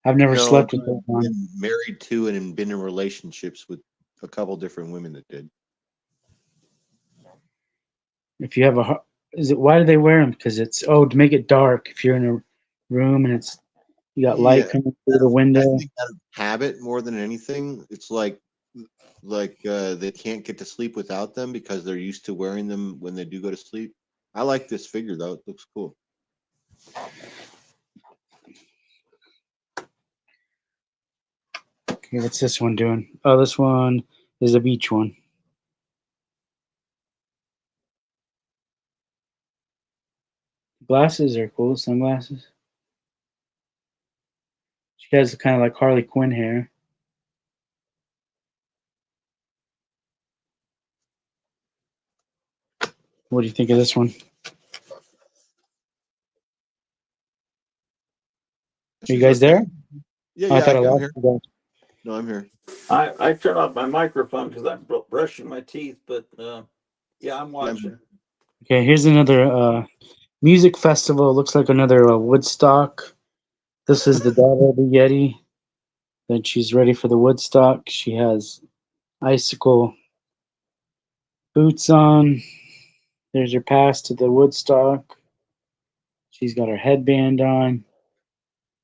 I've never No, slept with those I've on. been married to and been in relationships with a couple different women that did. If you have is it why do they wear them? Because it's to make it dark. If you're in a room and you got light Yeah, coming through the I window. think out of habit more than anything. It's like they can't get to sleep without them because they're used to wearing them when they do go to sleep. I like this figure though; it looks cool. Okay, what's this one doing? Oh, this one is a beach one. Glasses are cool. Sunglasses. She has kind of like Harley Quinn hair. What do you think of this one? Are you She's guys okay. there? Yeah, Oh, I yeah, thought I I'm lost here. you guys. No, I'm here. I turn off my microphone because I'm brushing my teeth, but yeah, I'm Yeah, I'm here. watching. Okay, here's another music festival. Looks like another Woodstock. This is the daughter of the Yeti. Then she's ready for the Woodstock. She has icicle boots on. There's her pass to the Woodstock. She's got her headband on.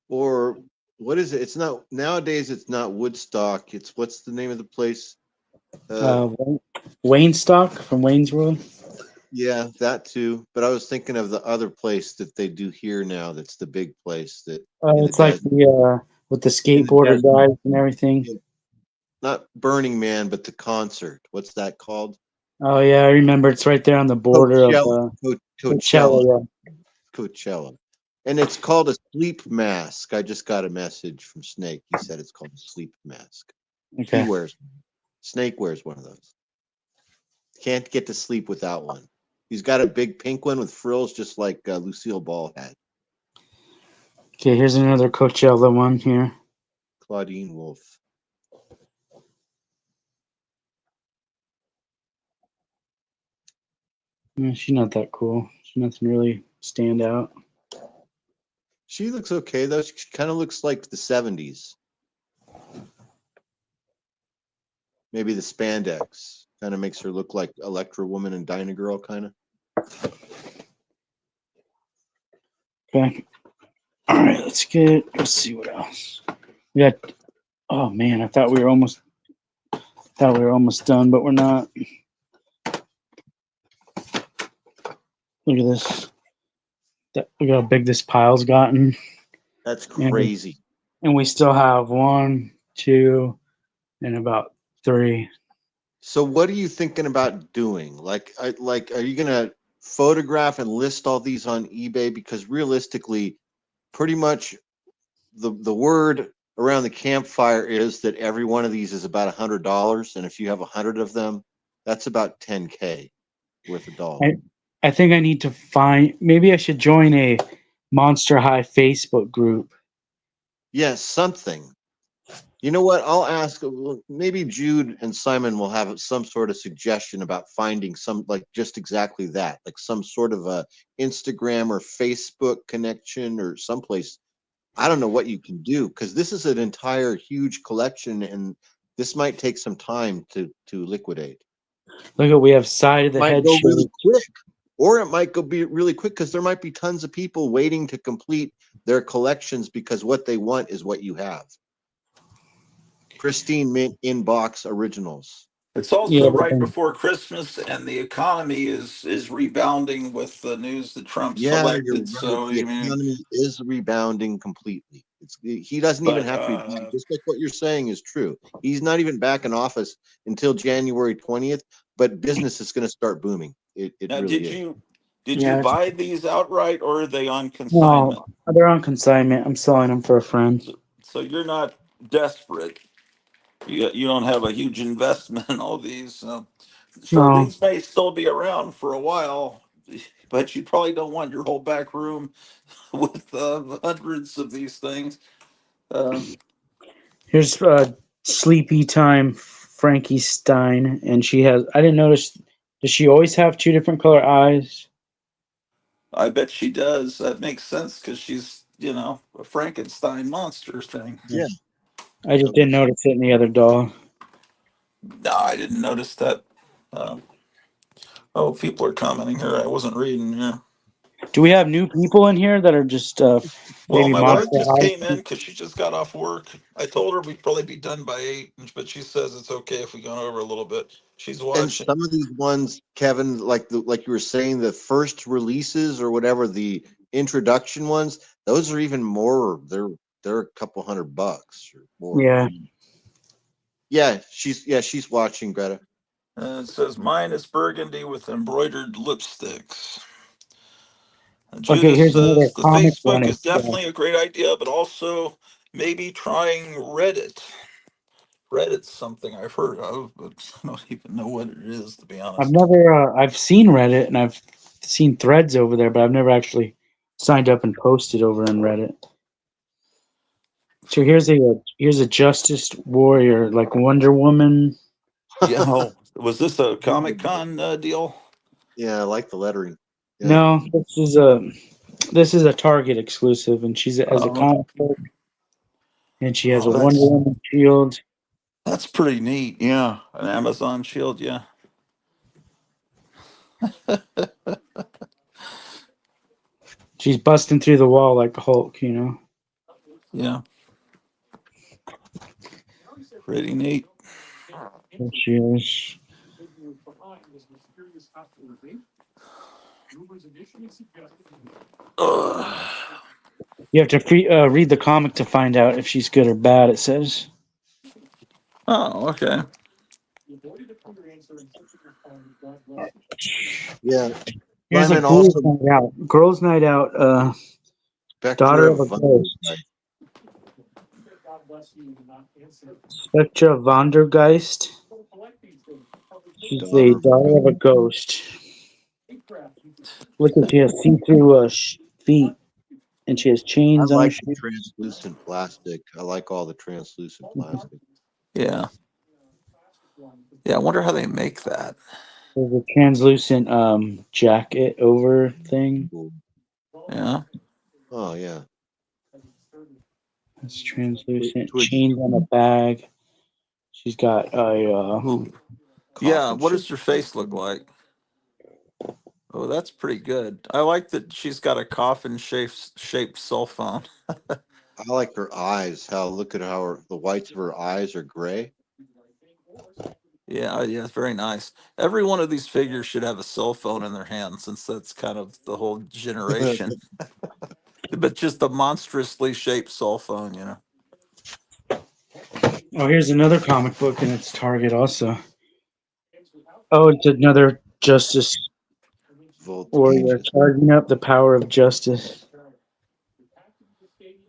Or what is it? It's not nowadays. It's not Woodstock. It's what's the name of the place? Uh, Uh, Wayne Stock from Wayne's World. yeah, that too. But I was thinking of the other place that they do here now. That's the big place that in the It's like desert. the with the In the skateboarder desert. guys and everything. Yeah, not Burning Man, but the concert. What's that called? Oh yeah, I remember. It's right there on the border of Coachella. Coachella. Coachella. Coachella. And it's called a sleep mask. I just got a message from Snake. He said it's called a sleep mask. Yeah. He Okay. wears one. Snake wears one of those. Can't get to sleep without one. He's got a big pink one with frills, just like Lucille Ball had. Okay. Here's another Coachella one here. Claudine Wolf. Yeah, she's not that cool. She's nothing really stand out. She looks okay though. She kind of looks like the 70s. Maybe the spandex kind of makes her look like Electra Woman and Dinah Girl, kind of. Okay. All right. Let's see what else. We got. Oh man, I thought we were almost done, but we're not. Look at this. Look how big this pile's gotten, That's and crazy. we still have one, two, and about three. So what are you thinking about doing? Like, are you gonna photograph and list all these on eBay? Because realistically, pretty much the word around the campfire is that every one of these is about $100, and if you have 100 of them, that's about 10K worth of doll. I think I need to find. Maybe I should join a Monster High Facebook group. Yes, something. You know what? I'll ask. Maybe Jude and Simon will have some sort of suggestion about finding some, like just exactly that, like some sort of a Instagram or Facebook connection or someplace. I don't know what you can do because this is an entire huge collection, and this might take some time to liquidate. Look at we have side of the Might head go really shirt. quick, or it might go be really quick because there might be tons of people waiting to complete their collections because what they want is what you have. Pristine mint inbox originals. It's Yeah, also but right then- before Christmas, and the economy is rebounding with the news that Trump's Yeah, you're elected. right. So The I mean, economy is rebounding completely. He doesn't even but have to resign. Just like what you're saying is true. He's not even back in office until January 20th, but business is going to start booming. It now, really did is. you yeah. buy these outright, or are they on No, consignment? they're on consignment. I'm selling them for a friend. So you're not desperate. You don't have a huge investment in all these. So No, these may still be around for a while, but you probably don't want your whole back room with hundreds of these things. Um, here's Sleepy Time Frankie Stein, and she has. I didn't notice. Does she always have two different color eyes? I bet she does. That makes sense because she's, a Frankenstein monster thing. Yeah. I just didn't notice it in the other doll. No, I didn't notice that. Um, oh, people are commenting here. I wasn't reading here. Do we have new people in here that are just Well, maybe my No, wife Monster just came High? in because she just got off work. I told her we'd probably be done by 8, but she says it's okay if we go over a little bit. She's and watching. some of these ones, Kevin, like you were saying, the first releases or whatever, the introduction ones, those are even more. They're a couple $100 or more. Yeah. She's watching, Greta. It says mine is burgundy with embroidered lipsticks. And Okay, Judith here's another says the comic one. Facebook is It's definitely a great idea, but also maybe trying Reddit. Reddit's something I've heard of, but I don't even know what it is, to be I've honest. never I've seen Reddit and I've seen threads over there, but I've never actually signed up and posted over on Reddit. So here's a Justice Warrior like Wonder Woman. Yeah. Oh, was this a Comic Con deal? Yeah, I like the lettering. Yeah. No, this is a Target exclusive, and she's as a Oh, comic book, and she has a oh, Wonder Woman shield. that's pretty neat. Yeah, an Amazon Shield. Yeah. She's busting through the wall like Hulk, you know. Yeah, pretty neat. There she is. Ugh. You have to read the comic to find out if she's good or bad. It says. Oh, okay. Yeah. Here's a Simon girls' also night out. Girls' night out. Spectre Daughter of of a Vanderbilt. ghost. Spectra Vandergeist. She's a Daughter of a daughter of a ghost. Look at she has see-through feet, and she has I chains on her like the shoes. translucent plastic. I like all the translucent plastic. Yeah, yeah. I wonder how they make that. There's a translucent jacket over thing. Cool. Yeah. Oh yeah. It's translucent. Twitch Chains on the bag. She's got a Ooh. Yeah. coffin What shape. does her face look like? Oh, that's pretty good. I like that she's got a coffin shaped cell phone. I like her eyes. Look at how the whites of her eyes are gray. Yeah, yeah, it's very nice. Every one of these figures should have a cell phone in their hand, since that's kind of the whole generation. But just a monstrously shaped cell phone. oh, here's another comic book, and it's Target also. Oh, it's another Justice Warrior charging up the power of justice.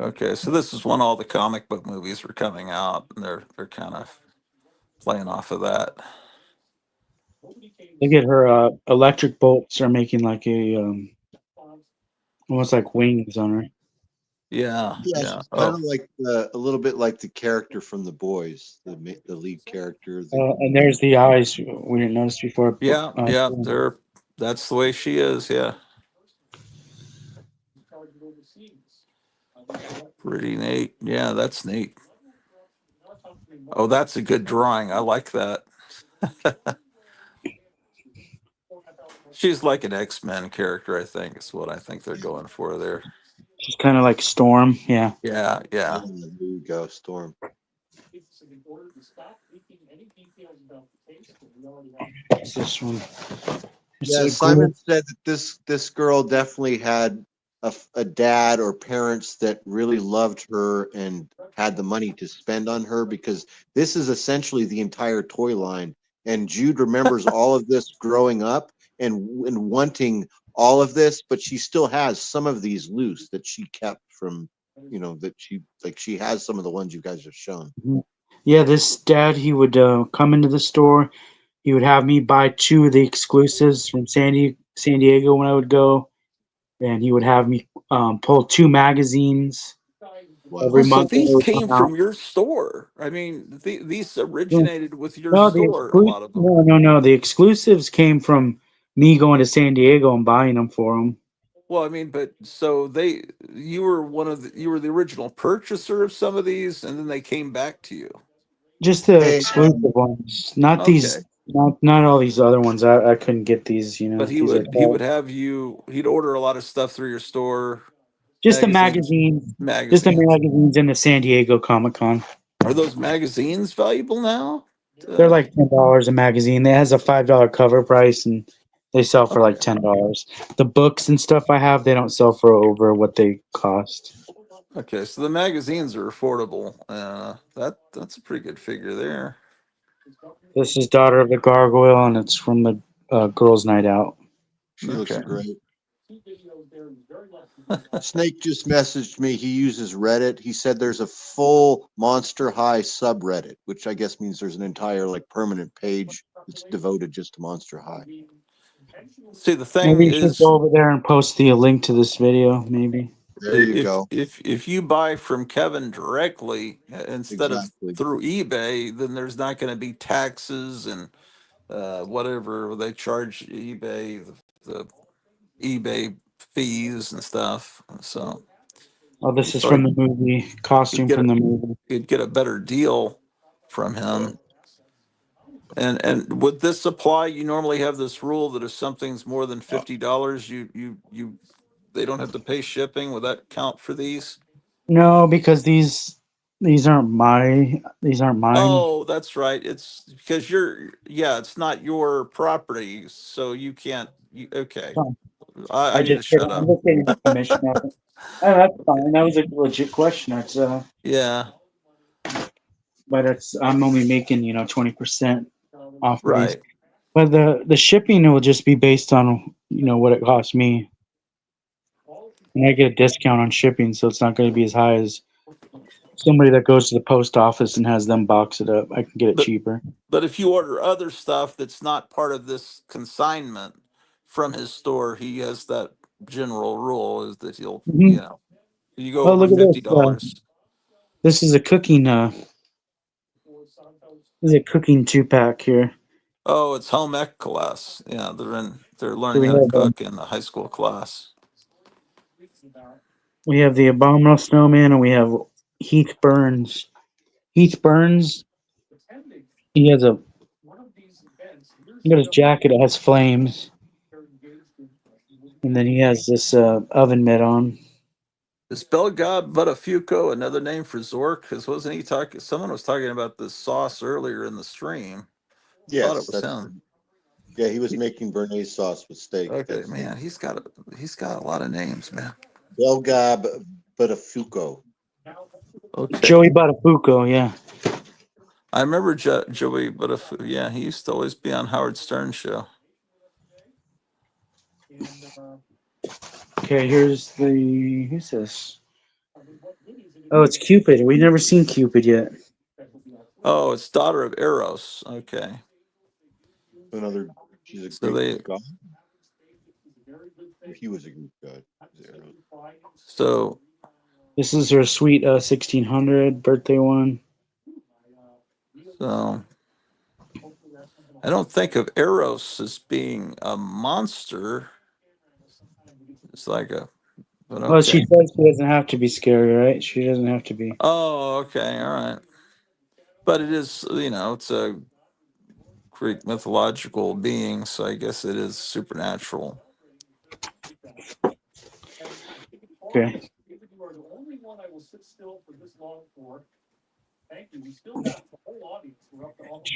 Okay, so this is when all the comic book movies were coming out, and they're kind of playing off of that. Look at her electric bolts are making like a almost like wings on her. Yeah, Yeah, yeah. she's kind Oh, of like a little bit like the character from The Boys, the lead character. And there's the eyes we didn't notice before. yeah, yeah. They're that's the way she is. Yeah, pretty neat. Yeah, that's neat. Oh, that's a good drawing. I like that. She's like an X-Men character, I think, is what I think they're going for there. She's kind of like Storm. Yeah. Yeah, Yeah, yeah. there you go, Storm. What's this one? It's Yeah, a Simon group. said that this girl definitely had a dad or parents that really loved her and had the money to spend on her, because this is essentially the entire toy line. And Jude remembers all of this growing up and wanting all of this, but she still has some of these loose that she kept from, that she has some of the ones you guys have shown. Yeah, this dad, he would come into the store. He would have me buy two of the exclusives from San Diego when I would go, and he would have me pull two magazines Oh, every Wow. so month when they these would came come out. from your store. I mean, these No, originated with your store. A lot of them. no. The exclusives came from me going to San Diego and buying them for him. Well, I mean, but so you were you were the original purchaser of some of these, and then they came back to you. Just the Hey, exclusive ones, not Okay, these, not all these other ones. I couldn't get these. but These are he would have you. He'd order a lot of stuff through your store, just the magazines, magazines, just the magazines. magazines in the San Diego Comic Con. Are those magazines valuable now? They're Uh, like $10 a magazine. It has a $5 cover price, and they sell for like okay, $10. The books and stuff I have, they don't sell for over what they cost. okay. So the magazines are affordable. That's a pretty good figure there. This is Daughter of the Gargoyle, and it's from the Girls' Night Out. she looks Okay. great. Snake just messaged me. He uses Reddit. He said there's a full Monster High subreddit, which I guess means there's an entire permanent page that's devoted just to Monster High. See, the thing Maybe you should is, go over there and post the link to this video. Maybe. There you go. if you buy from Kevin directly instead of Exactly. through eBay, then there's not going to be taxes and whatever they charge eBay, the eBay fees and stuff. So Oh, you this is from probably the movie. you'd Costume get from a the movie. you'd get a better deal from him. And would this apply? You normally have this rule that if something's more than $50, you they don't have to pay shipping. Would that count for these? No, because these aren't mine. Oh, that's right. It's because yeah, it's not your property, so you can't. Okay, So I I need just to shut I'm up. just getting permission of it. Oh, that's Okay. fine. That was a legit question. Yeah, But I'm only making 20% off of these. right. But the shipping will just be based on what it costs me, and I get a discount on shipping, so it's not going to be as high as somebody that goes to the post office and has them box it up. I can get it But cheaper. but if you order other stuff that's not part of this consignment from his store, he has that general rule is that he'll, Hmm. you go Oh, over look at fifty this. dollars. This is a cooking. This is a cooking 2-pack here. Oh, it's home ec class. Yeah, they're So learning how to cook in the high school class. we have the Abominable Snowman, and we have Heath Burns. Heath Burns. He has a Look at his jacket. It has flames, and then he has this oven mitt on. Is Belgab Buttafuoco another name for Zork? Because wasn't he talking? Someone was talking about the sauce earlier in the stream. Thought it Yes, was him. yeah, he was making Bernaise sauce with steak. Okay, That's man, he's got a lot of names, man. Belgab Buttafuoco. Okay, Joey Buttafuoco, yeah. I remember Joey Buttafuoco. Yeah, he used to always be on Howard Stern show. Okay, here's the. Who's this? Oh, it's Cupid. We've never seen Cupid yet. Oh, it's daughter of Eros. Okay. Another, she's a So Greek they god. Or he was a Greek god. Is it Eros? so This is her sweet 1600 birthday one. so I don't think of Eros as being a monster. It's like a but Well, she okay. says she doesn't have to be scary, right? She doesn't have to be. Oh, okay, all right. But it is, it's a Greek mythological being, so I guess it is supernatural. Okay.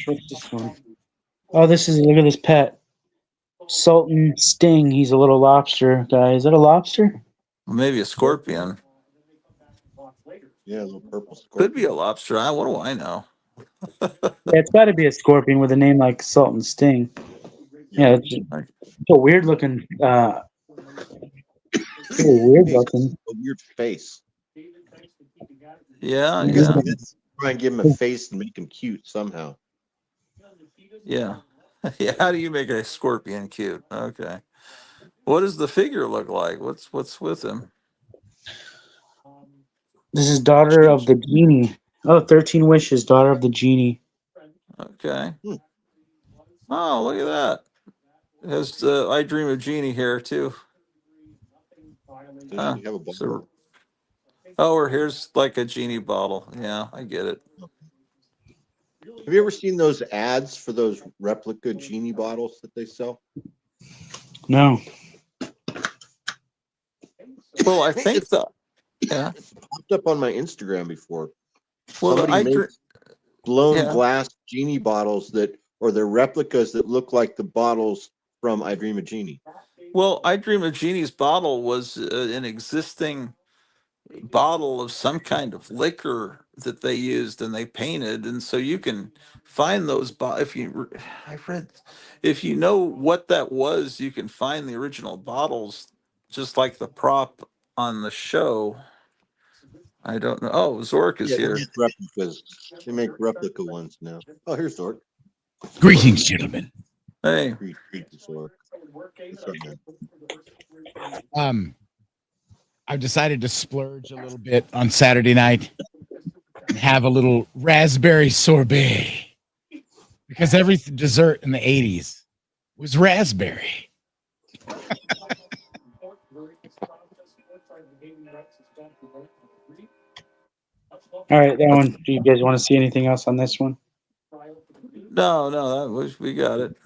What's this one? Oh, this is look at this pet. Sultan Sting. He's a little lobster guy. Is that a lobster? Maybe a scorpion. Yeah, a little purple Could be scorpion. a lobster. What do I know? Yeah, it's got to be a scorpion with a name like Sultan Sting. Yeah. Yeah, it's a weird looking. Pretty weird He's got looking. a weird face. Yeah, I guess yeah, let's try and give him a face and make him cute somehow. yeah. Yeah, how do you make a scorpion cute? Okay. What does the figure look like? What's with him? This is daughter of the genie. Oh, 13 wishes, daughter of the genie. Okay. Hmm. Oh, look at that. It has I Dream of Jeannie here too. Does Huh. she have a bottle? So, oh, or here's like a genie bottle. Yeah, I get it. Have you ever seen those ads for those replica genie bottles that they sell? No. Well, I It's think the yeah. popped up on my Instagram before. Well, the Somebody I Dream. makes blown Yeah. glass genie bottles that, or they're replicas that look like the bottles from I Dream of Genie. Well, I Dream of Jeannie's bottle was an existing bottle of some kind of liquor that they used and they painted, and so you can find those. If I read, if you know what that was, you can find the original bottles, just like the prop on the show. I don't know. Oh, Zork is Yeah, they here. make replicas. They make replica ones now. Oh, here's Zork. Greetings, gentlemen. Hey, Greet Zork. What's up, man? Um, I've decided to splurge a little bit on Saturday night and have a little raspberry sorbet because every dessert in the 80s was raspberry. All right, that one. Do you guys want to see anything else on this one? no, that was we got it.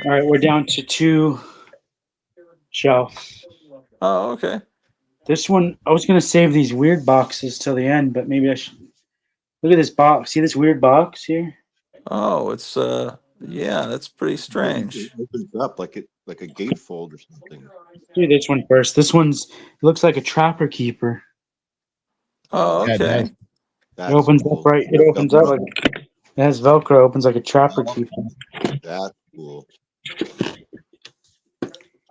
All right, we're down to two shelves. Oh, okay. This one, I was gonna save these weird boxes till the end, but maybe I should. Look at this box. See this weird box here? Oh, it's yeah, that's pretty It strange. opens up like a gatefold or something. Do this one first. This one's it looks like a trapper keeper. Oh, Yeah, it does. okay. It That's opens up cool. right. It opens up like it has Velcro. Opens like a trapper keeper. That's cool.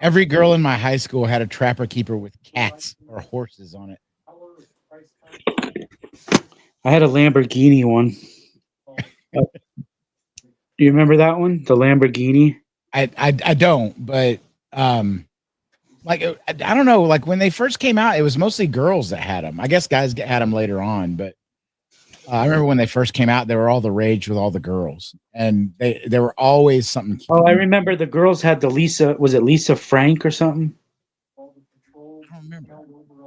Every girl in my high school had a trapper keeper with cats or horses on it. I had a Lamborghini one. Do you remember that one? The Lamborghini. I don't, but like I don't know. Like when they first came out, it was mostly girls that had them. I guess guys had them later on, but I remember when they first came out, they were all the rage with all the girls, and they were always something cute. Oh, I remember the girls had the Lisa. Was it Lisa Frank or something? I don't remember.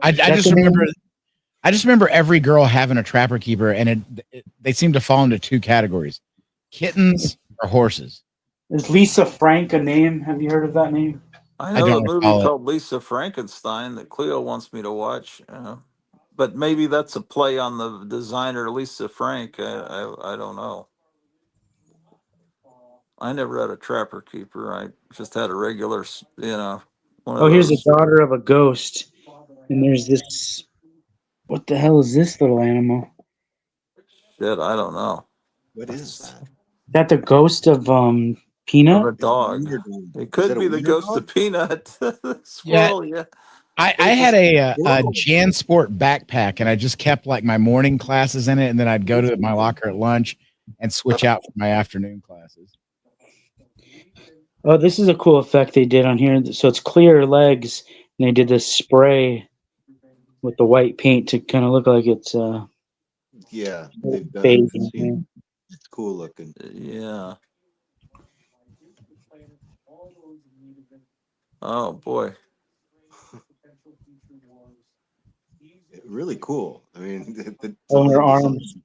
I That just the name? remember. I just remember every girl having a trapper keeper, and they seem to fall into two categories: kittens or horses. Is Lisa Frank a name? Have you heard of that name? I I know don't a movie recall it. called Lisa Frankenstein that Cleo wants me to watch, but maybe that's a play on the designer Lisa Frank. I don't know. I never had a trapper keeper. I just had a regular, one of Oh, here's a those. daughter of a ghost, and there's this. What the hell is this little animal? Shit, I don't know. What is That's that? Is that the ghost of of a Peanut? dog. Wiener dog. It Is could that a be the wiener ghost dog? of Peanut. The Yeah, squirrel, yeah. I It's had a squirrel. JanSport backpack, and I just kept like my morning classes in it, and then I'd go to my locker at lunch and switch out for my afternoon classes. Oh, this is a cool effect they did on here. So it's clear legs, and they did this spray with the white paint to kind of look like it's Yeah, they've done it. beige. I've seen it. It's cool looking. Yeah. Oh boy. Really cool. I mean, some On of the her design. arms.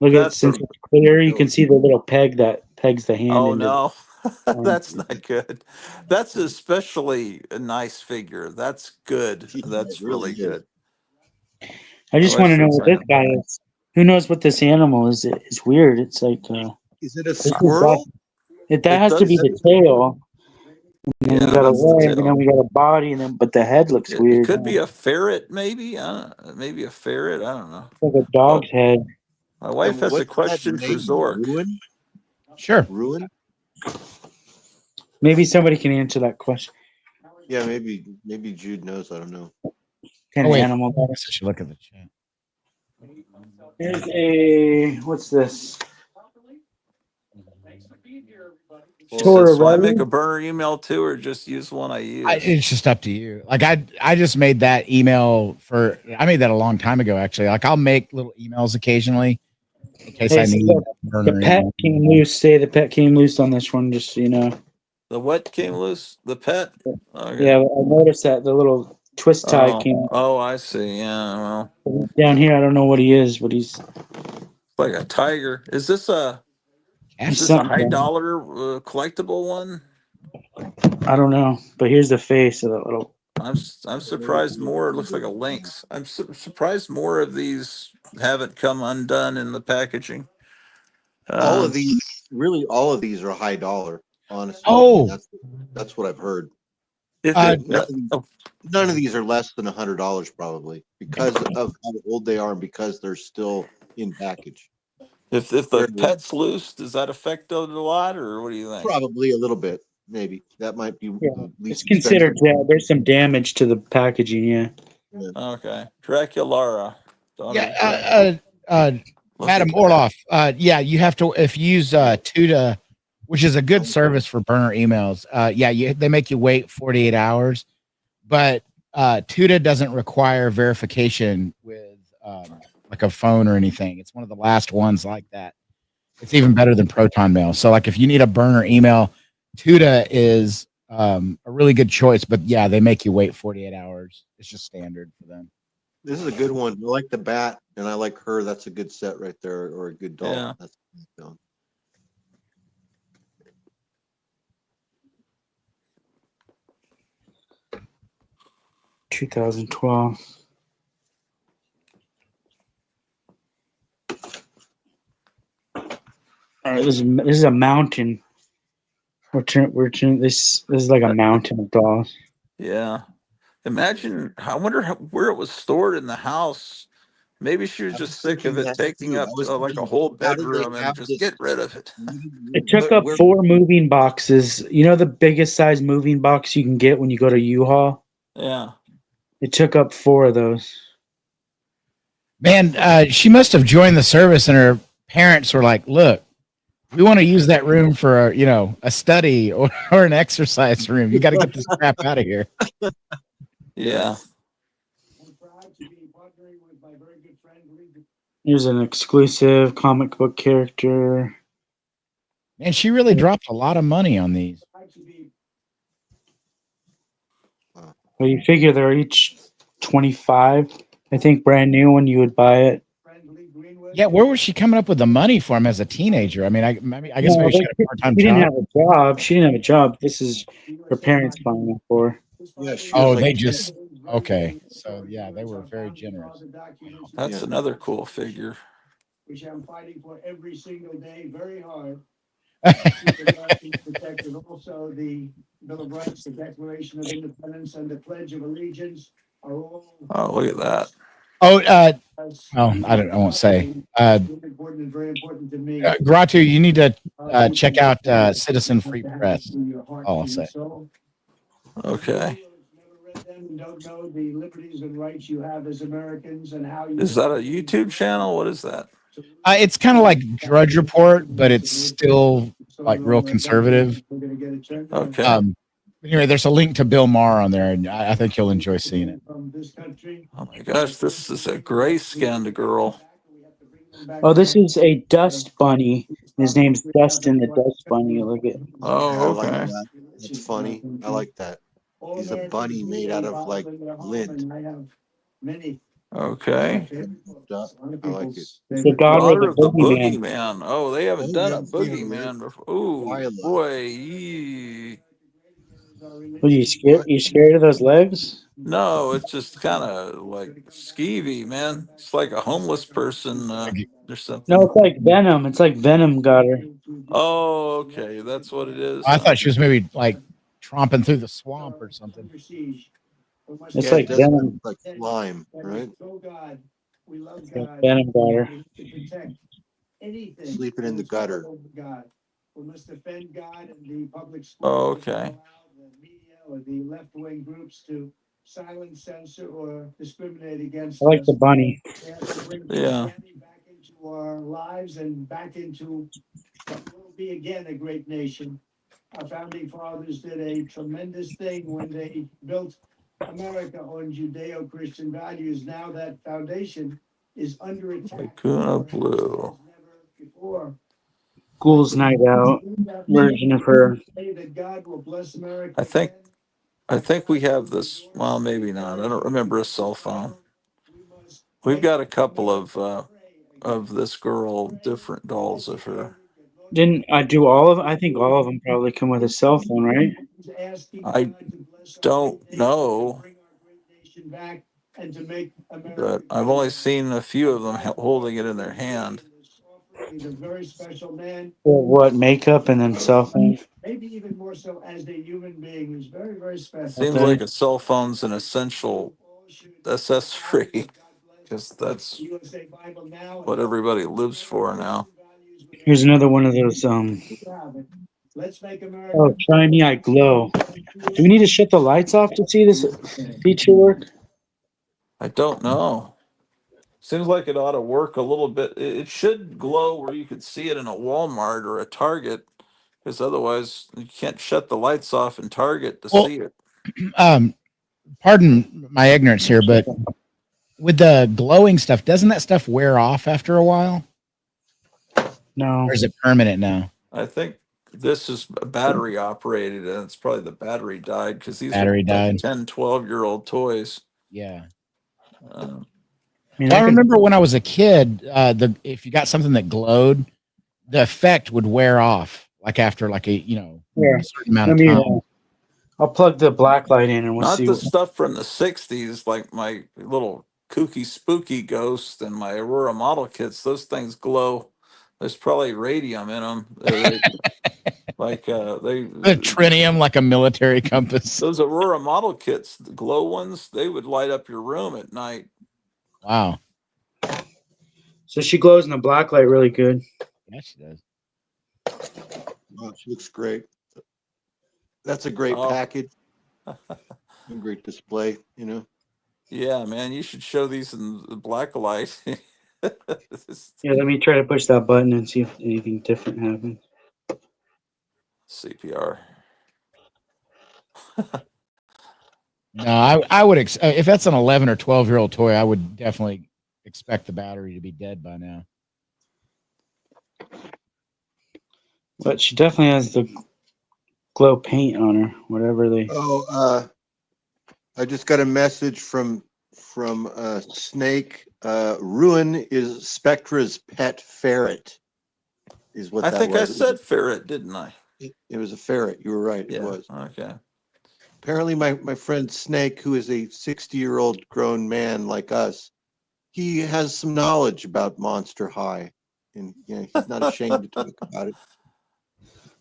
Look at That's since a it's clear, you can see the little peg that pegs the hand oh into the no. arm. That's not good. That's especially a nice figure. That's good. Yeah, it That's really really is. good. I My just want wife to know thinks what I this know. guy is. Who knows what this animal is? It's weird. It's like Is it a this has got squirrel? that It has to be does. the tail. And then we Yeah, got a that's the leg, and then tail. we got a body, and then but the head looks It weird. could be a ferret, maybe. I don't, maybe a ferret. I don't know. It's like a Oh, dog's head. my wife And has a what's that question for name? Zork. Ruin? Sure. Ruin? Maybe somebody can answer that question. Yeah, maybe Jude knows. I don't know. Kind Oh of wait, animal. I guess I should look at the chat. Here's a what's this? She Well, says, Tora "So I make Ready? a burner email too, or just use one I use?" It's just up to you. Like I just made that email for. I made that a long time ago, actually. Like I'll make little emails occasionally in case Hey, I so need the burner pet email. came loose. Say the pet came loose on this one, just so you know. The what came loose? The pet? Yeah, Okay. I noticed that the little twist tie Oh, came oh, I see. Yeah, well, down here. I don't know what he is, but he's it's like a tiger. Is he's this a something. high dollar collectible one? I don't know, but here's the face of that little. I'm surprised more. It looks like a lynx. I'm surprised more of these haven't come undone in the packaging. all Uh, of these, really, all of these are high dollar. Honestly, I mean Oh, that's what I've heard. if uh, it, oh, None of these are less than $100 probably because of how old they are and because they're still in package. if the Where pet's loose, does that affect it a lot, or what do you think? probably a little bit, maybe that might be Yeah, the it's least expensive. considered. Yeah, there's some damage to the packaging. Yeah. Yeah. Okay, Draculara, daughter yeah, of Dracula. Look Madam at that. Orloff. Yeah, you have to if you use Tuda, which is a good service for burner emails. Yeah, they make you wait 48 hours, but Tuda doesn't require verification with like a phone or anything. It's one of the last ones like that. It's even better than Proton Mail. So, like, if you need a burner email, Tuda is a really good choice. But yeah, they make you wait 48 hours. It's just standard for them. This is a good one. I like the bat and I like her. That's a good set right there, or a good doll. Yeah. That's you know. 2012. All right, this is a mountain. This is like a mountain of dolls. Yeah. Imagine. I wonder where it was stored in the house. Maybe she was I was just sick of thinking it that taking too. up I was like a thinking, whole how did they bedroom and have just this? get rid of it. It took up Where 4 moving boxes. You know the biggest size moving box you can get when you go to U-Haul? Yeah. It took up 4 of those. Man, she must have joined the service, and her parents were like, "Look, we want to use that room for a study or an exercise room. You got to get this crap out of here." Yeah. Here's an exclusive comic book character. Man, she really dropped a lot of money on these. Well, you figure they're each 25. I think brand new when you would buy it. Yeah, where was she coming up with the money for him as a teenager? I mean, I guess No, maybe she had a part-time she didn't job. have a job. She didn't have a job. This is her parents buying it for her. Yeah, she was Oh, like they 10. just okay. So yeah, they were very generous. That's Yeah. another cool figure. which I'm fighting for every single day, very hard. Protected also the Bill of Rights, the Declaration of Independence, and the Pledge of Allegiance are all. Oh, look at that. Oh, That's well, I won't say. really important and very important to me. Gratu, you need to We check can out understand Citizen what Free to have Press. in your heart All I'll and your say. soul. Okay. Never read them and don't know the liberties and rights you have as Americans and how you. Is that a YouTube channel? What is that? It's kind of like Drudge Report, but it's still like real conservative. We're gonna get it turned around. Okay. Anyway, there's a link to Bill Maher on there, and I think you'll enjoy seeing it. From this country. Oh my gosh, this is a gray skinned girl. Oh, this is a dust bunny. His name's Dustin the Dust Bunny. Look at. Yeah, I Oh, like okay. that. That's funny. I like that. He's a bunny made out of like lint. I have many. Okay. I like it. It's the daughter of Daughter the of the boogeyman. boogeyman. Oh, they haven't Oh done yeah, a Violet. boogeyman before. Ooh, Violet. boy. Yee. What, are you scared? You scared of those legs? No, it's just kind of like skeevy, man. It's like a homeless person or No, something. it's like Venom. It's like Venom got her. Oh, okay. That's what it is. I thought she was maybe like tromping through the swamp or something. It's Yeah, it like does kind of Venom. look like slime, right? We love It's like God. Venom got her. To protect anything. Sleeping in the gutter. God. We must defend God and the public Oh, schools. okay. The media or the left-wing groups to silence, censor, or discriminate against I like us. the bunny. We have to bring Yeah. Christianity back into our lives and back into what will be again a great nation. Our founding fathers did a tremendous thing when they built America on Judeo-Christian values. Now that foundation is under attack. Laguna Blue. As never before. Ghouls Night Out version of her. Pray that God will bless America. I think we have this. Well, maybe not. I don't remember a cell phone. We've got a couple of this girl, different dolls of her. Didn't I do all of? I think all of them probably come with a cell phone, right? I don't know, but I've only seen a few of them holding it in their hand. He's a very special man. Or what makeup and then cell phone? Maybe even more so as a human being. He's very, very special. Seems like a cell phone's an essential accessory because that's what everybody lives for now. Here's another one of those. Let's make America. Oh, shiny eye glow. Do we need to shut the lights off to see this feature work? I don't know. Seems like it ought to work a little bit. It should glow where you could see it in a Walmart or a Target, because otherwise you can't shut the lights off in Target to Well, see it. Pardon my ignorance here, but with the glowing stuff, doesn't that stuff wear off after a while? No. Or is it permanent now? I think this is battery operated, and it's probably the battery died because these Battery are died. like 10, 12-year-old toys. Yeah. mean, I remember when I was a kid, if you got something that glowed, the effect would wear off like after like a Yeah. certain amount of time. I'll plug the black light in and we'll Not see. the stuff from the 60s, like my little kooky spooky ghost and my Aurora model kits. Those things glow. There's probably radium in them. The trinium, like a military compass. Those Aurora model kits, the glow ones, they would light up your room at night. Wow. So she glows in the black light really good. Yeah, she does. Wow, she looks great. That's a great package. A great display, you know. Yeah, man, you should show these in the black light. Yeah, let me try to push that button and see if anything different happens. CPR. No, I would if that's an 11 or 12-year-old toy, I would definitely expect the battery to be dead by now. But she definitely has the glow paint on her, whatever they. I just got a message from Snake. Ruin is Spectra's pet ferret. Is what I that think was. I said ferret, didn't I? It was a ferret. You were right. Yeah. It was. Okay. Apparently, my friend Snake, who is a 60-year-old grown man like us, he has some knowledge about Monster High, and he's not ashamed to talk about it.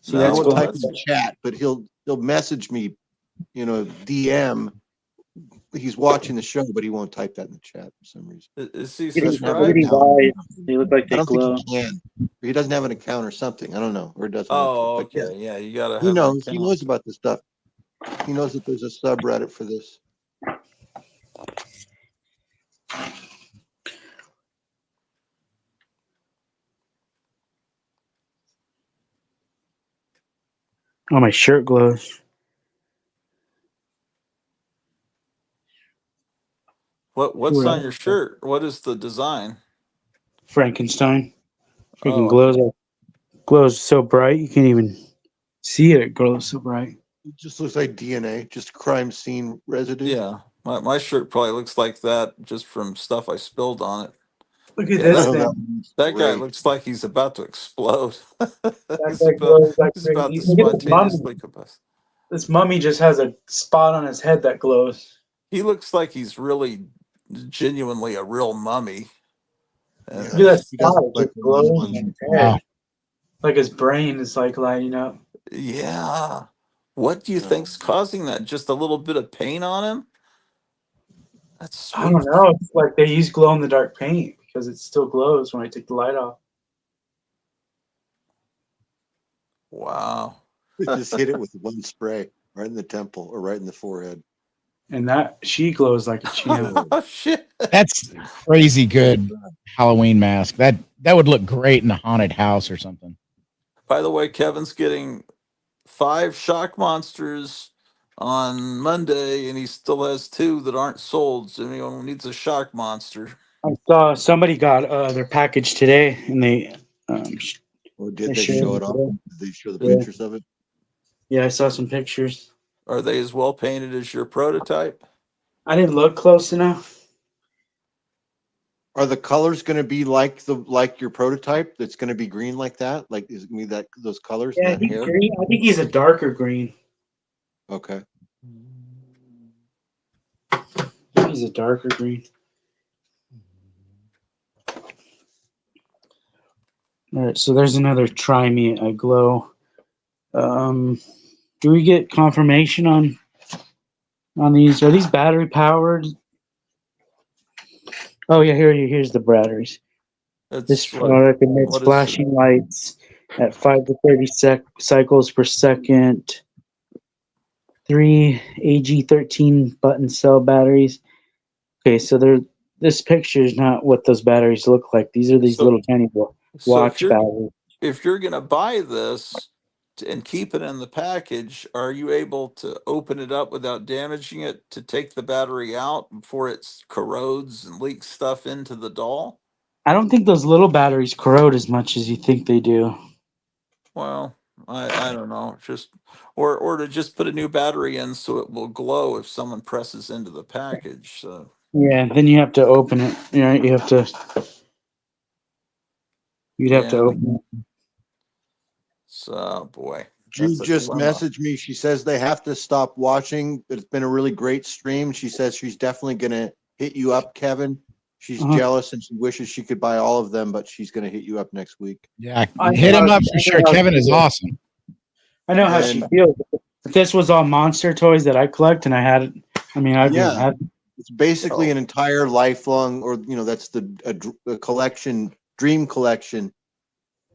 See, I that's won't cool. type in the chat, but he'll message me, DM He's watching the show, but he won't type that in the chat for some reason. Is he He doesn't have Look an at subscribed? his account. eyes. They look like I they don't think glow. he can. Or he doesn't have an account or something. I don't know. Or doesn't want to. Oh, But yeah, okay. Yeah, you gotta he have an knows. He knows account. about this stuff. He knows that there's a subreddit for this. Oh, my shirt glows. What's on your shirt? What is the design? Frankenstein. Freaking Oh, glows so bright you can't even see it. It glows so bright. It just looks like DNA, just crime scene residue. yeah. My shirt probably looks like that just from stuff I spilled on it. Look at Yeah, this No, thing. that one's that guy great. looks like he's about to explode. That guy glows like He's about crazy. to Look at this mummy. spontaneously combust. This mummy just has a spot on his head that glows. He looks like he's really genuinely a real mummy. Yeah, Look at that he does spot. look It like just one of those glows ones. on his head. Wow. Like his brain is like lighting up. Yeah. What do you Yeah. think's causing that? Just a little bit of paint on him? That's I don't sweet. know. It's like they use glow in the dark paint because it still glows when I take the light off. Wow. Just hit it with one spray right in the temple or right in the forehead. And that she glows like a champ. Oh shit. That's crazy good Halloween mask. That would look great in a haunted house or something. By the way, Kevin's getting 5 shock monsters on Monday, and he still has 2 that aren't sold. So anyone who needs a shock monster. I saw somebody got their package today, and they Or did They they showed show it it off? today. Did they show the Yeah. pictures of it? yeah, I saw some pictures. Are they as well painted as your prototype? I didn't look close enough. Are the colors going to be like your prototype? That's going to be green like that? Like is it gonna be that those colors Yeah, and that he's hair? green. I think he's a darker green. Okay. I think he's a darker green. All right, so there's another try me a glow. Do we get confirmation on these? Are these battery powered? Oh yeah, here's the batteries. This It's product emits what is flashing lights at 5 to 30 cycles per second. 3 AG13 button cell batteries. Okay, so this picture is not what those batteries look like. These are these so little tiny so watch batteries. if you're gonna buy this and keep it in the package, are you able to open it up without damaging it to take the battery out before it corrodes and leaks stuff into the doll? I don't think those little batteries corrode as much as you think they do. Well, I don't know, just or to just put a new battery in so it will glow if someone presses into the package. So Yeah, then you have to open it. You know, you'd have to yeah, open it. so boy, Drew that's a just dilemma. messaged me. She says they have to stop watching. It's been a really great stream. She says she's definitely going to hit you up, Kevin. She's Uh-huh. jealous and she wishes she could buy all of them, but she's going to hit you up next week. Yeah, I hit know him how up she- for I sure. know how Kevin she is feels. awesome. I know how she And- feels. If this was all monster toys that I collect and I had it, I mean, I'd Yeah. be happy. It's basically Oh. an entire lifelong, or that's a collection, dream collection.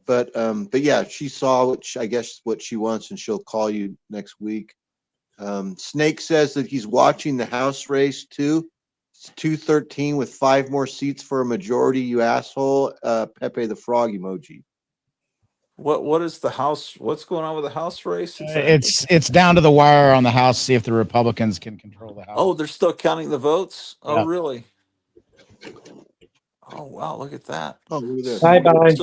But yeah, she saw I guess what she wants, and she'll call you next week. Snake says that he's watching the house race too. It's 213 with 5 more seats for a majority. You asshole. Pepe the Frog emoji. What is the house? What's going on with the house race exactly? It's down to the wire on the House. See if the Republicans can control the House. Oh, they're still counting the votes. Oh, Yeah. really? Oh, wow! Look at that. Oh, look at this. Bye bye.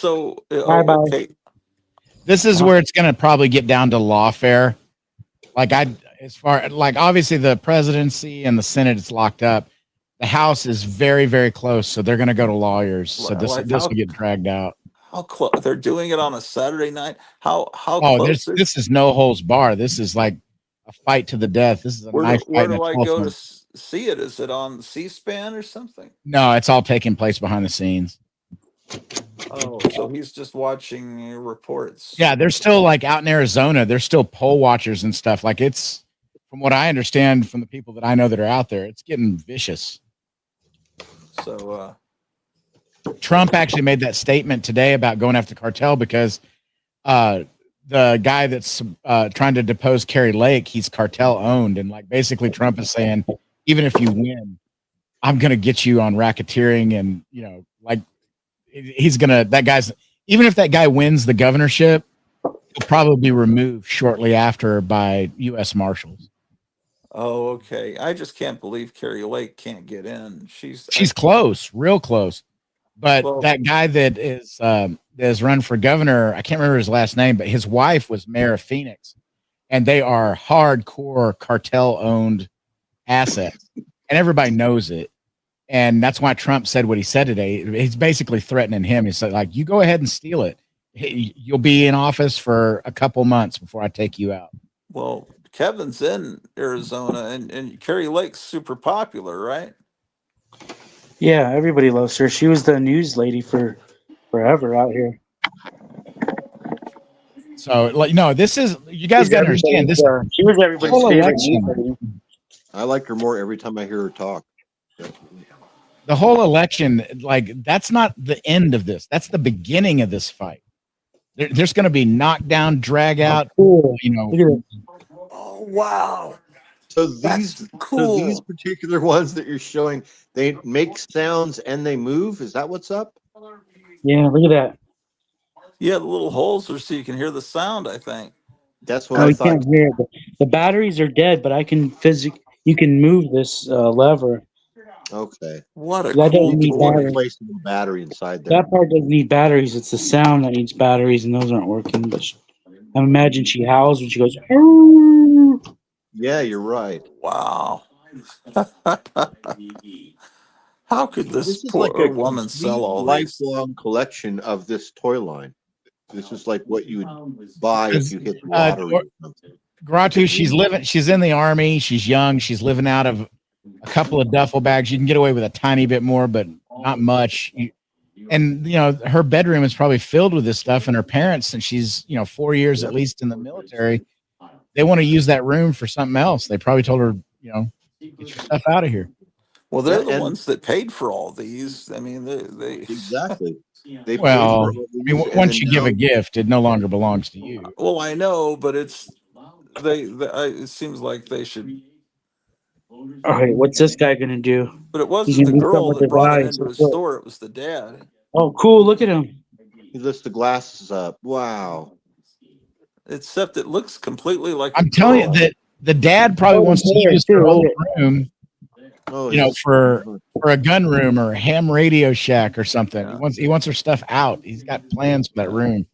Oh, okay. This is where it's going to probably get down to lawfare. Like obviously the presidency and the Senate is locked up. The House is very, very close, so they're going to go to lawyers. So this will get dragged out. How close? They're doing it on a Saturday night. How Oh, close? this is no holds bar. This is like a fight to the death. This is a knife Where fight. do I go to see it? Is it on C-SPAN or something? No, it's all taking place behind the scenes. Oh, so he's just watching reports. Yeah, they're still like out in Arizona. They're still poll watchers and stuff. Like it's from what I understand from the people that I know that are out there, it's getting vicious. So Trump actually made that statement today about going after the cartel because the guy that's trying to depose Kerry Lake, he's cartel owned, and like basically Trump is saying, even if you win, I'm gonna get you on racketeering, and like he's gonna that guy's even if that guy wins the governorship, he'll probably be removed shortly after by U.S. Marshals. oh, okay. I just can't believe Carrie Lake can't get in. She's close, real close. But Well, that guy that is run for governor, I can't remember his last name, but his wife was mayor of Phoenix, and they are hardcore cartel owned assets, and everybody knows it. And that's why Trump said what he said today. He's basically threatening him. He said, like, you go ahead and steal it. You'll be in office for a couple months before I take you out. well, Kevin's in Arizona, and Carrie Lake's super popular, right? Yeah, everybody loves her. She was the news lady for forever out here. So, like, no, this is you guys got to understand this. She was everybody's whole favorite news election, lady. I like her more every time I hear her talk. the whole election, like, that's not the end of this. That's the beginning of this fight. There's going to be knockdown, drag out. Cool. Look at it. Oh, wow. So That's these cool. particular ones that you're showing, they make sounds and they move. Is that what's up? Yeah, look at that. Yeah, the little holes are so you can hear the sound, I think. That's what No, I you thought. can't hear it. The batteries are dead, but I can you can move this lever. Okay. What a That cool doesn't need toy. batteries. Place a battery inside there. That part doesn't need batteries. It's the sound that needs batteries, and those aren't working. But I imagine she howls when she goes. "Arr!" Yeah, you're right. Wow. How could this This is like poor a woman complete sell all these? lifelong collection of this toy line. This is like what you would buy if you hit the Uh, lottery or something. Gratu, she's in the army. She's young. She's living out of a couple of duffel bags. You can get away with a tiny bit more, but not much. And her bedroom is probably filled with this stuff. And her parents, since she's 4 years at least in the military, they want to use that room for something else. They probably told her, get your stuff out of here. Well, they're the And ones that paid for all these. I mean, they exactly. They paid Well, for I mean, once you give a gift, it no longer belongs to you. well, I know, but it's it seems like they should. All right, what's this guy gonna do? But it He's wasn't gonna the do something girl with that his brought it eyes. into his store; it was the dad. Oh, cool! Look at him. He lifts the glasses up. Wow. Except it looks completely like I'm a telling you girl. that the dad probably wants to use her old room, Oh, for a gun room or a ham radio shack or something. Yeah. He wants her stuff out. He's got plans for that room.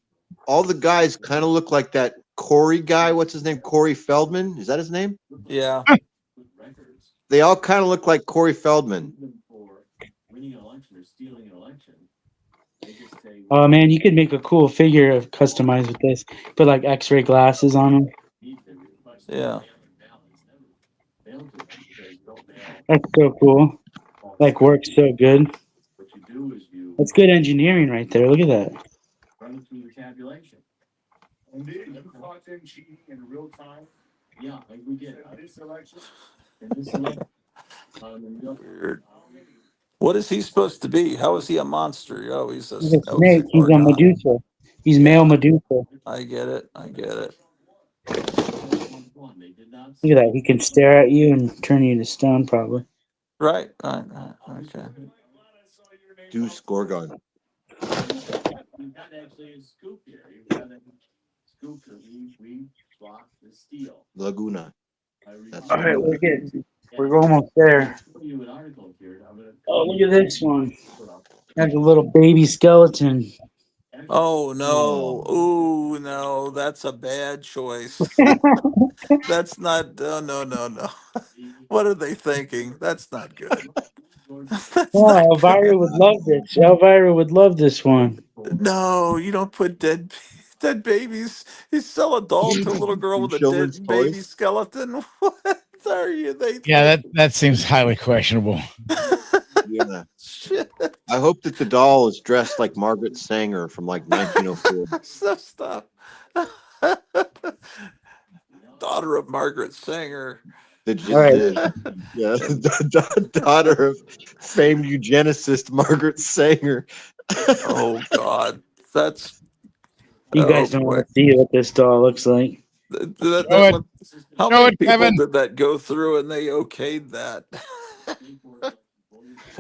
all the guys kind of look like that Corey guy. What's his name? Corey Feldman. Is that his name? Yeah. They all kind of look like Corey Feldman. Oh man, you could make a cool figure of customized with this. Put like X-ray glasses on him. Yeah. That's so cool. Like works so good. That's good engineering right there. Look at that. Weird. What is he supposed to be? How is he a monster? Oh, he's He's a oh, he's snake. He's a Gorgon. Medusa. He's Yeah. male Medusa. I get it. I get it. Look at that. He can stare at you and turn you to stone, probably. Right. Right. Okay. Deuce Gorgon. Laguna. That's All right, we're almost there. Oh, look at this one. Has a little baby skeleton. Oh no. Ooh, no, that's a bad choice. That's not no. What are they thinking? That's not good. That's Oh, not Elvira good. would love this. Elvira would love this one. No, you don't put dead babies. You sell a doll to a little girl with a Children's dead baby toys. skeleton. What are you they Yeah, think? that seems highly questionable. Yeah. Shit. I hope that the doll is dressed like Margaret Sanger from like 1904. So stop. daughter of Margaret Sanger. All right. Daughter of famed eugenicist Margaret Sanger. Oh God, that's You guys don't want to see what this doll looks like. Show it. How Show many it, people Kevin. did that go through and they okayed that?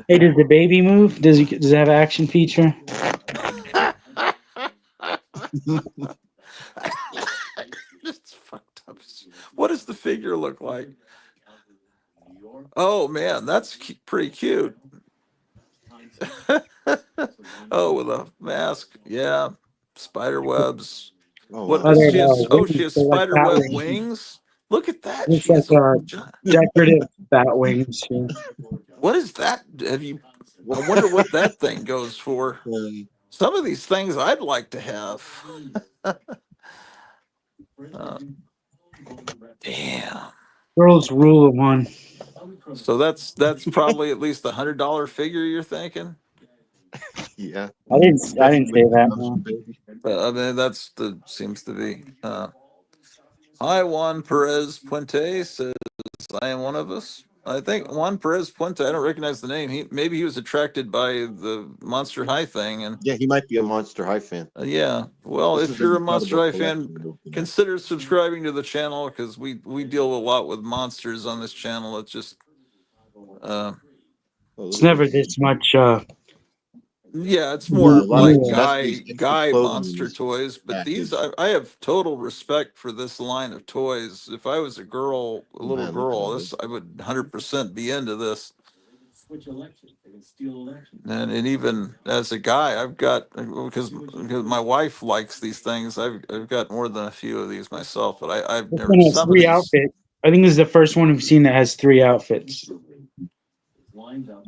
Hey, does the baby move? Does it have an action feature? It's fucked up. What does the figure look like? Oh man, that's pretty cute. Oh, with a mask, yeah, spider webs. Oh What wow. Oh, is they're she? Oh, wings. she has They're like spider bat web wings. wings. Look at that. Looks She has like a. decorative bat wings. Yeah. What is that? Have you? I wonder what that thing goes for. Some of these things I'd like to have. Damn. Girls rule of one. So that's probably at least $100 figure you're thinking. Yeah. I didn't say that. No. Baby. I mean that's the seems to be. Hi Juan Perez Puente says I am one of us. I think Juan Perez Puente. I don't recognize the name. Maybe he was attracted by the Monster High thing, and Yeah, he might be a Monster High fan. yeah. Well, This if is an you're a Monster incredible High collection fan, we're looking at. consider subscribing to the channel because we deal a lot with monsters on this channel. It's just Oh, look It's at never this. this much. yeah, it's Yeah, more a lot of like Yeah. accessories, extra guy clothing in monster this toys, but these package. I have total respect for this line of toys. If I was a girl, a Oh little man, look at girl, all this this. I would 100% be into this. And even as a guy, I've got because my wife likes these things. I've got more than a few of these myself, but I've This never one has some of 3 these. outfits. I think this is the first one we've seen that has 3 outfits.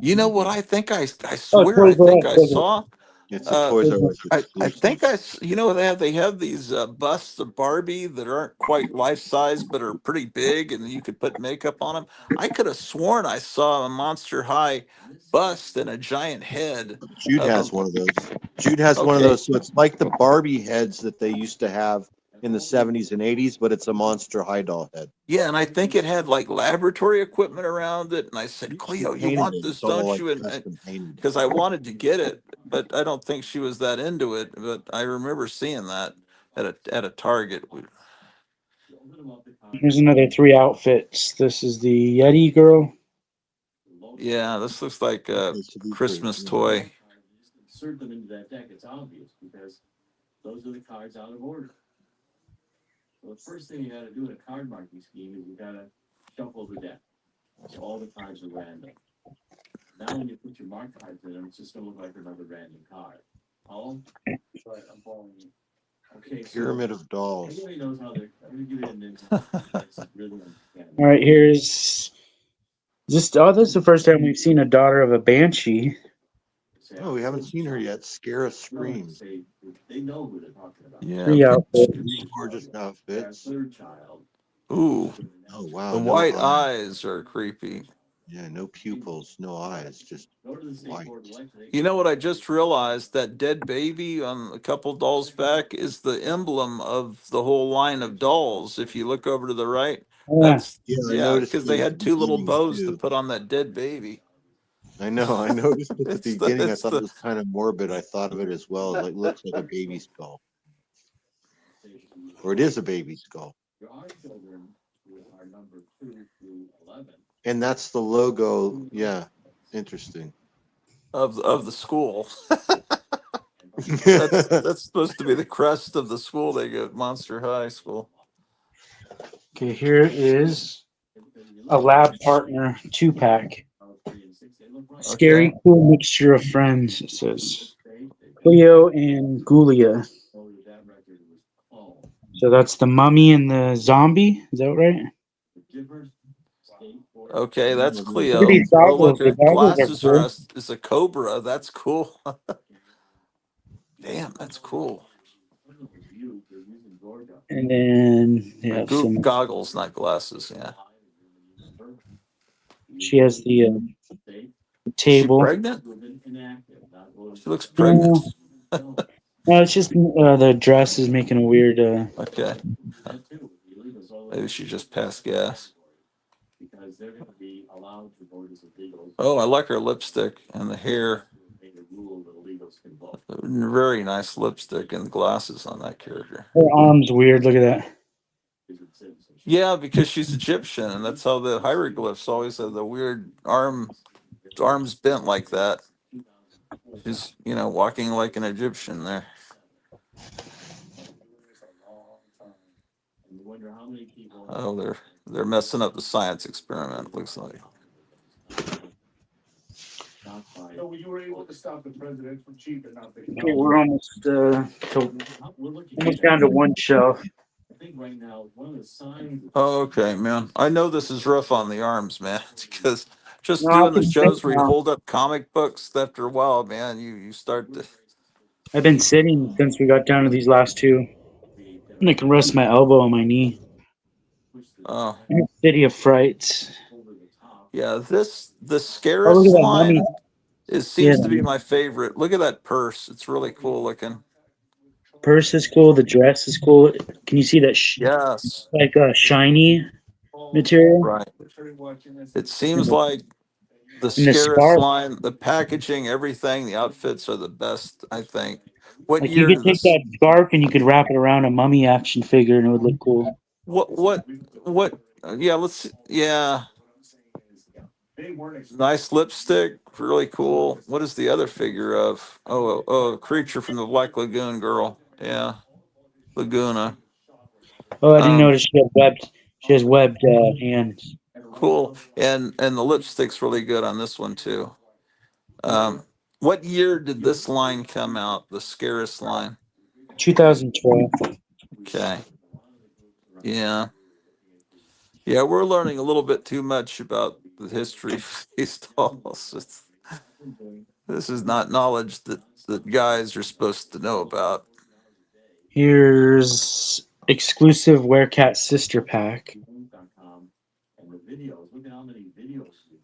You know what? I Oh, swear I Toys R think Us I does it. saw. It's a Uh, Toys R Us I exclusive. think you know they have these busts of Barbie that aren't quite life size but are pretty big and you could put makeup on them. I could have sworn I saw a Monster High bust and a giant head Jude of has them. one of those. Jude has one of Okay, those. So it's like the Barbie heads that they used to have in the 70s and 80s, but it's a Monster High doll head. yeah, and I think it had like laboratory equipment around it. And I said, She Cleo, you painted want it. this, It's all don't like you? And custom painted. because I wanted to get it, but I don't think she was that into it. But I remember seeing that at a Target. Here's another 3 outfits. This is the Yeti girl. Yeah, this looks like a Okay, so these are, Christmas toy. Pyramid of Dolls. All right, here's this. Oh, this is the first time we've seen a daughter of a banshee. Oh, we haven't seen her yet. Scare Us Scream. Yeah. 3 outfits. Gorgeous outfits. Ooh, Oh wow. the No white eyes. eyes are creepy. Yeah, no pupils, no eyes, just white. You know what I just realized? That dead baby on a couple dolls back is the emblem of the whole line of dolls. If you look over to the right, Yeah. that's Yeah, I yeah, noticed because it they at had the two little beginning bows to too. put on that dead baby. I know. I noticed it at the It's beginning. I it's thought it the was kind of morbid. I thought of it as well. It looks like a baby skull, or it is a baby skull. And that's the logo. Yeah, interesting. of the school. That's supposed to be the crest of the school they go Monster High School. Okay, here is a lab partner 2-pack. Scary, Okay. cool mixture of friends. It says Cleo and Gulia. So that's the mummy and the zombie. Is that right? Okay, that's Look at Cleo. these Oh, goggles. look, The her goggles are glasses are cool. is a cobra. That's cool. Damn, that's cool. And then they Or have some. goggles, not glasses. Yeah. She has the Is she table. pregnant? She looks pregnant. No, no, it's just the dress is making a weird. Okay. Maybe she just passed gas. Oh, I like her lipstick and the hair. Very nice lipstick and glasses on that character. Her arm's weird. Look at that. Yeah, because she's Egyptian, and that's how the hieroglyphs always have the weird arms bent like that. She's, walking like an Egyptian there. Oh, they're messing up the science experiment, looks like. So you were able to stop the president from cheating out the. Okay, we're almost down to one shelf. Oh, okay, man. I know this is rough on the arms, man, because just No, I doing the can sit shows where you now. hold up comic books after a while, man, you start to. I've been sitting since we got down to these last two. And I can rest my elbow on my knee. Oh, City of Frights. yeah. The Oh, look at Scarus that mummy. line Yeah, seems to be my favorite. Look at that purse; it's really cool looking. purse is cool. The dress is cool. Can you see that? Yes, Like a shiny material. right. It seems like the And the Scarus scarf. line, the packaging, everything, the outfits are the best, I think. What Like you year could did take this? that scarf and you could wrap it around a mummy action figure and it would look cool. What? Yeah, yeah. Nice lipstick, really cool. What is the other figure of? Oh, a creature from the Black Lagoon girl. Yeah, Laguna. Oh, I didn't Um, notice she had webbed. She has webbed hands. cool. And the lipstick's really good on this one too. Um, what year did this line come out? The Scarus line. 2012. Okay. Yeah. Yeah, we're learning a little bit too much about the history of these dolls. This is not knowledge that guys are supposed to know about. Here's exclusive Werecat sister pack.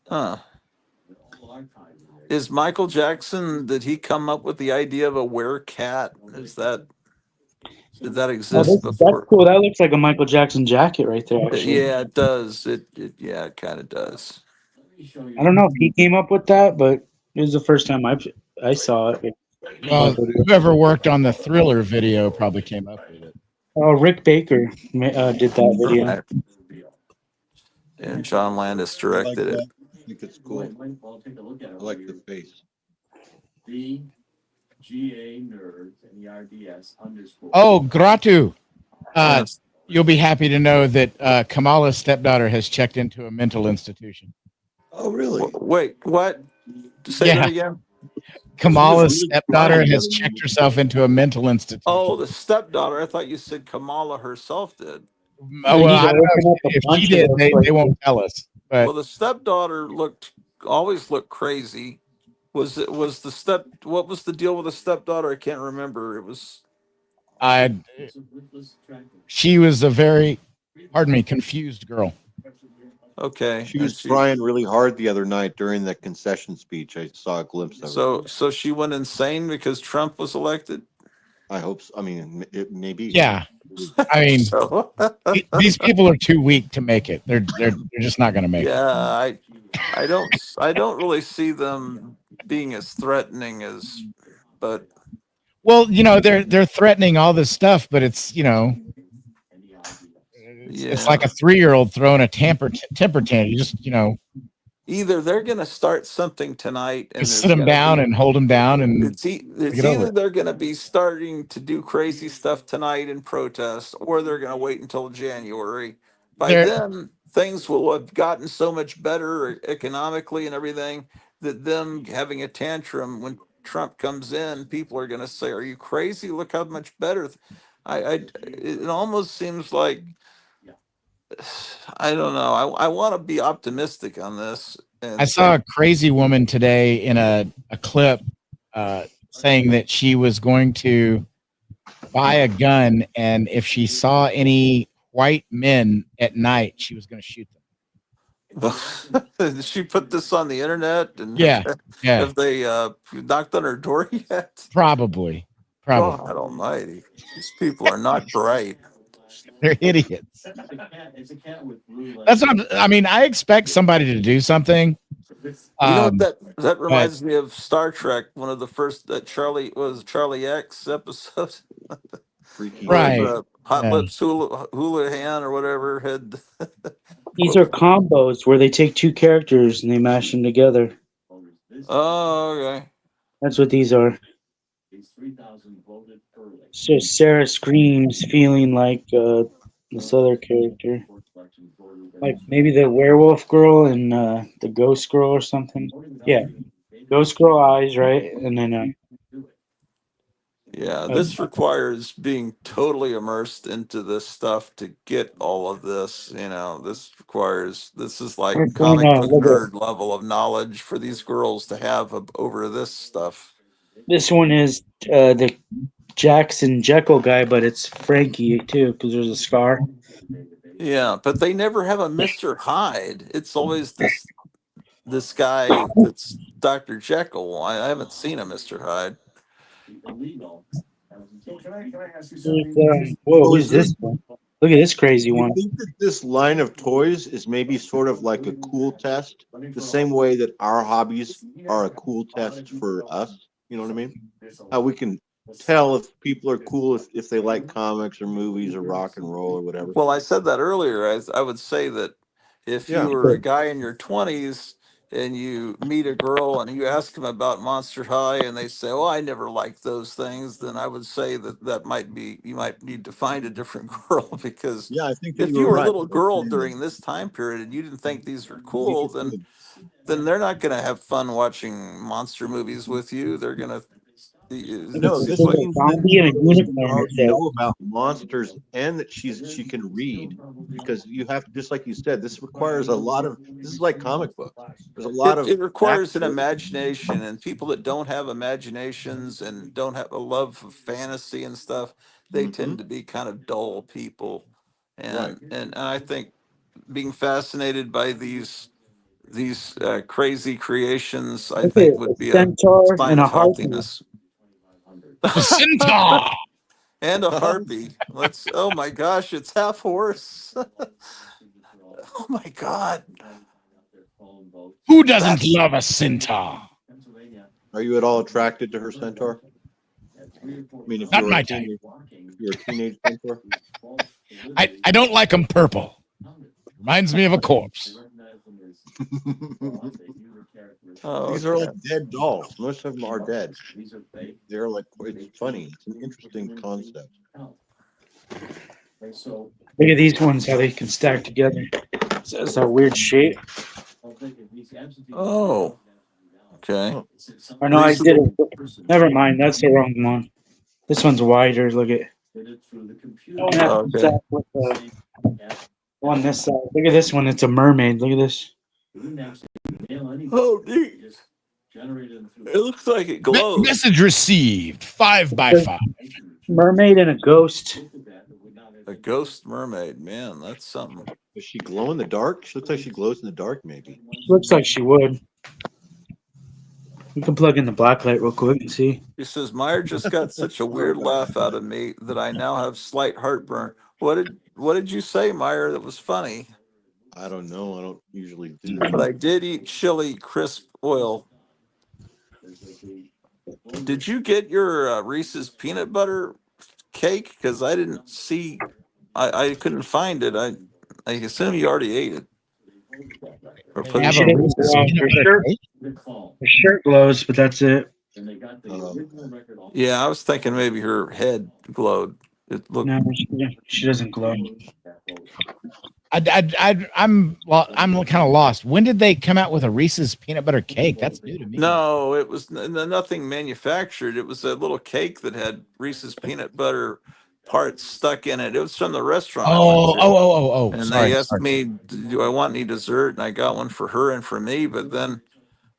Huh. Is Michael Jackson, did he come up with the idea of a werecat? Did that Oh, exist that's before? cool. That looks like a Michael Jackson jacket right there. Actually, Yeah, it does. Yeah, it kind of does. I don't know if he came up with that, but it was the first time I saw it. Well, whoever worked on the Thriller video probably came up with it. Oh, Rick Baker did that video. Right. And John Landis I like directed it. that. I think it's cool. I like the face. Oh, Gratu. Yes. You'll be happy to know that Kamala's stepdaughter has checked into a mental institution. Oh, really? Wait, what? Say that again? Kamala's really stepdaughter crying has the other checked night. herself into a mental institution. Oh, the stepdaughter. I thought you said Kamala herself did. Oh, well, I don't know open up a if bunch she of did. those They won't tell us. But Well, the stepdaughter always looked crazy. What was the deal with the stepdaughter? I can't remember. It was she was a very, pardon me, confused girl. okay. She and was crying really hard the other night during the concession speech. I saw a glimpse of it. So she went insane because Trump was elected. I hope so. I mean, it maybe. Yeah, I mean, So these people are too weak to make it. They're just not going to make it. yeah, I don't really see them being as threatening as, but Well, they're threatening all this stuff, but it's it's like a 3-year-old throwing a temper tantrum. You just either they're going to start something tonight and just sit them down and hold them down and it's get over either it. they're going to be starting to do crazy stuff tonight in protest, or they're going to wait until January. By They're then, things will have gotten so much better economically and everything that them having a tantrum when Trump comes in, people are going to say, "Are you crazy? Look how much better." It almost seems like I don't know. I want to be optimistic on this. And I saw a crazy woman today in a clip saying that she was going to buy a gun, and if she saw any white men at night, she was going to shoot them. did she put this on the internet? And Yeah. have they knocked on her door yet? Probably. God Almighty, these people are not bright. They're idiots. That's what I mean. I expect somebody to do something. You know what that But reminds me of Star Trek. One of the first that Charlie X episode Freaky where right. Deaky. the Hot Yeah. Lips Houlihan or whatever had. These are combos where they take two characters and they mash them together. Oh, okay. That's what these are. So Sarah screams, feeling like this other character, like maybe the werewolf girl and the ghost girl or something. Yeah, ghost girl eyes, right? And then Yeah, uh, this requires being totally immersed into this stuff to get all of this. This is like comic book look at nerd level of knowledge for these girls to have over this stuff. this one is the Jackson Jekyll guy, but it's Frankie too because there's a scar. Yeah, but they never have a Mr. Hyde. It's always this guy that's Dr. Jekyll. I haven't seen a Mr. Hyde. So can I ask you Who's, something? whoa, So who's is this? this one? Look at this crazy Do you one. think that this line of toys is maybe sort of like a cool test, the same way that our hobbies are a cool test for us? You know what I mean? How we can tell if people are cool if they like comics or movies or rock and roll or whatever. Well, I said that earlier. I would say that if Yeah. you were a guy in your 20s and you meet a girl and you ask them about Monster High and they say, "Oh, I never liked those things," then I would say that might be you might need to find a different girl because Yeah, I think that if you you were were a right. little girl during this time period and you didn't think these were cool, then they're not going to have fun watching monster movies with you. They're going to No, it's There's this like a means that zombie this in a girl should unicorn. It already says. know about monsters and that she can read because you have just like you said, this requires a lot of this is like comic books. There's a lot of it requires an backstory. imagination, and people that don't have imaginations and don't have a love of fantasy and stuff, they Hmm. tend to be kind of dull people. Right. And I think being fascinated by these crazy creations, I Look at think it, a would be a centaur sign and a of harpy. healthiness. The centaur. And a harpy. Let's. Oh my gosh, it's half horse. Oh my god, Who doesn't that's love a centaur? Are you at all attracted to her centaur? I mean, Not my type. if you're a teenage centaur, I don't like them purple. Reminds me of a corpse. oh, these are okay. like dead dolls. Most of them are dead. They're like it's funny. It's an interesting concept. Look at these ones, how they can stack together. It's that weird shape. Oh, okay. Huh. Or no, I These are did the it. Never mind, that's the wrong one. This one's wider. Look at. Oh, that okay. stack with the one this side. Look at this one. It's a mermaid. Look at this. Oh, neat. It looks like it glows. Message received. 5 by 5. Mermaid and a ghost. A ghost mermaid, man, that's something. Does she glow in the dark? She looks like she glows in the dark, maybe. Looks like she would. We can plug in the blacklight real quick and see. He says Meyer just got such a weird laugh out of me that I now have slight heartburn. What did you say, Meyer? That was funny. I don't know. I don't usually do But that. I did eat chili crisp oil. Did you get your Reese's peanut butter cake? Because I didn't see. I couldn't find it. I assume you already ate it or They put it have She a in. doesn't Reese's glow. peanut Her butter shirt, cake. her shirt glows, but that's it. Yeah, I was thinking maybe her head glowed. It looked. No, she doesn't glow. I'm kind of lost. When did they come out with a Reese's peanut butter cake? That's new to me. No, it was nothing manufactured. It was a little cake that had Reese's peanut butter parts stuck in it. It was from the restaurant I went to. And Sorry. they asked me, "Do I want any dessert?" And I got one for her and for me. But then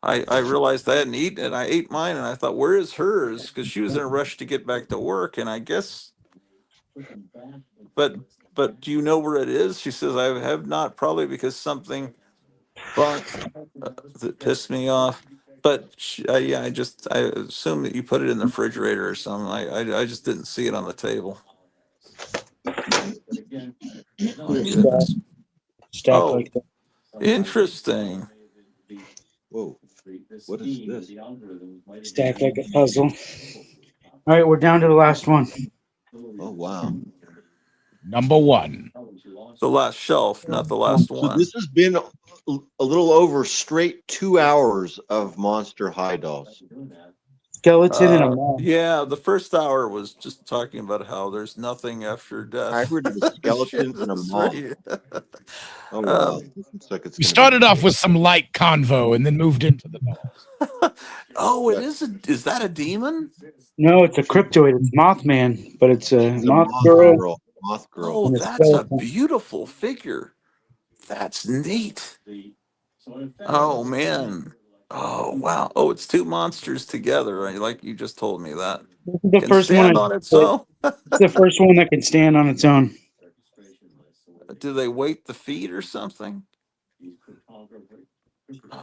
I realized I hadn't eaten it. I ate mine, and I thought, "Where is hers?" Because she was in a rush to get back to work. And I guess, but do you know where it is? She says, "I have not, probably because something bumped that pissed me off." But yeah, I assume that you put it in the refrigerator or something. I just didn't see it on the table. My They're goodness. stacked Oh, like that. interesting. Whoa. What is this? Stacked like a puzzle. All right, we're down to the last one. Oh, wow. Number one. The last shelf, not the last So one. this has been a little over straight 2 hours of Monster High dolls. Skeleton and a moth. Yeah, the first hour was just talking about how there's nothing after death. Hybrid of a skeleton and a Jesus, moth. right. Oh, wow. This looks like it's We going to started be. off with some light convo and then moved into the dolls. Oh, is that a demon? No, it's a cryptoid. It's Mothman, but it's a It's a moth moth girl girl. Moth girl. Oh, and a that's a skeleton. beautiful figure. That's neat. Oh man. Oh wow. Oh, it's two monsters together, right? Like you just told me that. This is the Can first one I stand on its put. own. It's the first one that can stand on its own. Do they weight the feet or something?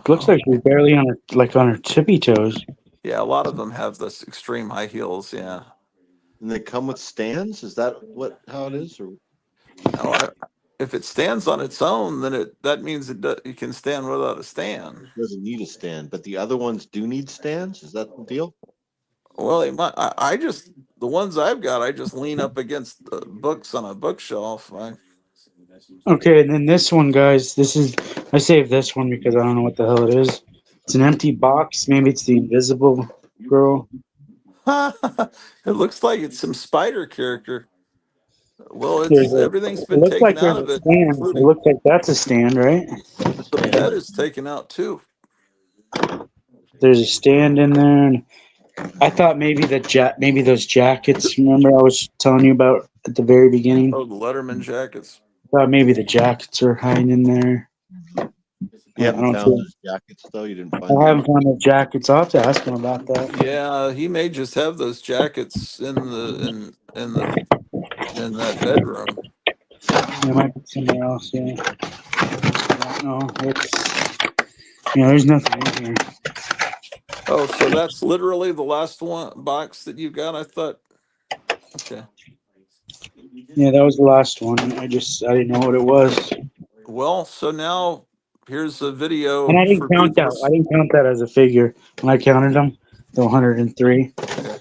Looks Oh like she's man. barely on her tippy toes. Yeah, a lot of them have this extreme high heels. Yeah. And they come with stands? Is that how it is? Or Oh, if it stands on its own, then that means it can stand without a stand. it doesn't need a stand? But the other ones do need stands? Is that the deal? Well, I just the ones I've got, I just lean up against books on a bookshelf. Okay, and then this one, guys. I saved this one because I don't know what the hell it is. It's an empty box. Maybe it's the invisible girl. It looks like it's some spider character. Well, There's a. everything's It been looks taken like out there's of a it, stand. It including looks like that's a stand, right? the Stand pet what? is taken out too. There's a stand in there. And I thought maybe maybe those jackets. Remember I was telling you about at the very beginning. Oh, the Letterman jackets. I thought maybe the jackets are hiding in there. You I haven't don't found feel. those jackets, though? You didn't I find them? haven't found the jackets. I'll have to ask him about that. Yeah, he may just have those jackets in that bedroom. It might be somewhere else. Yeah. I don't know. There's nothing in here. Oh, so that's literally the last one box that you got. I thought. Okay. Yeah, that was the last one. I didn't know what it was, Well, so now here's a and video I didn't for count people that. I to. didn't count that as a figure when I counted them. The 103. Okay.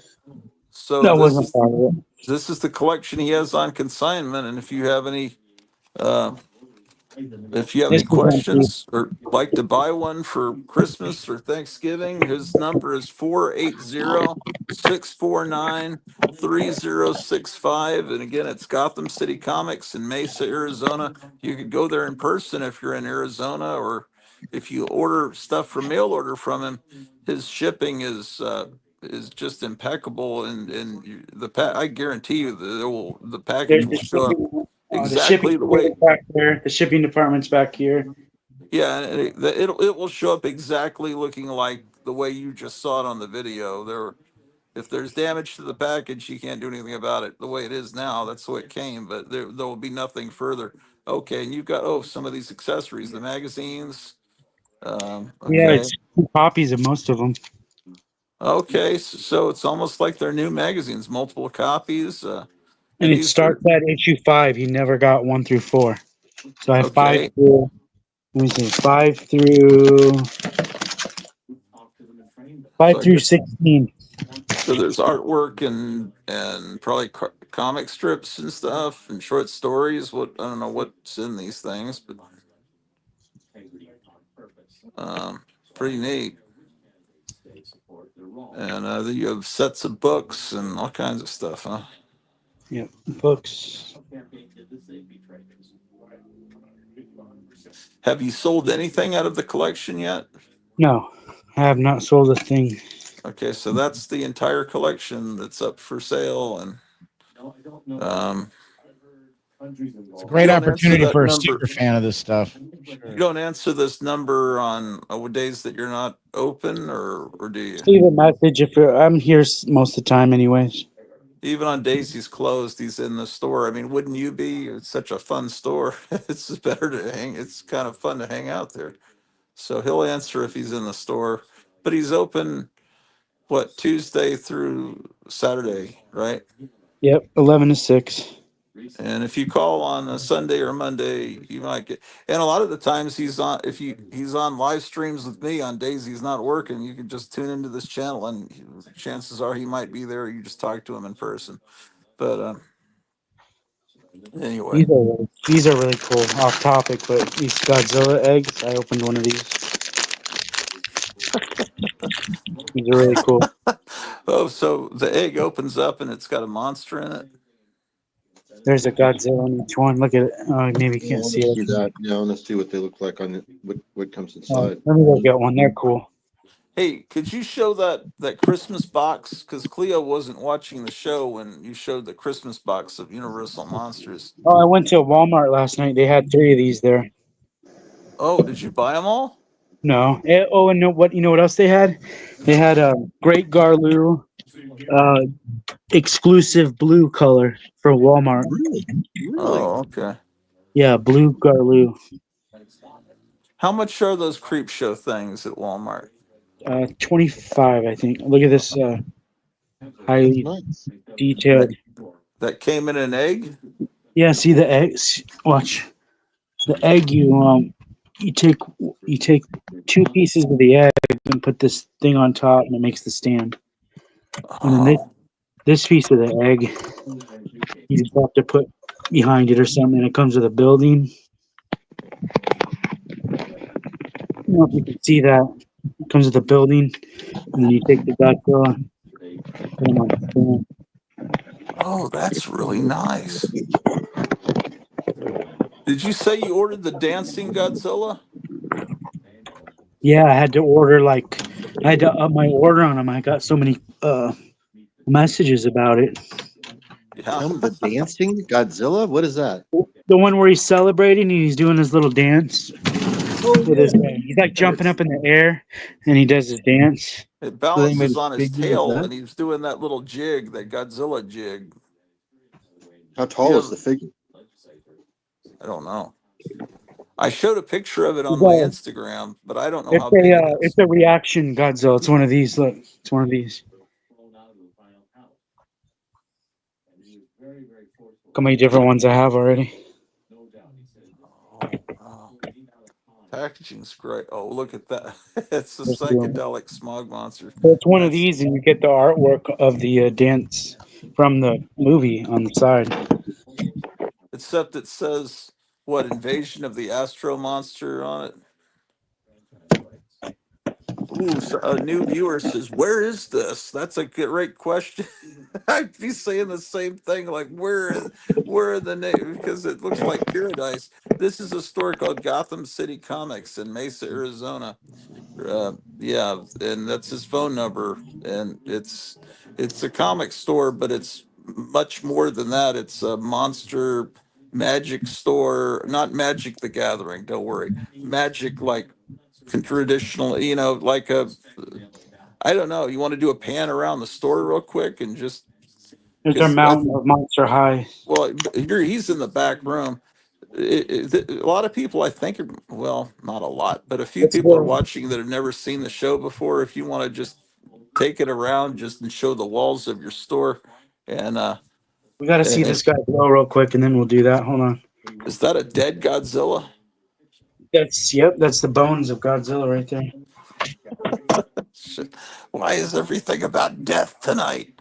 So That wasn't part of it. this is the collection he has on consignment, and if you have any uh, This is empty. questions or like to buy one for Christmas or Thanksgiving, his number is 480-649-3065. And again, it's Gotham City Comics in Mesa, Arizona. You could go there in person if you're in Arizona, or if you order stuff for mail order from him, his shipping is just impeccable, and I guarantee you that the package There's will show up the shipping exactly the way. department's back there. The shipping department's back here. Yeah, and it will show up exactly looking like the way you just saw it on the video. If there's damage to the package, you can't do anything about it. The way it is now, that's the way it came. But there will be nothing further. Okay, and you've got some of these accessories, the magazines. Yeah, Okay, it's 2 copies of most of them. okay, so it's almost like they're new magazines, multiple copies, And and it these are starts at issue 5. He never got 1 through 4. So I have 5 okay. through. Let me see, 5 So I through guess 16. so. There's artwork and probably comic strips and stuff and short stories. What I don't know what's in these things, but pretty neat. And then you have sets of books and all kinds of stuff, huh? Yep, books. Have you sold anything out of the collection yet? No, I have not sold a thing. Okay, so that's the entire collection that's up for sale, and um, It's a you great don't answer opportunity that for a number. super fan of this stuff. You Sure. don't answer this number on days that you're not open, or do you? Just leave a message if I'm here most of the time, anyways. Even on days he's closed, he's in the store. I mean, wouldn't you be? It's such a fun store. It's better to hang. It's kind of fun to hang out there. So he'll answer if he's in the store, but he's open what Tuesday through Saturday, right? Yep, 11 to 6. And if you call on a Sunday or Monday, you might get. And a lot of the times he's on. If he's on live streams with me on days he's not working, you can just tune into this channel, and chances are he might be there. You just talk to him in person. But anyway, These are really cool. Off topic, but these Godzilla eggs. I opened one of these. These are really cool. oh, so the egg opens up and it's got a monster in it. There's a Godzilla in each one. Look at it. Oh, maybe you Yeah, can't let's see see it. that. Yeah, let's see what they look like on it. What comes Oh, inside. let me go get one. They're cool. Hey, could you show that Christmas box? Because Cleo wasn't watching the show when you showed the Christmas box of Universal Monsters. Oh, I went to Walmart last night. They had 3 of these there. Oh, did you buy them all? No. Oh, and what you know what else they had? They had a Great Garloo uh, exclusive blue color for Walmart. Really? Really? Oh, okay. Yeah, blue Garloo. How much are those creep show things at Walmart? 25, I think. Look at this highly Nice. detailed. That that came in an egg? Yeah, see the eggs. Watch the egg. You take 2 pieces of the egg and put this thing on top, and it makes the stand. And then Oh, this piece of the egg, you just have to put behind it or something. And it comes with a building. I don't know if you can see that. It comes with a building, and then you take the Godzilla, put him on the stand. oh, that's really nice. Did you say you ordered the dancing Godzilla? Yeah, I had to order I had to up my order on them. I got so many messages about it. Yeah. The dancing Godzilla? What is that? The one where he's celebrating and he's doing his little dance Oh with yeah. he's like And jumping up in the air and he does his dance. it So they made balances a on his figure of tail, that. and he's doing that little jig, that Godzilla jig. How You tall is have, the figure? I don't know. I showed a picture of it He's on my Instagram, but I don't know how big it it's is. a reaction Godzilla. It's one of these. Look, it's one of these. Look how many different ones I have already. Oh, wow. Packaging's great. Oh, look at that. It's a Let's do 'em. psychedelic smog monster. So it's one of That's these, and you get the artwork of the dance from the movie on the side. except it says what, invasion of the Astro Monster on it. Ooh, so a new viewer says, "Where is this?" That's a great question. I'd be saying the same thing, like, where are the name? Because it looks like paradise. This is a store called Gotham City Comics in Mesa, Arizona. Yeah, and that's his phone number, and it's a comic store, but it's much more than that. It's a monster magic store, not Magic the Gathering. Don't worry, magic like traditional. Like a, I don't know. You want to do a pan around the store real quick and just There's our because mountain of Monster High. well, he's in the back room. A lot of people, I think, well, not a lot, but a few Let's people are go. watching that have never seen the show before. If you want to just take it around, just and show the walls of your store, and We got to see and this guy blow real quick, and then we'll do that. Hold on. is that a dead Godzilla? That's the bones of Godzilla right there. Shit. Why is everything about death tonight?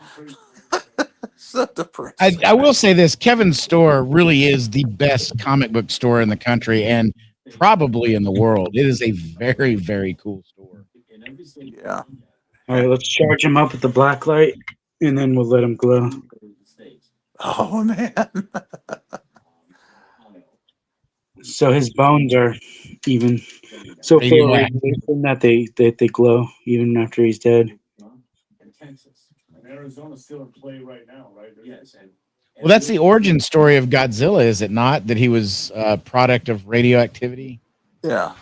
So I, depressing. I will say this: Kevin's store really is the best comic book store in the country and probably in the world. It is a very, very cool store. Yeah. All right, let's charge him up with the black light, and then we'll let him glow. Oh man. So his bones are even so full of Yeah. radiation that they glow even after he's dead. And Arizona's still in play right now, right? Well, that's the origin story of Godzilla, is it not? That he was a product of radioactivity. Yeah.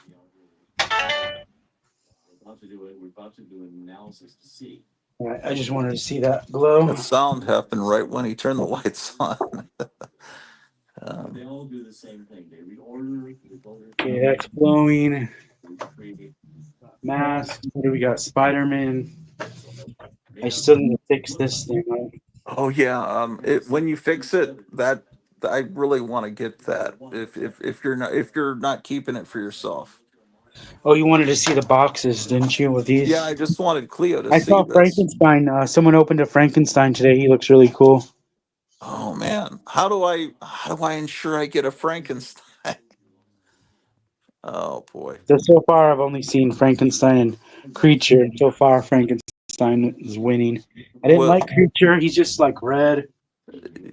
All right, I just wanted to see that glow. That sound happened right when he turned the lights on. Okay, that's glowing. Mask. What do we got? Spider-Man. I still need to fix this thing. Right? Oh yeah. When you fix it, I really want to get that. If you're not keeping it for yourself. Oh, you wanted to see the boxes, didn't you? With Yeah, these, I just wanted Cleo to I see saw this. Frankenstein. Someone opened a Frankenstein today. He looks really cool. Oh man, how do I ensure I get a Frankenstein? Oh boy. So far, I've only seen Frankenstein and Creature. So far, Frankenstein is winning. I didn't Well, like Creature. He's just like red.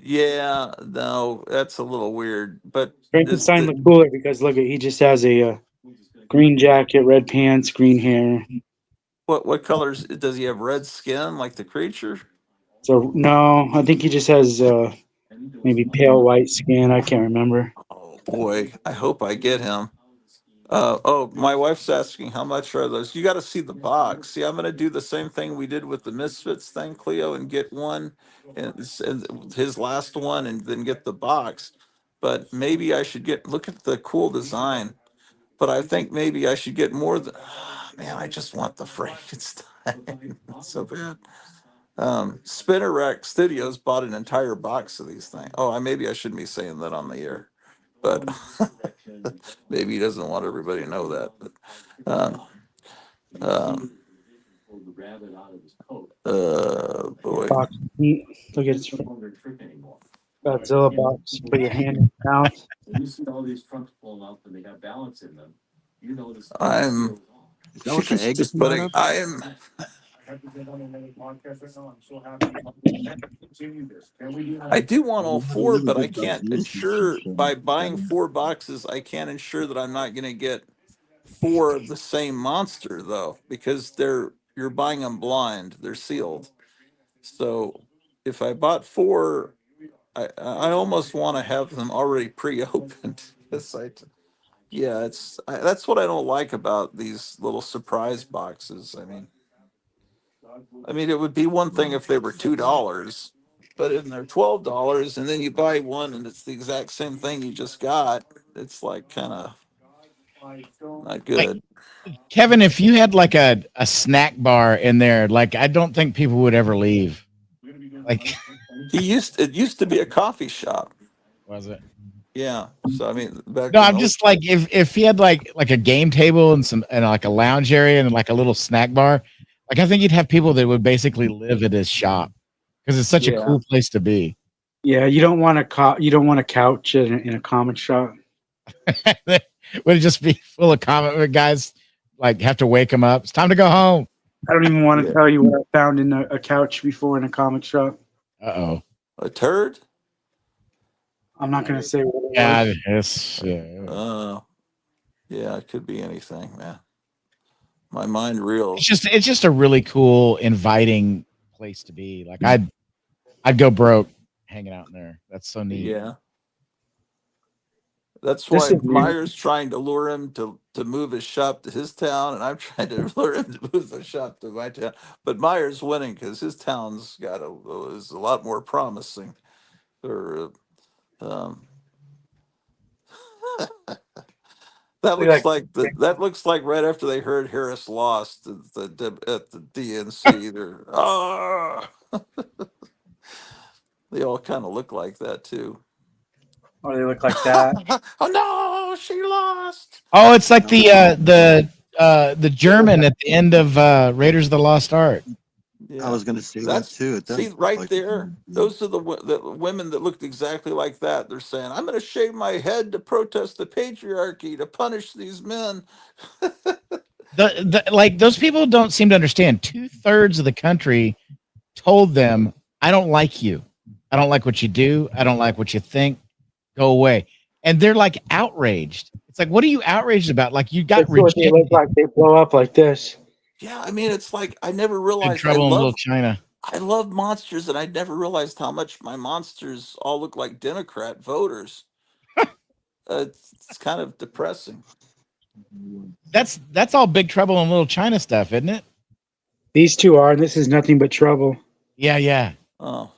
yeah, no, that's a little weird. But this Frankenstein the looked cooler because look at he just has a green jacket, red pants, green hair. what colors does he have? Red skin like the creature? So no, I think he just has maybe pale white skin. I can't remember. Oh boy, I hope I get him. Oh, my wife's asking how much are those? You got to see the box. See, I'm going to do the same thing we did with the Misfits thing, Cleo, and get one and his last one, and then get the box. But maybe I should look at the cool design. But I think maybe I should get more than. Man, I just want the Frankenstein so bad. Spinner Rack Studios bought an entire box of these things. Oh, maybe I shouldn't be saying that on the air, but maybe he doesn't want everybody to know that. But um, um, boy, Box. Look at his Godzilla box. Put your hand in your mouth. I'm. Is that what the She's egg is just made out putting. of? I am. have to get on another podcast right now. I'm so happy. Can we continue this? Can we do that? I do want Well, all we have a four, really but I good can't Godzilla species, ensure so by that buying is- 4 boxes. I can't ensure that I'm not going to get 4 of the same monster though, because you're buying them blind. They're sealed. So if I bought 4, I almost want to have them already pre-opened. Yes, yeah, that's what I don't like about these little surprise boxes. I mean, it would be one thing if they were $2, but if they're $12, and then you buy one and it's the exact same thing you just got, it's like kind of not Like good. Kevin, if you had like a snack bar in there, like I don't think people would ever leave. Like, It used to be a coffee shop. was it? Yeah. So I mean, back No, in I'm those just like if he had like a game table and some and like a lounge area and like a little snack bar, like I think you'd have people that would basically live at his shop because it's such a yeah. cool place to be. Yeah, you don't want you don't want a couch in a comic shop. Would it just be full of comic book guys? Like have to wake them up. It's time to go home. I don't even want to Yeah. tell you what I found in a couch before in a comic shop. Uh oh. A turd? I'm not gonna say what it Yeah, was. it's yeah. Uh yeah, it could be anything, man. My mind It's reels. just a really cool, inviting place to be. Like I'd go broke hanging out in there. That's so neat. Yeah. That's This why is new. Meyer's trying to lure him to move his shop to his town, and I'm trying to lure him to move the shop to my town. But Meyer's winning because his town's is a lot more promising. Or um, Look like that looks like right after they heard Harris lost at the DNC. They all kind of look like that too. oh, they look like that. Oh no, she lost. Oh, it's like the German at the end of Raiders of the Lost Ark. I Yeah, was going to say that that's too. It does see look right like there. Those are the women that looked exactly like that. They're saying, "I'm going to shave my head to protest the patriarchy, to punish these men." The like those people don't seem to understand. 2/3 of the country told them, "I don't like you. I don't like what you do. I don't like what you think. Go away." And they're like outraged. It's like, what are you outraged about? Like you got That's what they look rejected. like. They blow up like this. Yeah, I mean, it's like I never Big realized Trouble in Little China. I love monsters, and I never realized how much my monsters all look like Democrat voters. It's kind of depressing. That's all Big Trouble in Little China stuff, isn't it? These two are, and this is nothing but trouble. Yeah, yeah. Oh,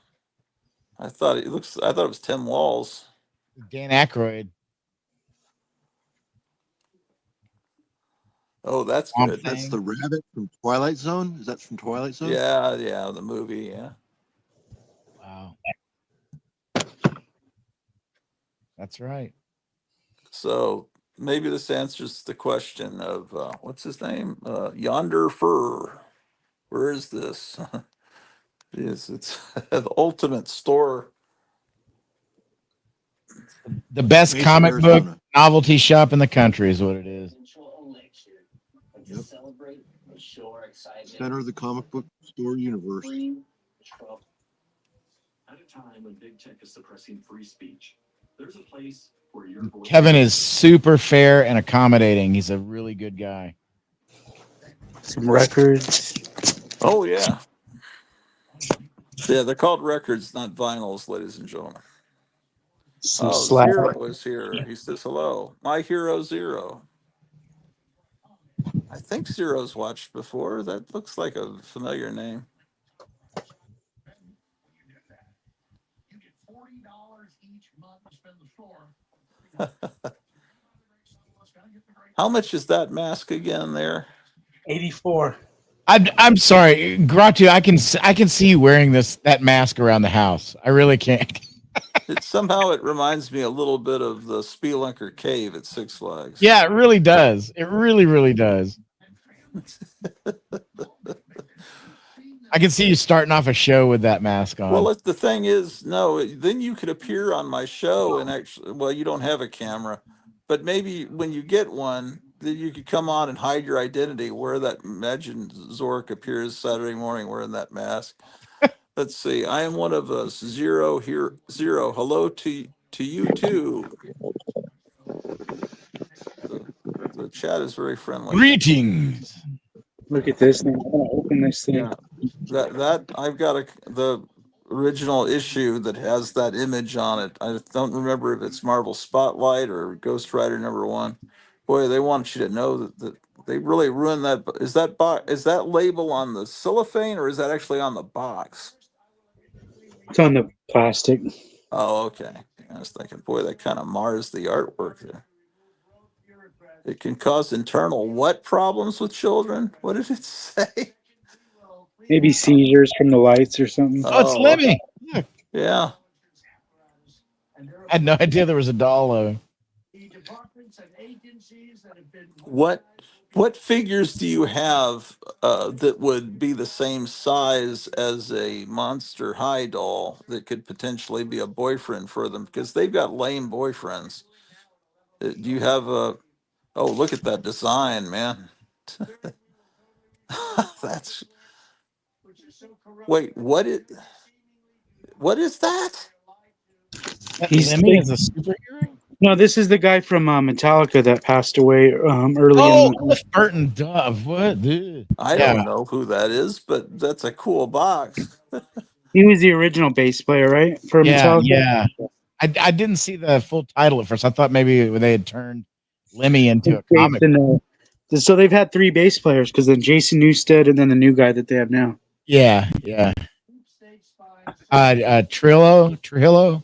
I thought it was Tim Walls. Dan Aykroyd. Oh, that's Swamp good. that's Thing. the rabbit from Twilight Zone. Is that from Twilight Zone? Yeah, yeah, the movie. Yeah. Wow. That's right. So maybe this answers the question of what's his name? Yonder Fur. Where is this? It's the ultimate store. The best Mesa, comic book Arizona. novelty shop in the country is what it is. Yep. Center of the comic book store universe. Kevin is super fair and accommodating. He's a really good guy. Some records. Oh yeah, yeah. They're called records, not vinyls, ladies and gentlemen. Some Oh, slab. Zero is here. He says hello. My hero Zero. I think Zero's watched before. That looks like a familiar name. How much is that mask again there? 84. I'm sorry, Gratu. I can see you wearing that mask around the house. I really can't. It reminds me a little bit of the Spelunker Cave at Six Flags. Yeah, it really does. It really, really does. I can see you starting off a show with that mask on. Well, the thing is, no, then you could appear on my show and actually, well, you don't have a camera, but maybe when you get one, then you could come on and hide your identity. Where that imagine Zork appears Saturday morning wearing that mask. Let's see. I am one of us. Zero here. Zero. Hello to you too. The chat is very friendly. Greetings. Look at this thing. I'm gonna open this thing. Yeah, that I've got the original issue that has that image on it. I don't remember if it's Marvel Spotlight or Ghost Rider #1. Boy, they want you to know that they really ruined that. Is that is that label on the cellophane or is that actually on the box? It's on the plastic. Oh, okay. I was thinking, boy, that kind of mars the artwork there. It can cause internal what problems with children? What did it say? Maybe seizures from the lights or something. Oh, it's Oh, Lemmy. Look, yeah. I had no idea there was a doll. What figures do you have that would be the same size as a Monster High doll that could potentially be a boyfriend for them? Because they've got lame boyfriends. Do you have a? Oh, look at that design, man. That's wait. What is that? He's Lemmy is a superhero. no. This is the guy from Metallica that passed away early in. Oh, Cliff Burton Dove. What? Dude. I Yeah, don't know who that is, but that's a cool box. He was the original bass player, right, for yeah, Metallica. yeah. I didn't see the full title at first. I thought maybe they had turned Lemmy into a comic. So they've had three bass players because then Jason Newsted and then the new guy that they have now. Yeah, yeah. Trujillo,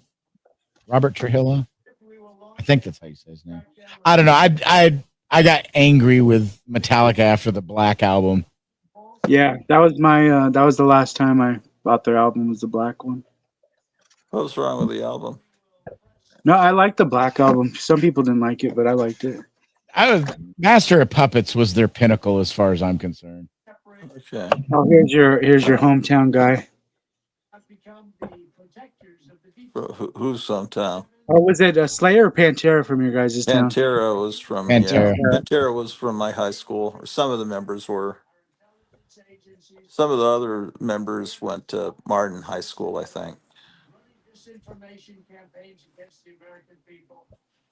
Robert Trujillo. I think that's how you say his name. I don't know. I got angry with Metallica after the Black album. Yeah, that was my that was the last time I bought their album was the black one. What's wrong with the album? No, I liked the black album. Some people didn't like it, but I liked it. Master of Puppets was their pinnacle as far as I'm concerned. Okay. Oh, here's your hometown guy. Who's sometime? Oh, was it Slayer or Pantera from your guys' town? Pantera was from Pantera. Pantera was from my high school, or some of the members were. Some of the other members went to Martin High School, I think.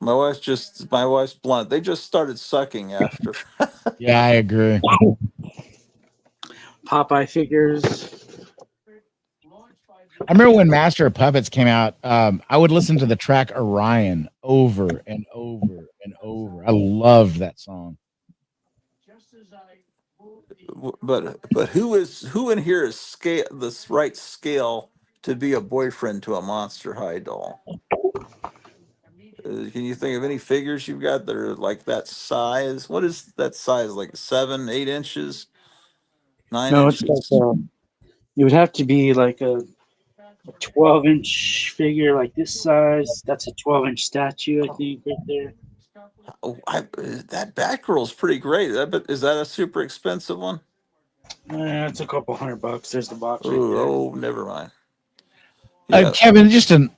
My wife's blunt. They just started sucking after. Yeah, I agree. Popeye figures. I remember when Master of Puppets came out, I would listen to the track Orion over and over and over. I loved that song. But who in here is this right scale to be a boyfriend to a Monster High doll? Can you think of any figures you've got that are like that size? What is that size? Like 7, 8 inches, 9 No, it's inches? like it would have to be like a a 12-inch figure like this size. That's a 12-inch statue, I think, right there. Oh, that Batgirl's pretty great. But is that a super expensive one? It's a couple $100. There's the box right Ooh, there. oh, never mind. Yeah. Kevin, just an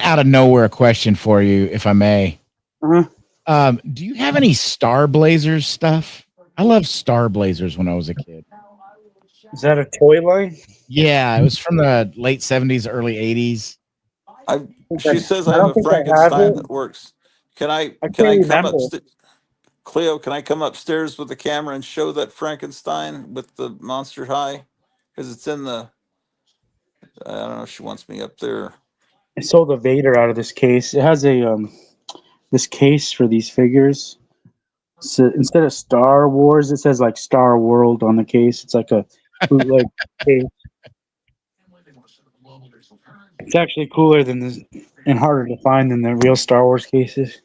out of nowhere question for you, if I may. Do you have any Star Blazers stuff? I love Star Blazers when I was a kid. Is that a toy line? Yeah, it was from the late 70s, early 80s. She says I I have don't a think I have Frankenstein it. that works. Can I I can I can't come remember. upstairs? Cleo, can I come upstairs with the camera and show that Frankenstein with the Monster High? Because it's in the. I don't know if she wants me up there. I sold a Vader out of this case. It has a this case for these figures. So instead of Star Wars, it says like Star World on the case. It's like a bootleg case. It's actually cooler than this and harder to find than the real Star Wars cases.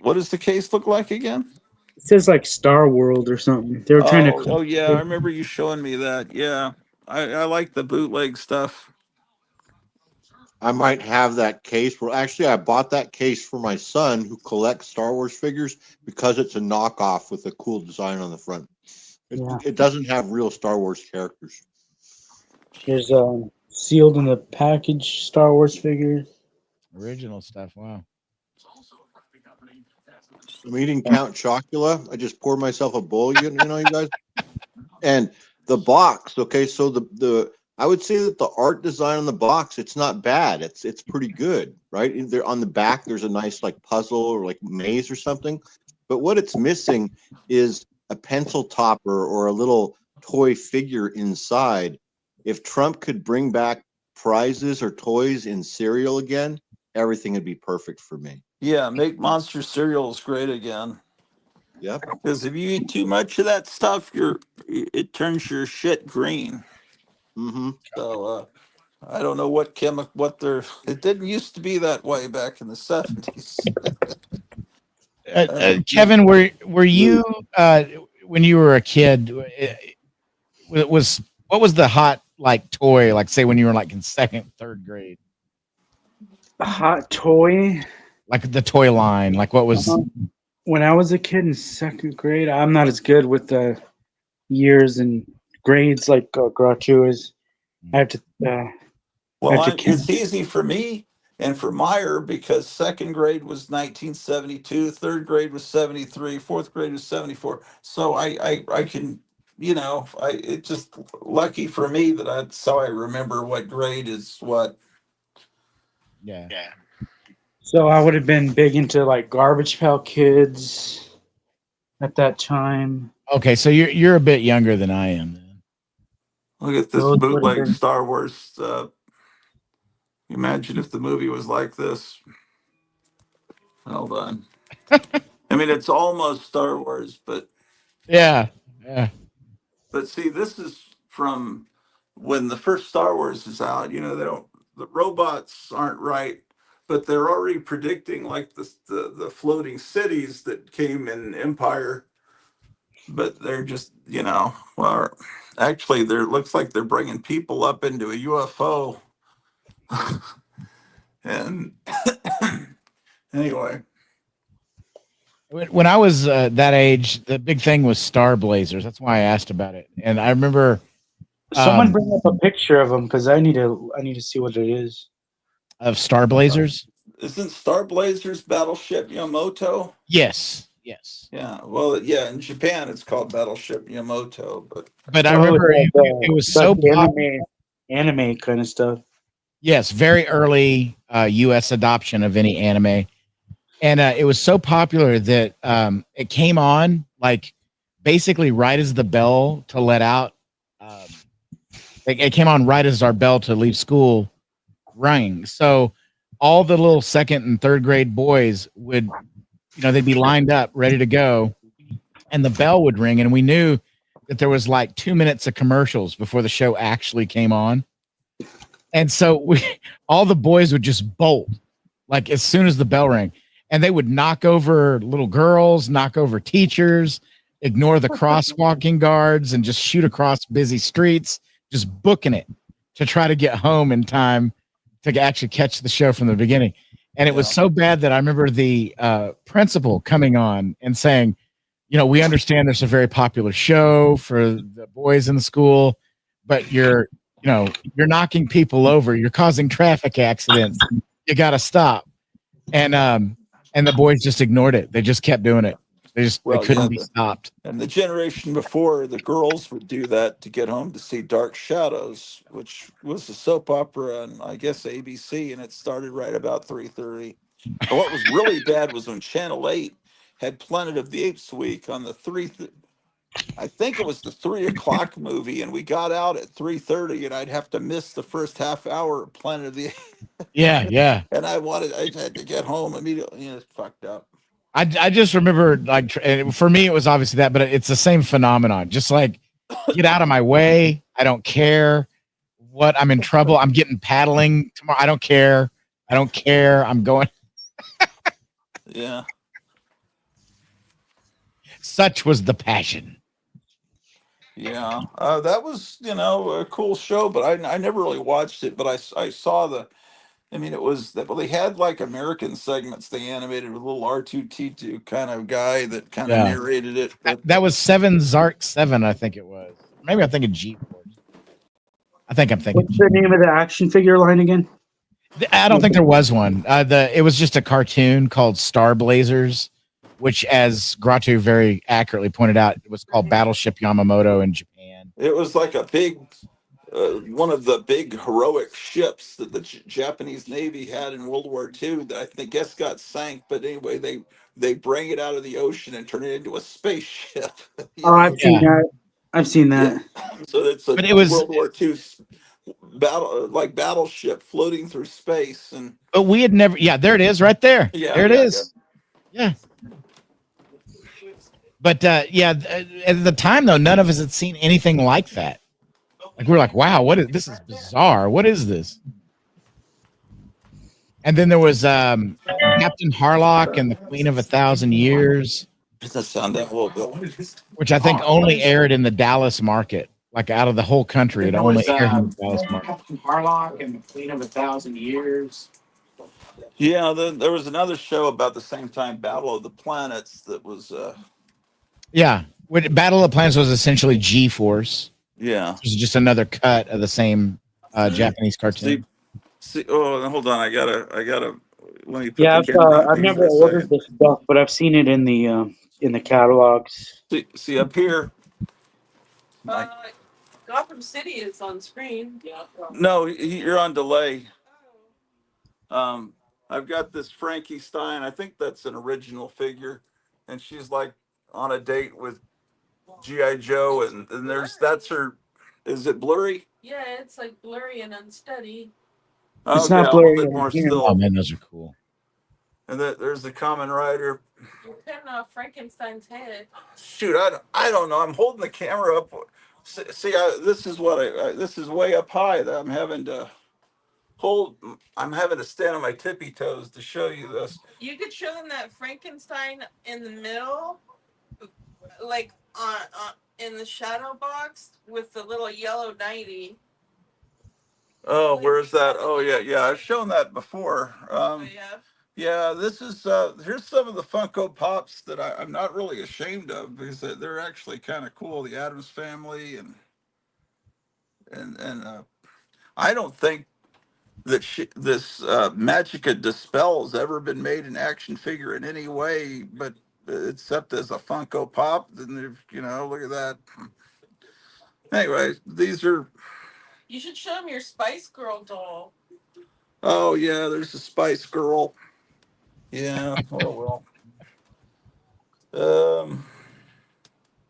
What does the case look like again? It says like Star World or something. They were trying to. Oh yeah, I remember you showing me that. Yeah, I like the bootleg stuff. I might have that case. Well, actually, I bought that case for my son who collects Star Wars figures because it's a knockoff with a cool design on the front. Yeah. It doesn't have real Star Wars characters. There's sealed in the package Star Wars figures. Original stuff. Wow. I'm eating Count Chocula. I just poured myself a bowl, you know, you guys. And the box, okay, so the I would say that the art design on the box, it's not bad. It's pretty good, right? There on the back, there's a nice like puzzle or like maze or something. But what it's missing is a pencil topper or a little toy figure inside. If Trump could bring back prizes or toys in cereal again, everything would be perfect for me. Yeah, make monster cereals great again. Yep. Because if you eat too much of that stuff, it turns your shit green. Mm-hmm. So I don't know what they're. It didn't used to be that way back in the 70s. Kevin, were you when you were a kid? What was the hot like toy? Like say when you were like in second, third grade, A hot toy. like the toy line. Like what was? When I was a kid in second grade, I'm not as good with the years and grades like Groucho is. I have to. Well, count. it's easy for me and for Meyer because second grade was 1972, third grade was 73, fourth grade was 74. So I can, it's just lucky for me that I remember what grade is what. Yeah. So I would have been big into like Garbage Pail Kids at that time. Okay, so you're a bit younger than I am. Then. Look at this Those would have bootleg been. Star Wars. Imagine if the movie was like this. Hold on. I mean, it's almost Star Wars, but Yeah. see, this is from when the first Star Wars is out. The robots aren't right, but they're already predicting like the floating cities that came in Empire. But they're just, well, actually, there looks like they're bringing people up into a UFO. And anyway. When I was that age, the big thing was Star Blazers. That's why I asked about it. And I remember Someone bring up a picture of them because I need to see what it is. Of Star Blazers. Isn't Star Blazers Battleship Yamato? Yes. Yeah. Well, yeah. In Japan, it's called Battleship Yamato, but I remember it was so anime kind of stuff. Yes, very early U.S. adoption of any anime. And it was so popular that it came on like basically right as the bell to let out. It came on right as our bell to leave school rang. So all the little second and third grade boys would, they'd be lined up ready to go. And the bell would ring. And we knew that there was like 2 minutes of commercials before the show actually came on. And so all the boys would just bolt like as soon as the bell rang. And they would knock over little girls, knock over teachers, ignore the crosswalking guards, and just shoot across busy streets, just booking it to try to get home in time to actually catch the show from the beginning. And it was Yeah. so bad that I remember the principal coming on and saying, we understand there's a very popular show for the boys in the school, but you're knocking people over, you're causing traffic accidents. You got to stop. And the boys just ignored it. They just kept doing it. They Well, couldn't yeah, be stopped. and the generation before, the girls would do that to get home to see Dark Shadows, which was a soap opera on, I guess, ABC, and it started right about 3:30. And what was really bad was when Channel 8 had Planet of the Apes week on the I think it was the 3 o'clock movie, and we got out at 3:30, and I'd have to miss the first half hour of Planet of the Apes. Yeah, yeah. And I had to get home immediately. It's fucked up. I just remember, like, and for me it was obviously that, but it's the same phenomenon. Just like, get out of my way. I don't care what, I'm in trouble. I'm getting paddling tomorrow. I don't care. I don't care. I'm going. Yeah. Such was the passion. Yeah, that was a cool show, but I never really watched it. But I saw I mean, it was that, well, they had like American segments they animated with a little R2-D2 kind of guy that kind of Yeah. narrated it. But That was 7 Zark 7, I think it was. Maybe I'm thinking G Force. I think I'm thinking. What's the name of the action figure line again? I don't think there was one. It was just a cartoon called Star Blazers, which, as Gratu very accurately pointed out, it was called Battleship Yamamoto in Japan. it was like a big, one of the big heroic ships that the Japanese Navy had in World War II that I think guess got sank. But anyway, they bring it out of the ocean and turn it into a spaceship. Oh, I've seen that. I've seen Yeah. that. So it's a But it was, World War II battleship floating through space, and but we had never. Yeah, there it is, right there. yeah, There it yeah, is. Yeah. But at the time though, none of us had seen anything like that. Like, we're like, wow, this is bizarre. What is this? And then there was Captain Harlock and the Queen of 1,000 Years, Does that sound that little bit? which I think only aired in the Dallas market. Like, out of the whole country, it only aired in the Dallas market. Captain Harlock and the Queen of 1,000 Years. Yeah, there was another show about the same time, Battle of the Planets, that was Yeah. Battle of the Planets was essentially G Force. yeah. It was just another cut of the same Japanese cartoon. See, oh, hold on, I gotta let me put Yeah, the camera on I've me never for a ordered second. this stuff, but I've seen it in the catalogs. See up here. Gotham City is on screen. Yeah. No, you're on delay. I've got this Frankie Stein. I think that's an original figure, and she's like on a date with GI Joe, and that's her. Is it blurry? Yeah, it's like blurry and unsteady. It's Okay, not a little blurry bit on more here. Oh still. man, those are cool. And there's the Common Rider. You're cutting off Frankenstein's head. Shoot, I don't know. I'm holding the camera up. See, this is what this is way up high that I'm having to hold. I'm having to stand on my tippy toes to show you this. You could show them that Frankenstein in the middle, like in the shadow box with the little yellow 90. Oh, where's that? Oh, yeah. I've shown that before. Yeah. Yeah, this is here's some of the Funko Pops that I'm not really ashamed of because they're actually kind of cool. The Addams Family and I don't think that this Magica Dispel has ever been made an action figure in any way, but except as a Funko Pop. Then look at that. Anyway, these are. You should show them your Spice Girl doll. Oh yeah, there's a Spice Girl. Yeah. Oh well.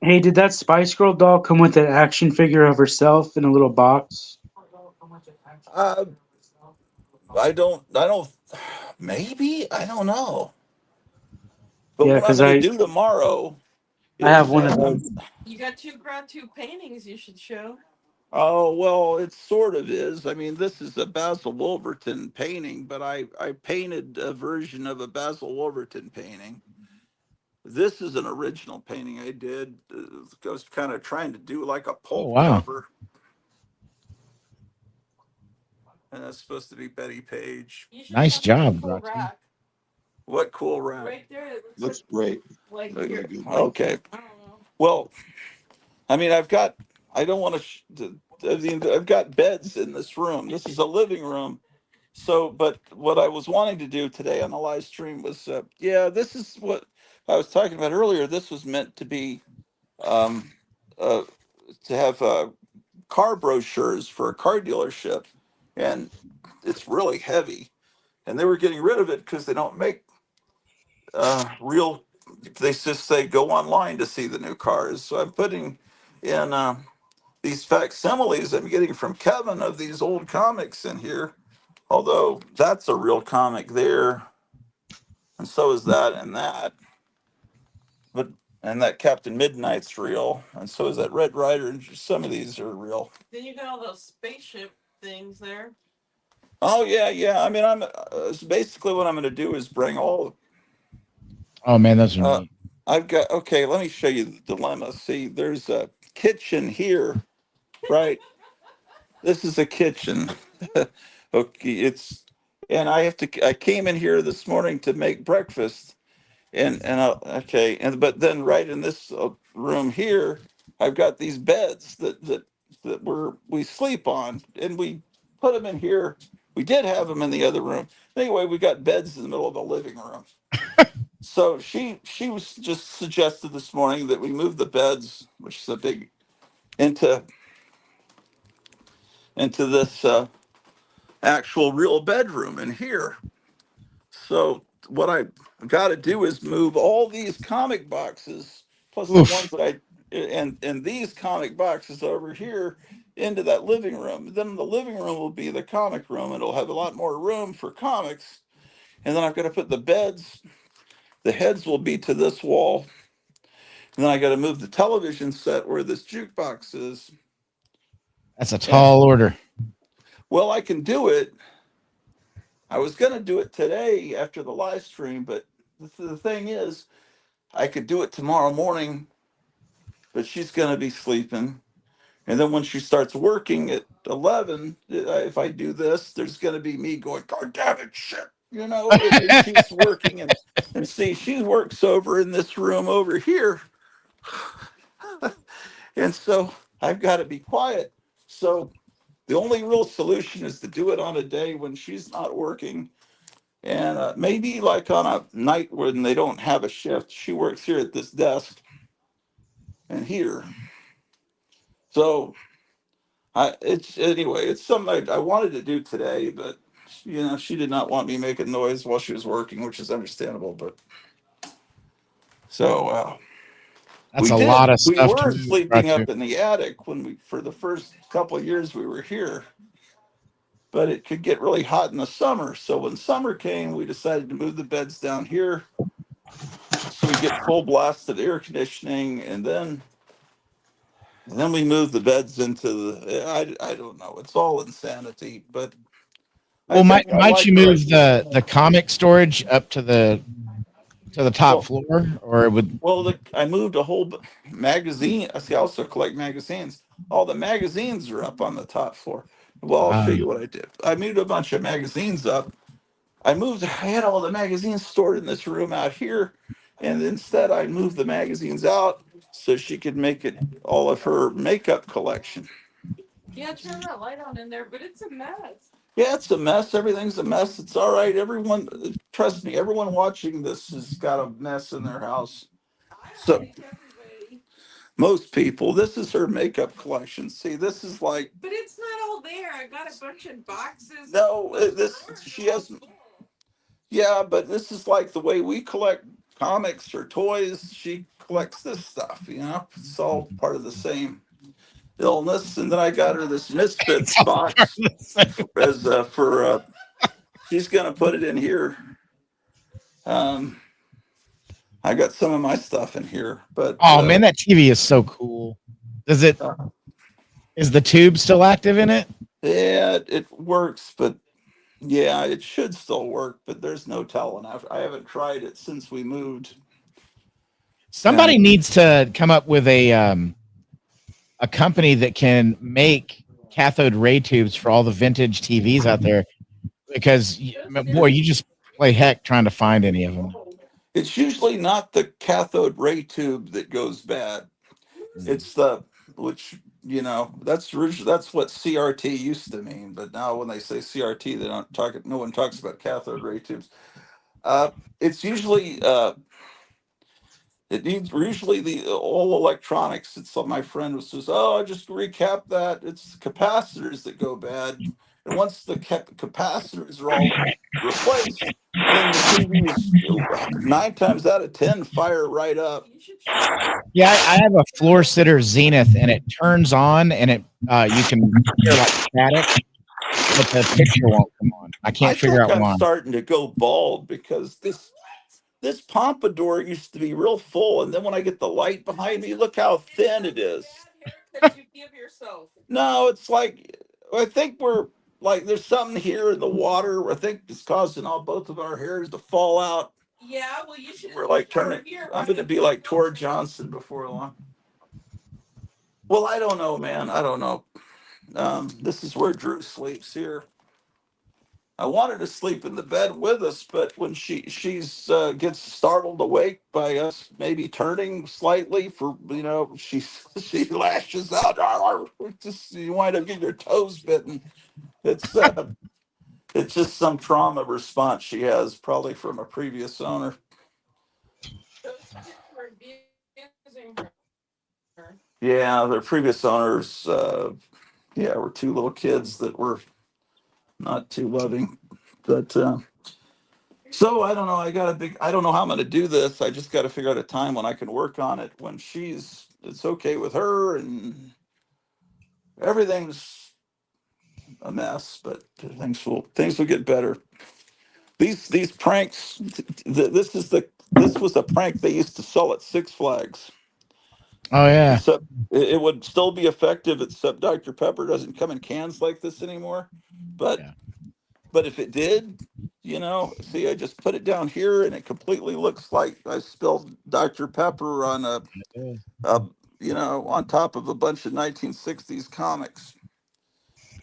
Hey, did that Spice Girl doll come with an action figure of herself in a little box? Uh, I don't. Maybe I don't know. But Yeah, what I'm because going I to do tomorrow have is one of those. You got two Gratu paintings you should show. oh well, it sort of is. I mean, this is a Basil Wolverton painting, but I painted a version of a Basil Wolverton painting. This is an original painting I did. I was kind of trying to do like a pulp wow. cover. and that's supposed to be Betty Page. You should Nice have a job, cool Roxy. rack. What cool rack? Right there. It Looks great. like Really you're, good. Okay. I don't know. Well, I mean, I don't want to. I mean, I've got beds in this room. This is a living room. So, but what I was wanting to do today on the live stream was, yeah, this is what I was talking about earlier. This was meant to be, um, uh, to have car brochures for a car dealership, and it's really heavy. And they were getting rid of it because they don't make real. They just say go online to see the new cars. So I'm putting in these facsimiles I'm getting from Kevin of these old comics in here. Although that's a real comic there, and so is that and that. But and that Captain Midnight's real, and so is that Red Rider, and some of these are real. Then you got all those spaceship things there. Oh yeah, yeah. I mean, I'm basically what I'm going to do is bring all. Oh man, those are Uh, neat. I've got okay. Let me show you the dilemma. See, there's a kitchen here, right? This is a kitchen. Okay, it's and I have to. I came in here this morning to make breakfast, okay, and but then right in this room here, I've got these beds that we sleep on, and we put them in here. We did have them in the other room. Anyway, we got beds in the middle of the living room. So she was just suggested this morning that we move the beds, which is a big into this actual real bedroom in here. So what I got to do is move all these comic boxes plus the ones Oof. that and these comic boxes over here into that living room. Then the living room will be the comic room. It'll have a lot more room for comics. And then I've got to put the beds. The heads will be to this wall. And then I got to move the television set where this jukebox is. That's a And tall order. well, I can do it. I was going to do it today after the live stream, but the thing is, I could do it tomorrow morning, but she's going to be sleeping. And then when she starts working at 11, if I do this, there's going to be me going, God damn it, shit, and she's working. And see, she works over in this room over here. And so I've got to be quiet. So the only real solution is to do it on a day when she's not working. And maybe like on a night when they don't have a shift, she works here at this desk and here. So it's anyway, it's something I wanted to do today, but she did not want me making noise while she was working, which is understandable. But so That's a lot of we stuff to were move, sleeping Roger. up in the attic when for the first couple of years we were here, but it could get really hot in the summer. So when summer came, we decided to move the beds down here so we get full blasted air conditioning, and then we moved the beds into the. I don't know. It's all insanity, but I Well, think I might like you her move idea. the comic storage up to the top Well, floor, or would I moved a whole magazine. I see. I also collect magazines. All the magazines are up on the top floor. Well, I'll show uh, you what I did. I moved a bunch of magazines up. I had all the magazines stored in this room out here, and instead I moved the magazines out so she could make it all of her makeup collection. Yeah, turn that light on in there, but it's a mess. Yeah, it's a mess. Everything's a mess. It's all right. Everyone, trust me, everyone watching this has got a mess in their house. I don't So think everybody. most people, this is her makeup collection. See, this is like But it's not all there. I got a bunch of boxes. no, The this drawers she are all has. full. Yeah, but this is like the way we collect comics or toys. She collects this stuff. It's all part of the same illness. And then I got her this it's Misfits all part box of the same. as for. She's gonna put it in here. Um, I got some of my stuff in here, but Oh man, that TV is so cool. Does it? uh, Is the tube still active in it? yeah, it works. But yeah, it should still work. But there's no telling. I haven't tried it since we moved. And Somebody needs to come up with a company that can make cathode ray tubes for all the vintage TVs out there because, boy, you just play heck trying to find any of them. It's usually not the cathode ray tube that goes bad. It's the which that's what CRT used to mean, but now when they say CRT, they don't talk. No one talks about cathode ray tubes. It's usually it needs usually the all electronics. It's what my friend was says. Oh, I just recap that. It's the capacitors that go bad, and once the capacitors are all replaced, then the TVs 9 times out of 10 fire right up. Yeah, I have a floor sitter Zenith, and it turns on, and it you can hear like static, but the picture won't come on. I can't I figure think out I'm why. starting to go bald because this pompadour used to be real full, and then when I get the light behind me, look how thin it is. You give yourself. No, it's like I think we're like there's something here in the water. I think it's causing all both of our hairs to fall out. Yeah, well, you should. We're like turning. I'm going to be like Tor Johnson before long. Well, I don't know, man. I don't know. This is where Drew sleeps here. I wanted to sleep in the bed with us, but when she's gets startled awake by us maybe turning slightly for she lashes out. Just you wind up getting your toes bitten. It's it's just some trauma response she has, probably from a previous owner. Those kids were abusing her. Yeah, their previous owners, were two little kids that were not too loving, but. So I don't know. I don't know how I'm going to do this. I just got to figure out a time when I can work on it when it's okay with her and everything's a mess, but things will get better. These pranks. This was a prank they used to sell at Six Flags. Oh yeah, Except it would still be effective, except Dr. Pepper doesn't come in cans like this anymore. But yeah. But if it did, see, I just put it down here and it completely looks like I spilled Dr. Pepper on a on top of a bunch of 1960s comics.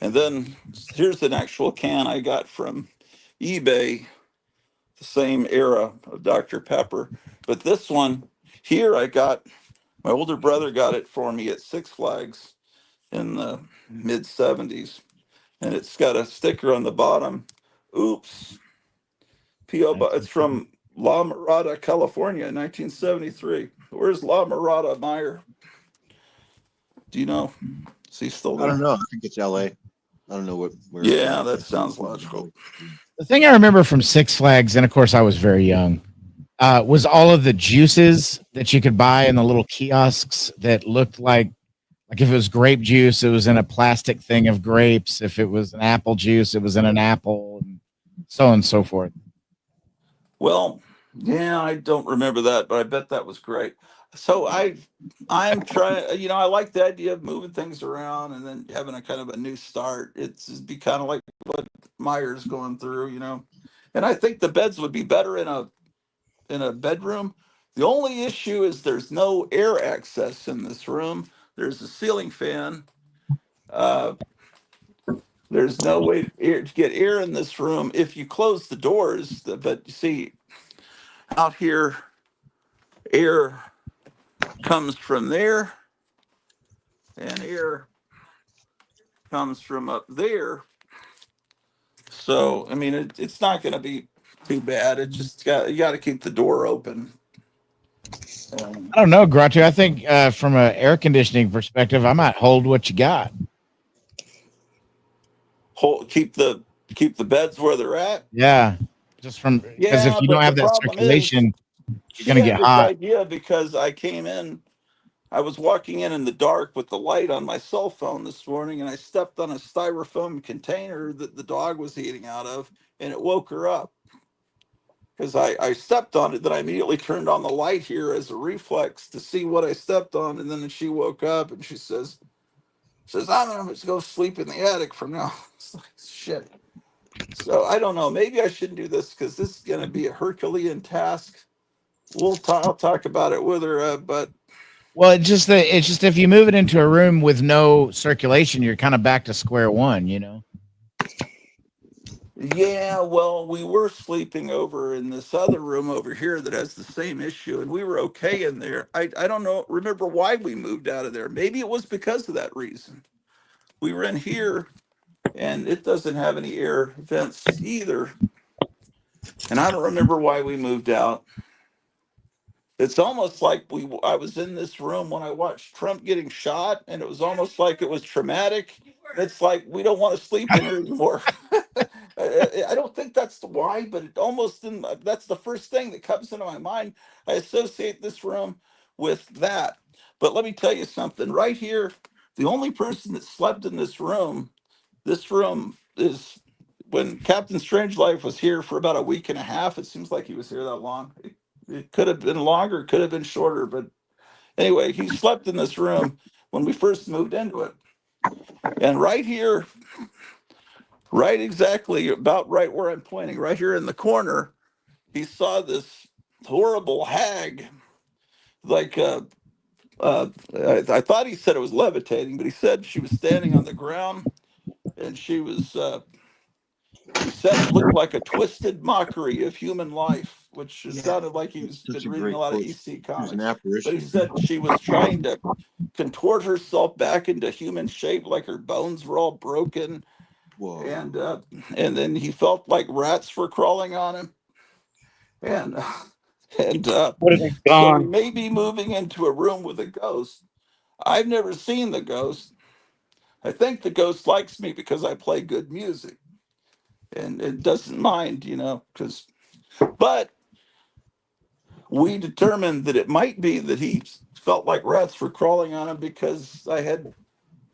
And then here's an actual can I got from eBay, the same era of Dr. Pepper. But this one here, my older brother got it for me at Six Flags in the mid 70s. And it's got a sticker on the bottom. Oops. It's from La Mirada, California, 1973. Where's La Mirada Meyer? Do you know? Is he still I don't there? know. I think it's LA. I don't know where. Yeah, that sounds logical. The thing I remember from Six Flags, and of course I was very young, was all of the juices that you could buy in the little kiosks that looked like if it was grape juice, it was in a plastic thing of grapes. If it was an apple juice, it was in an apple, and so on and so forth. Well, yeah, I don't remember that, but I bet that was great. So I'm trying, I like the idea of moving things around and then having a kind of a new start. It'd be kind of like what Meyer's going through, And I think the beds would be better in a bedroom. The only issue is there's no air access in this room. There's a ceiling fan. Uh, there's no way to get air in this room if you close the doors. But you see, out here, air comes from there, and air comes from up there. So, I mean, it's not going to be too bad. It just you got to keep the door open. I don't know, Groucho. I think from an air conditioning perspective, I might hold what you got. Keep the beds where they're at. Yeah, just from because if Yeah, you don't but the have that problem is, circulation, you're she gonna had get this hot. idea because I was walking in the dark with the light on my cell phone this morning, and I stepped on a styrofoam container that the dog was eating out of, and it woke her up. Because I stepped on it, then I immediately turned on the light here as a reflex to see what I stepped on, and then she woke up and she says, I'm gonna just go sleep in the attic from now. It's like, shit. So I don't know. Maybe I shouldn't do this because this is gonna be a Herculean task. I'll talk about it with her, but Well, it's just if you move it into a room with no circulation, you're kind of back to square one, you know. Yeah, well, we were sleeping over in this other room over here that has the same issue, and we were okay in there. I don't know, remember why we moved out of there. Maybe it was because of that reason. We were in here, and it doesn't have any air vents either. And I don't remember why we moved out. It's almost like I was in this room when I watched Trump getting shot, and it was almost like it was traumatic. It's like we don't want to sleep in here anymore. I don't think that's the why, but it almost that's the first thing that comes into my mind. I associate this room with that. But let me tell you something. Right here, the only person that slept in this room is when Captain Strangelove was here for about a week and a half. It seems like he was here that long. It could have been longer, could have been shorter, but anyway, he slept in this room when we first moved into it. And right here, right exactly about right where I'm pointing, right here in the corner, he saw this horrible hag. Like, I thought he said it was levitating, but he said she was standing on the ground, and he said it looked like a twisted mockery of human life, which Yeah, sounded like he it's was such been a reading a great lot of quote. EC She was an comics. But he apparition. said she was trying to contort herself back into human shape, like her bones were all broken, Whoa. and then he felt like rats were crawling on him, and and Would have been so we gone. may be moving into a room with a ghost. I've never seen the ghost. I think the ghost likes me because I play good music, and it doesn't mind, because. But we determined that it might be that he felt like rats were crawling on him because I had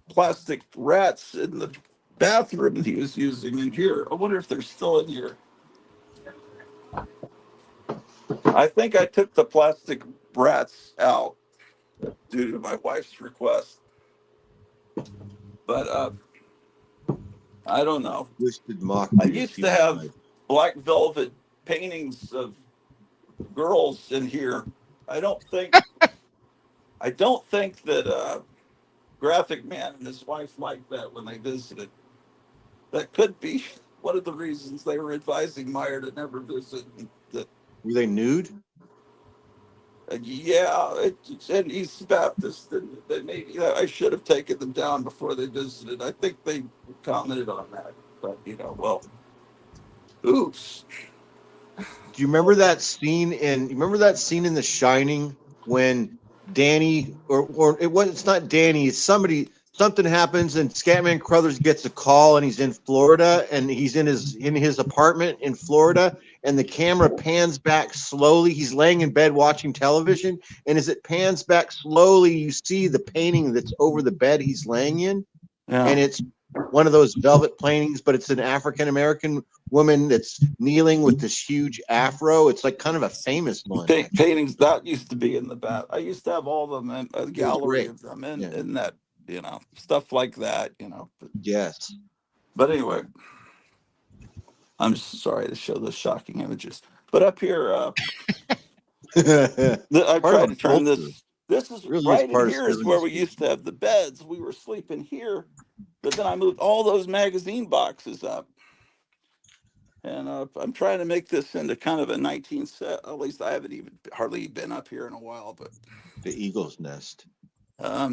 plastic rats in the bathroom that he was using in here. I wonder if they're still in here. I think I took the plastic rats out due to my wife's request, but I don't know. Twisted I mockery of used to human have life. black velvet paintings of girls in here. I don't think I don't think that Graphic Man and his wife liked that when they visited. That could be one of the reasons they were advising Meyer to never visit. That Were they nude? yeah, and he's Baptist, and they maybe I should have taken them down before they visited. I think they commented on that, but well, oops. Do you remember that scene in The Shining when Danny or it's not Danny, it's something happens and Scatman Crothers gets a call and he's in Florida and he's in his apartment in Florida and the camera pans back slowly. He's laying in bed watching television, and as it pans back slowly, you see the painting that's over the bed he's laying in, Yeah, and it's one of those velvet paintings, but it's an African American woman that's kneeling with this huge afro. It's like kind of a famous one. paintings that used to be in the bath. I used to have all of them in a It was gallery great. of them in Yeah. in that stuff like that. Yes. But anyway, I'm sorry to show those shocking images. But up here, I Part of tried our to turn culture. this. This is Really is right in part of here is where 70s we used to have the beds. We were sleeping here, but then I moved all those magazine boxes up, and I'm trying to make this into kind of a 19 set. At least I haven't even hardly been up here in a while, but the eagle's nest.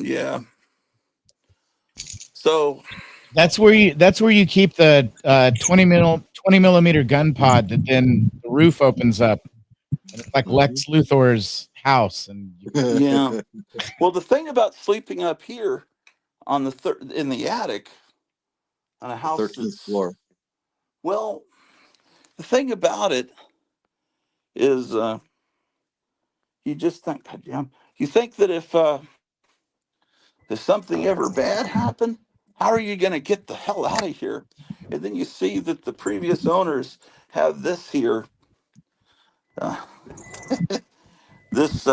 yeah. So That's where you keep the 20 millimeter gun pod that then the roof opens up and it's like Lex Luthor's house and yeah. Well, the thing about sleeping up here on the in the attic on a The house 13th that's floor. well, the thing about it is you just think, God damn, you think that if something ever bad happened, how are you going to get the hell out of here? And then you see that the previous owners have this here, uh, this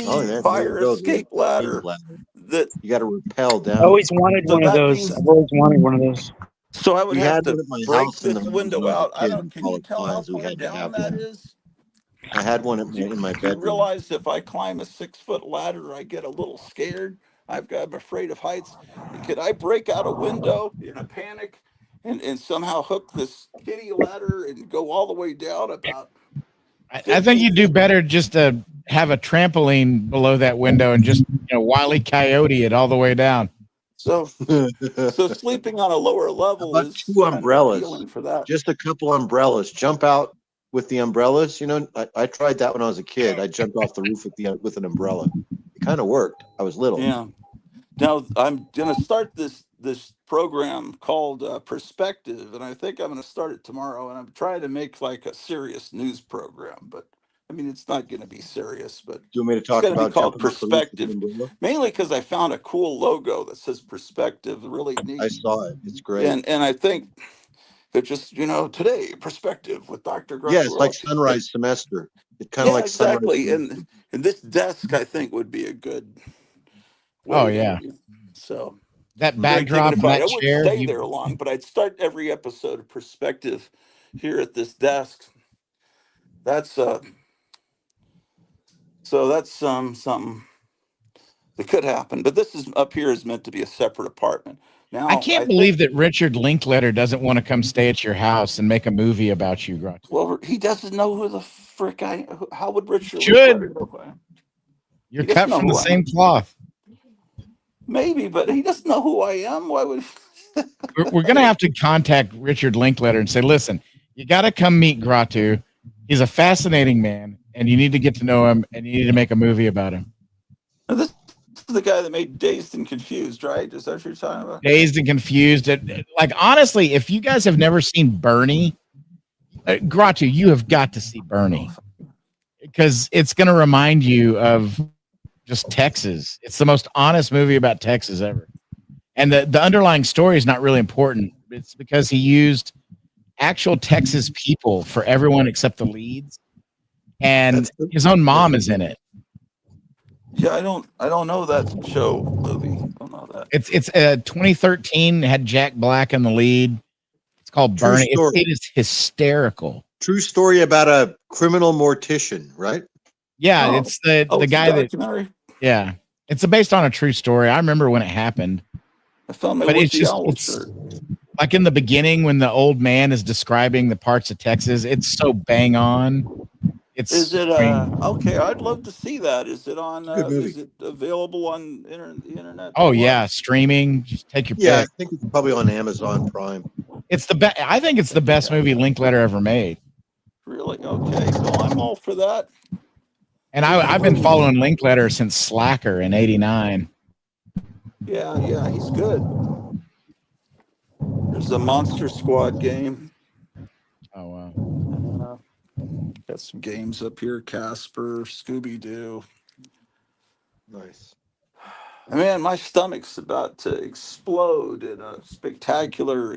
Oh kitty yeah, there you fire go. The escape escape ladder. ladder. That You got to rappel I down. always wanted so one of that those. means I've always wanted one of those. so I would We have had to one at my break house this when window I was a out. I kid don't. in Can you Pollock tell how Pines. We far had to down have that one. is? I had one in my Do you bedroom. realize if I climb a 6-foot ladder, I get a little scared? I'm afraid of heights. Could I break out a window in a panic and somehow hook this kitty ladder and go all the way down about I think 15 you'd do feet? better just to have a trampoline below that window and just Wile E. Coyote it all the way down. So, How so sleeping on a lower level about is two kind of umbrellas? appealing for that. Just a couple umbrellas. Jump out with the umbrellas. I tried that when I was a kid. I jumped off the roof with an umbrella. It kind of worked. I was little. Yeah. Now I'm going to start this program called Perspective, and I think I'm going to start it tomorrow. And I'm trying to make like a serious news program, but I mean it's not going to be serious, but Do you want me to it's talk going to be about called jumping off the roof with an Perspective, umbrella? mainly because I found a cool logo that says Perspective, really I neat, saw it. It's great. and I think that just today Perspective with Dr. Yeah, Groucho it's like Orloff. sunrise semester. It's kind of Yeah, like sunrise exactly, semester. and this desk I think would be a good Oh way to yeah, so. that Very backdrop and dignified. that I wouldn't chair. stay there long, but I'd start every episode of Perspective here at this desk. That's so that's something that could happen. But this is up here is meant to be a separate apartment. I Now I can't believe think that Richard Linklater doesn't want to come stay at your house and make a movie about you, Grant. well he doesn't know who the frick how would Richard Linklater Should. know who I am? You're He doesn't cut know from the who I same am. cloth. Maybe, but he doesn't know who I am. Why would We're gonna have to contact Richard Linklater and say, listen, you got to come meet Gratu. He's a fascinating man, and you need to get to know him, and you need to make a movie about him. this is the guy that made Dazed and Confused, right? Is that what you're talking about? Dazed and confused. Like honestly, if you guys have never seen Bernie, Gratu, you have got to see Bernie because it's going to remind you of just Texas. It's the most honest movie about Texas ever. And the underlying story is not really important. It's because he used actual Texas people for everyone except the leads. And his own mom is in it. Yeah, I don't know that show movie. I don't know that. It's 2013, had Jack Black in the lead. It's called True Bernie. story. It is hysterical. True story about a criminal mortician, right? Yeah, Oh, it's the it's a guy that documentary. yeah. It's based on a true story. I remember when it happened. I found my But it's Woodsy just Owl it's shirt. like in the beginning when the old man is describing the parts of Texas, it's so bang on. It's Is it I mean, okay? I'd love to see that. Is it on? It's a good movie. Is it available on the internet? oh or what? yeah, streaming. Just take your Yeah, I pick. think it's probably on Amazon Prime. It's the best. I think it's the best movie Linklater ever made. Really? Okay. Well, I'm all for that. And I've been following Linklater since Slacker in '89. Yeah, he's good. There's a Monster Squad game. Oh wow. Got some games up here. Casper, Scooby Doo. Nice. Man, my stomach's about to explode in a spectacular.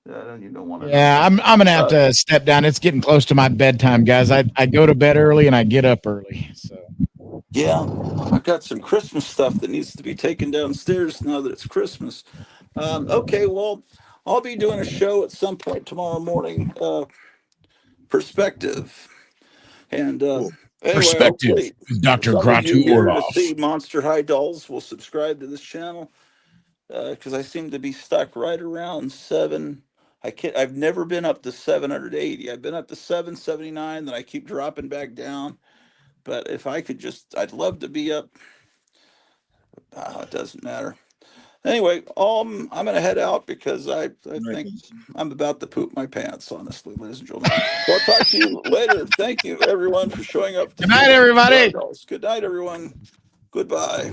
You don't want to. Yeah, I'm gonna have to step down. It's getting close to my bedtime, guys. I go to bed early and I get up early. So Yeah, I've got some Christmas stuff that needs to be taken downstairs now that it's Christmas. Okay, well, I'll be doing a show at some point tomorrow morning. Perspective, and Cool. anyway, Perspective hopefully with Dr. some of you Gratu here to Orloff. see Monster High Dolls will subscribe to this channel because I seem to be stuck right around 7. I've never been up to 780. I've been up to 779, then I keep dropping back down. But if I could I'd love to be up. It doesn't matter. Anyway, I'm gonna head out because I think I'm about to poop my pants, honestly, ladies and gentlemen. So I'll talk to you later. Thank you everyone for showing up. Good night, everybody. Good night, everyone. Goodbye.